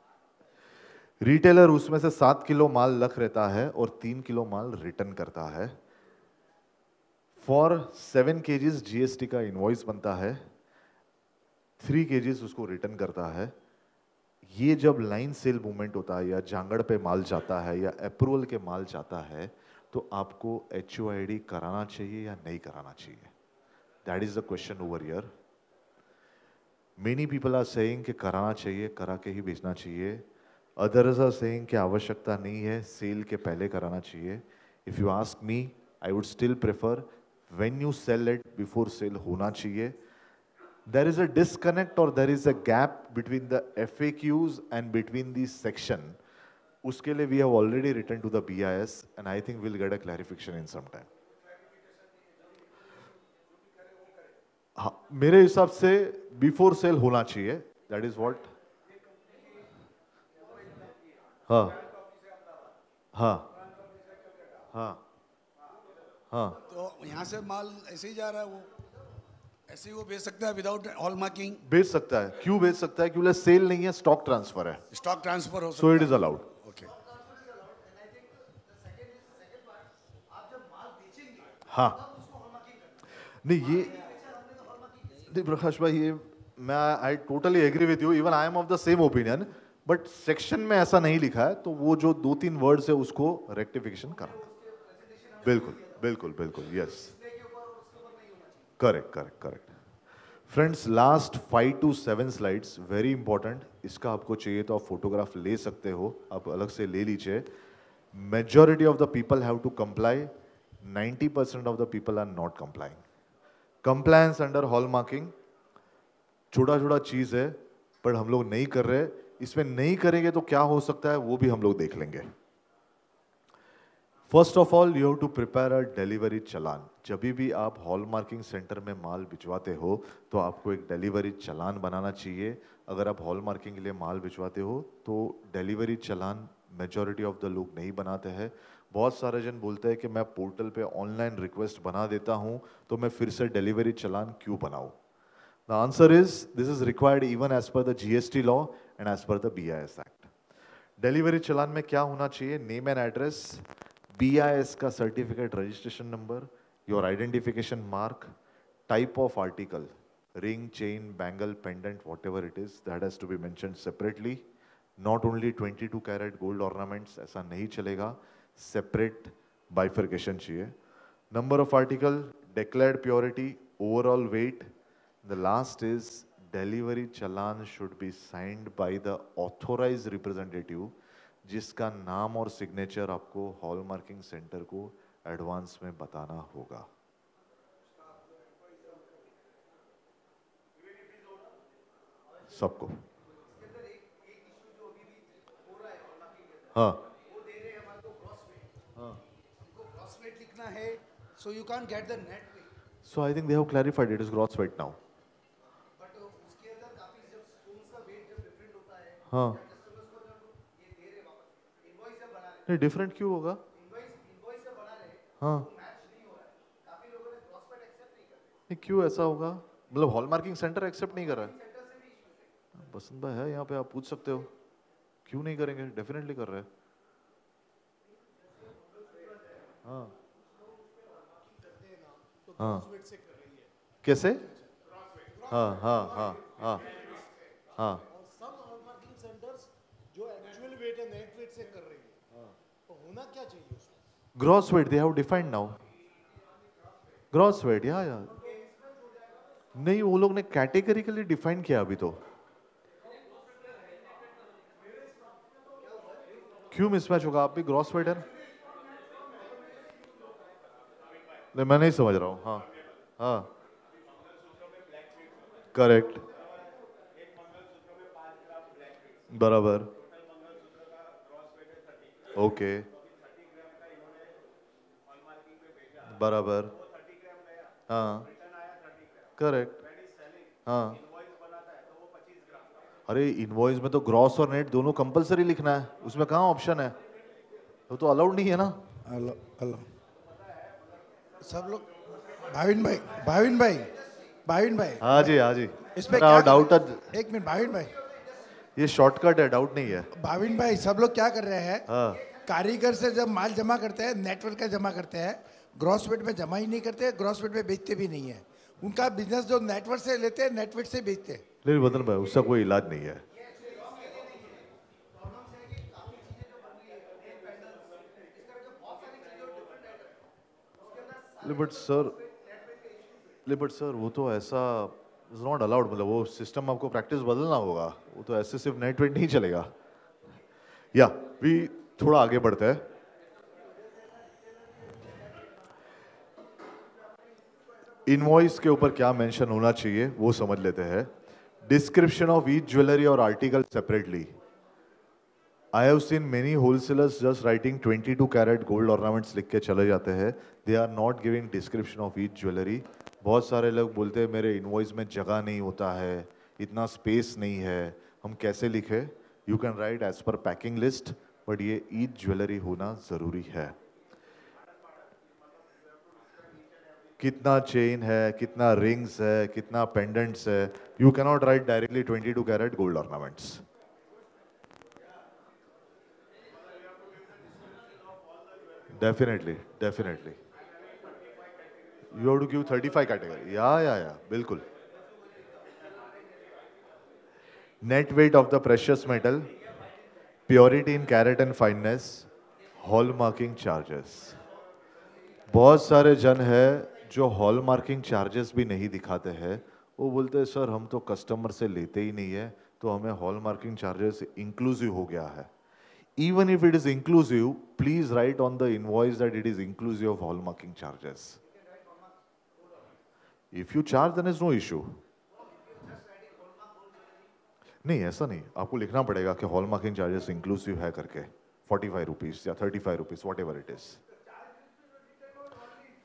रिटेलर उसमें से 7 किलो माल रख रहता है और 3 किलो माल रिटर्न करता है. फॉर 7 kgs GST का इनवॉइस बनता है, 3 kgs उसको रिटर्न करता है. ये जब लाइन सेल मूवमेंट होता है या जांगड़ पे माल जाता है या अप्रूवल के माल जाता है तो आपको HOID कराना चाहिए या नहीं कराना चाहिए. That is the question over here. Many people are saying कि कराना चाहिए, करा के ही बेचना चाहिए. अदर्स आर सेइंग कि आवश्यकता नहीं है, सेल के पहले कराना चाहिए. If you ask me, I would still prefer when you sell it before sale होना चाहिए. There is a disconnect or there is a gap between the FAQs and between the section. उसके लिए we have already written to the BIS and I think we'll get a clarification in some time. हाँ, मेरे हिसाब से before sale होना चाहिए. That is what. हाँ हाँ हाँ हाँ. तो यहाँ से माल ऐसे ही जा रहा है, वो ऐसे ही वो बेच सकता है विदाउट हॉल मार्किंग. बेच सकता है. क्यों बेच सकता है? क्योंकि सेल नहीं है, स्टॉक ट्रांसफर है. स्टॉक ट्रांसफर हो सकता So है. it is allowed. ओके. हाँ नहीं ये नहीं प्रकाश भाई, ये मैं I totally agree with you. Even I am of the same opinion. But section में ऐसा नहीं लिखा है तो वो जो 2-3 वर्ड्स है उसको रेक्टिफिकेशन करना. बिल्कुल बिल्कुल बिल्कुल. Yes, correct correct correct. Friends, last 5 to 7 slides very important. इसका आपको चाहिए तो आप फोटोग्राफ ले सकते हो, आप अलग से ले लीजिए. Majority of the people have to comply. 90% of the people are not complying. Compliance under hallmarking छोटा छोटा चीज है पर हम लोग नहीं कर रहे. इसमें नहीं करेंगे तो क्या हो सकता है वो भी हम लोग देख लेंगे. First of all you have to prepare a delivery challan. जब भी आप हॉल मार्किंग सेंटर में माल भिजवाते हो तो आपको एक डिलीवरी चलान बनाना चाहिए. अगर आप हॉल मार्किंग के लिए माल भिजवाते हो तो delivery challan majority of the लोग नहीं बनाते हैं. बहुत सारे जन बोलते हैं कि मैं पोर्टल पे ऑनलाइन रिक्वेस्ट बना देता हूं तो मैं फिर से डिलीवरी चलान क्यों बनाऊं. The answer is this is required even as per the GST law and as per the BIS act. Delivery challan में क्या होना चाहिए? नेम एंड एड्रेस, BIS का certificate registration number, your identification mark, type of article, ring, chain, bangle, pendant, whatever it is, that has to be mentioned separately. Not only 22 carat gold ornaments, ऐसा नहीं चलेगा. Separate bifurcation चाहिए. Number of article, declared purity, overall weight. The last is delivery challan should be signed by the authorized representative जिसका नाम और signature आपको hallmarking centre को advance में बताना होगा. सबको. हाँ लिखना है, so you can't get the net weight. So I think they have clarified it is gross weight now. But उसके अंदर काफी जब spoons का weight जब different होता है, हाँ customers को जब ये दे रहे वापस, invoice जब बना रहे, नहीं डिफरेंट क्यों होगा? invoice जब बना रहे, हाँ वो match नहीं हो रहा है. काफी लोगों ने gross weight accept नहीं कर रहे. नहीं क्यों ऐसा होगा? मतलब हॉल मार्किंग सेंटर एक्सेप्ट नहीं कर रहा है? बसंत भाई है यहाँ पे, आप पूछ सकते हो. क्यों नहीं करेंगे? डेफिनेटली कर रहे हैं. हाँ हाँ कैसे? हाँ हाँ हाँ हाँ हाँ सब हॉल मार्किंग सेंटर्स जो एक्चुअल वेट है नेट वेट से कर रही है, तो होना क्या चाहिए उसमें? Gross weight they have defined now. Gross weight या नहीं, वो लोग ने कैटेगरिकली डिफाइन किया अभी तो. क्यों मिसमैच होगा? आप भी ग्रॉस वेट है ना? नहीं मैं नहीं समझ रहा हूँ. हाँ हाँ करेक्ट. बराबर, ओके, बराबर, हाँ, करेक्ट, हाँ। अरे इनवॉइस में तो ग्रॉस और नेट दोनों कंपलसरी लिखना है, उसमें कहाँ ऑप्शन है, वो तो अलाउड नहीं है ना। सब लोग भाविन भाई हाँ जी, हाँ जी, इसमें क्या डाउट है? एक मिनट भाविन भाई, ये शॉर्टकट है, डाउट नहीं है। भाविन भाई सब लोग क्या कर रहे हैं, हाँ, कारीगर से जब माल जमा करते हैं नेटवर्क का जमा करते हैं, ग्रॉस वेट में जमा ही नहीं करते, ग्रॉस वेट में बेचते भी नहीं है। उनका बिजनेस जो नेटवर्क से लेते हैं नेटवर्क से बेचते हैं। नहीं बदन भाई, उसका कोई इलाज नहीं है। बट सर वो तो ऐसा इज नॉट अलाउड, मतलब वो सिस्टम आपको प्रैक्टिस बदलना होगा, वो तो ऐसे सिर्फ नेट वेट नहीं चलेगा। या भी थोड़ा आगे बढ़ते हैं। इनवॉइस के ऊपर क्या मेंशन होना चाहिए वो समझ लेते हैं। डिस्क्रिप्शन ऑफ ईच ज्वेलरी और article separately. I have seen many wholesalers just writing 22 carat gold ornaments लिख के चले जाते हैं, they are not giving description of each jewellery. बहुत सारे लोग बोलते हैं मेरे इनवॉइस में जगह नहीं होता है, इतना स्पेस नहीं है, हम कैसे लिखे? You can write as per packing list, but ये ईच ज्वेलरी होना जरूरी है। कितना चेन है, कितना रिंग्स है, कितना पेंडेंट्स है, you cannot write directly 22 carat gold ornaments. Definitely you have to give 35 category. Yeah, बिल्कुल। Net weight of the precious metal, purity in carat and fineness, hallmarking charges. बहुत सारे जन है जो hallmarking charges भी नहीं दिखाते हैं, वो बोलते हैं सर हम तो कस्टमर से लेते ही नहीं है, तो हमें hallmarking charges inclusive हो गया है। Even if it is inclusive, please write on the invoice that it is inclusive of hallmarking charges. If you charge, then is no issue. नहीं ऐसा नहीं, आपको लिखना पड़ेगा कि हॉलमार्किंग चार्जेस इंक्लूसिव है करके 45 रुपीज या 35 rupees, what ever it is.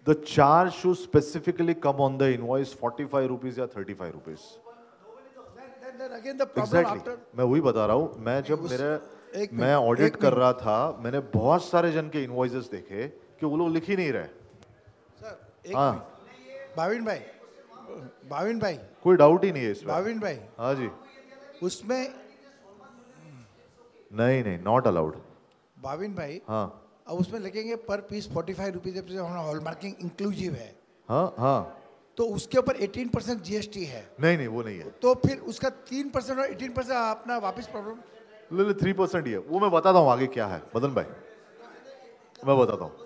The charge should specifically come on the invoice 45 rupees या 35 रुपीज। एग्जैक्टली, मैं वही बता रहा हूँ। मैं जब मैं ऑडिट कर रहा था, मैंने बहुत सारे जन के इनवॉइसेस देखे कि वो लोग लिख ही नहीं रहे। हाँ भाविन भाई कोई डाउट ही नहीं है इसमें। भाविन भाई हाँ जी, उसमें नहीं नॉट अलाउड। भाविन भाई हाँ, अब उसमें लिखेंगे पर पीस 45 रुपीज हॉलमार्किंग इंक्लूसिव है। हाँ तो उसके ऊपर 18% जीएसटी है। नहीं वो नहीं है। तो फिर उसका 3% और 18% अपना वापस प्रॉब्लम 3% ही है। वो मैं बताता हूँ आगे क्या है मदन भाई, मैं बताता हूँ।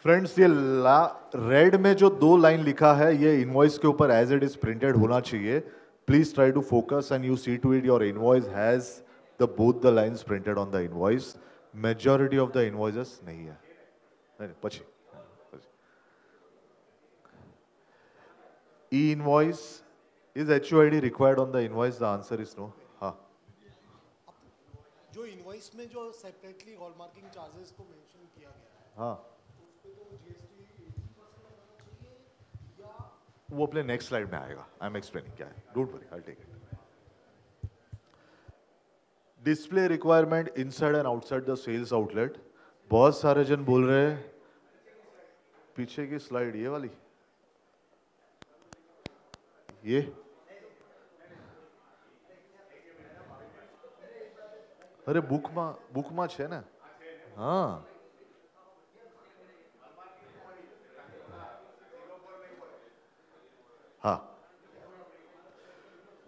फ्रेंड्स, ये रेड में जो 2 लाइन लिखा है ये इनवॉइस के ऊपर एज इट इज प्रिंटेड होना चाहिए। Please try to focus and you see to it your invoice has the both the lines printed on the invoice. Majority of the invoices नहीं है। नहीं पची ई invoice is HUID required on the invoice? The answer is no. हाँ, जो invoice में जो separately hallmarking charges को मेंशन किया गया है, हाँ, वो अपने नेक्स्ट स्लाइड में आएगा। आई एम एक्सप्लेनिंग क्या है, don't worry, I take it. Display requirement inside and outside the sales outlet. बहुत सारे जन बोल रहे हैं, पीछे की स्लाइड ये वाली, ये अरे बुकमा है ना। हाँ,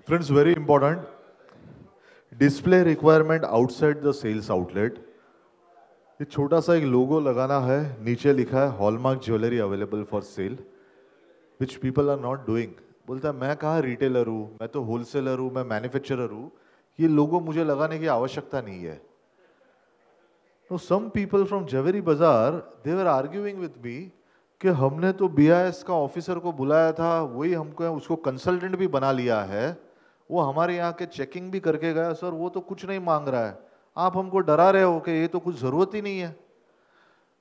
friends, very important, display requirement outside the sales outlet. ये छोटा सा एक लोगो लगाना है, नीचे लिखा है hallmark jewellery available for sale, which people are not doing. बोलता है मैं कहाँ रिटेलर हूँ, मैं तो होलसेलर हूँ, मैं मैन्युफैक्चरर हूँ, ये लोगो मुझे लगाने की आवश्यकता नहीं है। तो सम पीपल फ्रॉम जवेरी बाजार दे वर आर्ग्यूइंग विद मी कि हमने तो BIS का ऑफिसर को बुलाया था, वही हमको उसको कंसल्टेंट भी बना लिया है, वो हमारे यहाँ के चेकिंग भी करके गया, सर वो तो कुछ नहीं मांग रहा है, आप हमको डरा रहे हो कि ये तो कुछ ज़रूरत ही नहीं है.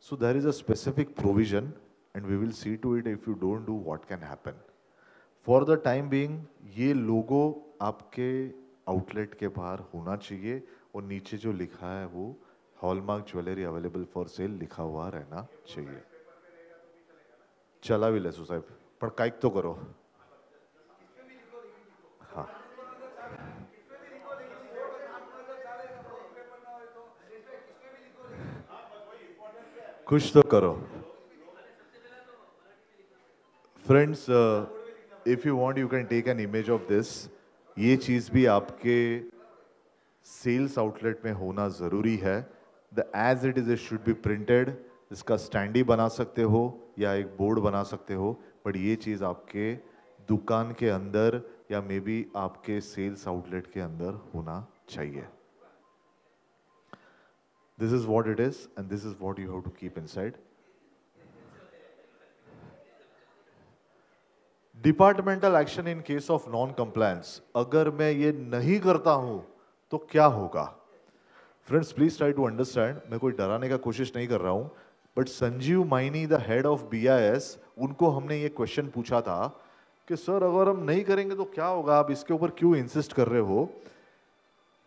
So there is a specific provision and we will see to it if you don't do what can happen. For the time being ये लोगो आपके आउटलेट के बाहर होना चाहिए और नीचे जो लिखा है वो hallmark jewellery available for cell लिखा हुआ रहना चाहिए. चला भी ले साहब पर काइक तो करो. हाँ कुछ तो करो. Friends if you want you can take an image of this. ये चीज भी आपके सेल्स आउटलेट में होना जरूरी है. The as it is it should be printed. इसका स्टैंडी बना सकते हो या एक बोर्ड बना सकते हो, बट ये चीज आपके दुकान के अंदर या मे बी आपके सेल्स आउटलेट के अंदर होना चाहिए. This is what it is and this is what you have to keep inside. Departmental action in case of non-compliance. अगर मैं ये नहीं करता हूं तो क्या होगा? Friends, please try to understand. मैं कोई डराने का कोशिश नहीं कर रहा हूं, but Sanjeev माइनी, the head of BIS, उनको हमने ये क्वेश्चन पूछा था कि सर अगर हम नहीं करेंगे तो क्या होगा, आप इसके ऊपर क्यों इंसिस्ट कर रहे हो?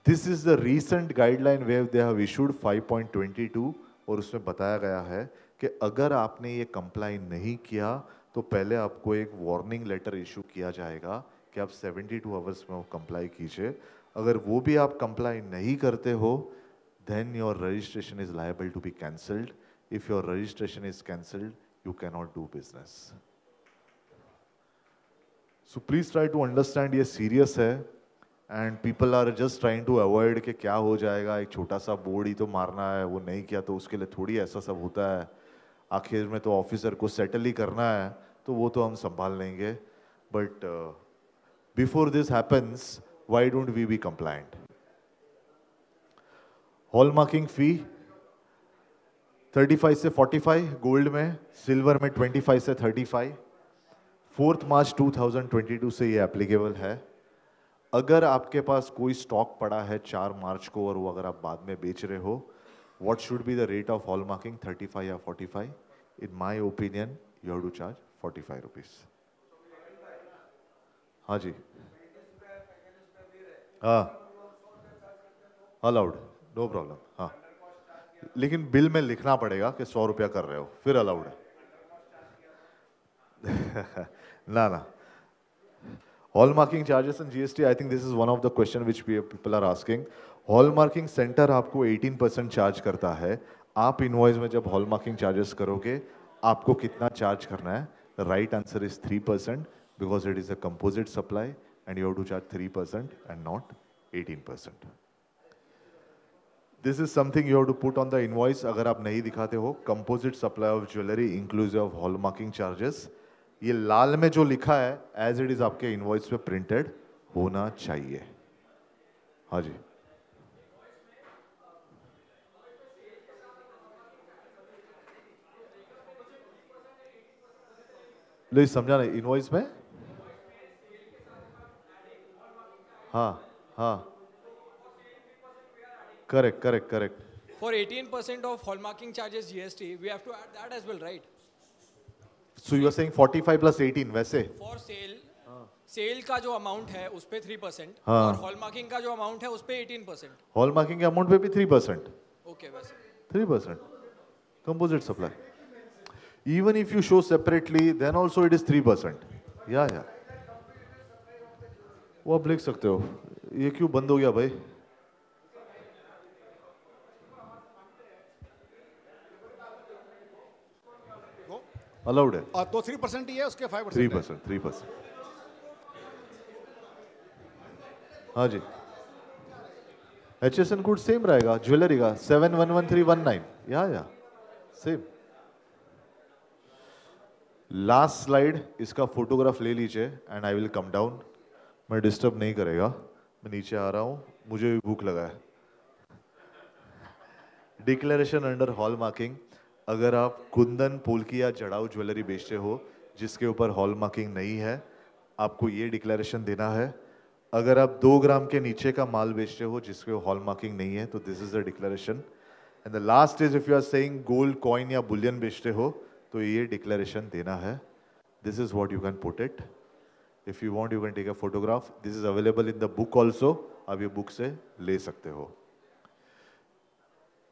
This is the recent guideline where they have issued 5.22 और उसमें बताया गया है कि अगर आपने ये कंप्लाई नहीं किया तो पहले आपको एक वार्निंग लेटर इशू किया जाएगा कि आप 72 आवर्स में वो कंप्लाई कीजिए. अगर वो भी आप कंप्लाई नहीं करते हो then your registration is liable to be cancelled. If your registration is cancelled, you cannot do business. So please try to understand ये serious है. And people are just trying to avoid कि क्या हो जाएगा, एक छोटा सा बोर्ड ही तो मारना है, वो नहीं किया तो उसके लिए थोड़ी ऐसा सब होता है. आखिर में तो ऑफिसर को सेटल ही करना है, तो वो तो हम संभाल लेंगे. But before this happens why don't we be compliant? Hallmarking fee 35 से 45 गोल्ड में, सिल्वर में 25 से 35. 4 मार्च 2022 से ये एप्लीकेबल है. अगर आपके पास कोई स्टॉक पड़ा है 4 मार्च को और वो अगर आप बाद में बेच रहे हो, what should be the rate of hallmarking, 35 या 45? In my opinion you have to charge 45 rupees. हाँ जी, हाँ अलाउड, नो प्रॉब्लम. हाँ लेकिन बिल में लिखना पड़ेगा कि 100 रुपया कर रहे हो, फिर अलाउड है. ना hallmarking charges and GST, I think this is one of the question which people are asking. hallmarking center आपको 18% चार्ज करता है. आप इनवॉइस में जब hallmarking charges करोगे आपको कितना चार्ज करना है? The right answer is 3% because it is a composite supply and you have to charge 3% and not 18%. This is something you have to put on the invoice. अगर आप नहीं दिखाते हो composite supply of jewelry inclusive of hallmarking charges, ये लाल में जो लिखा है एज इट इज आपके इनवॉइस पे प्रिंटेड होना चाहिए. हाँ जी, ले समझा नहीं इनवॉइस में. हाँ हाँ correct. For 18% of hallmarking charges GST, we have to add that as well, right? So you are saying 45 plus 18 वैसे? For सेल का जो अमाउंट है उस पे 3% हाँ. और हॉलमार्किंग का जो अमाउंट है उस पे 18%. हॉलमार्किंग के अमाउंट पे भी 3%. ओके वैसे 3%. Composite supply. Even if you show separately, then also it is 3%. Yeah. वो आप लिख सकते हो. ये क्यों बंद हो गया भाई? अलाउड है. तो 3% ही है, उसके 5%. 3%. हाँ जी. HSN कोड सेम रहेगा ज्वेलरी का 711319. या सेम. लास्ट स्लाइड, इसका फोटोग्राफ ले लीजिए and I will come down. मैं डिस्टर्ब नहीं करेगा, मैं नीचे आ रहा हूं, मुझे भी भूख लगा है. Declaration under hallmarking. अगर आप कुंदन, पोल्की या जड़ाऊ ज्वेलरी बेचते हो जिसके ऊपर हॉलमार्किंग नहीं है, आपको ये डिक्लेरेशन देना है. अगर आप 2 ग्राम के नीचे का माल बेचते हो जिसके हॉल मार्किंग नहीं है तो this is the declaration. And the last is if you are saying gold coin या बुलियन बेचते हो तो ये डिक्लेरेशन देना है. This is what you can put it. If you want you can take a photograph. This is available in the book also. आप ये book से ले सकते हो.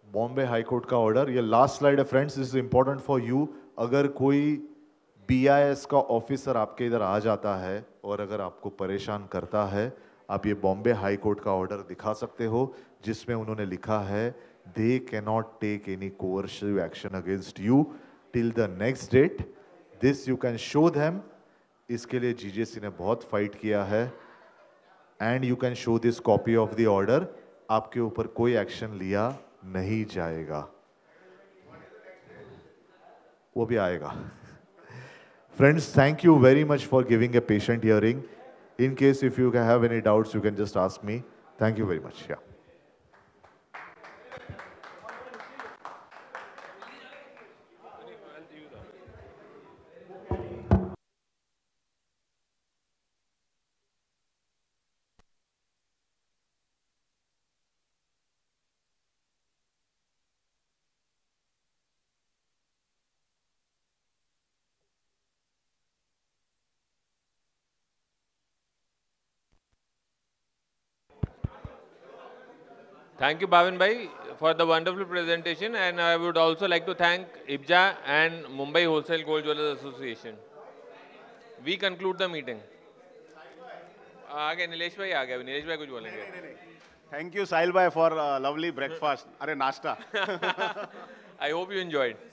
बॉम्बे हाई कोर्ट का ऑर्डर. ये लास्ट स्लाइड है friends. This is important for you. अगर कोई BIS का ऑफिसर आपके इधर आ जाता है और अगर आपको परेशान करता है, आप ये बॉम्बे हाई कोर्ट का ऑर्डर दिखा सकते हो जिसमें उन्होंने लिखा है they can not take any coercive action against you till the next date. This you can show them. इसके लिए GJC ने बहुत फाइट किया है. And you can show this copy of the order. आपके ऊपर कोई एक्शन लिया नहीं जाएगा. वो भी आएगा. Friends, thank you very much for giving a patient hearing. In case if you have any doubts, you can just ask me. Thank you very much. Yeah. Thank you, Bhavin Bhai, for the wonderful presentation, and I would also like to thank IBJA and Mumbai Wholesale Gold Jewellers Association. We conclude the meeting. आगे नीलेश भाई आ गए. नीलेश भाई कुछ बोलेंगे? Thank you, Sahil bhai, for lovely breakfast. अरे नाश्ता. I hope you enjoyed.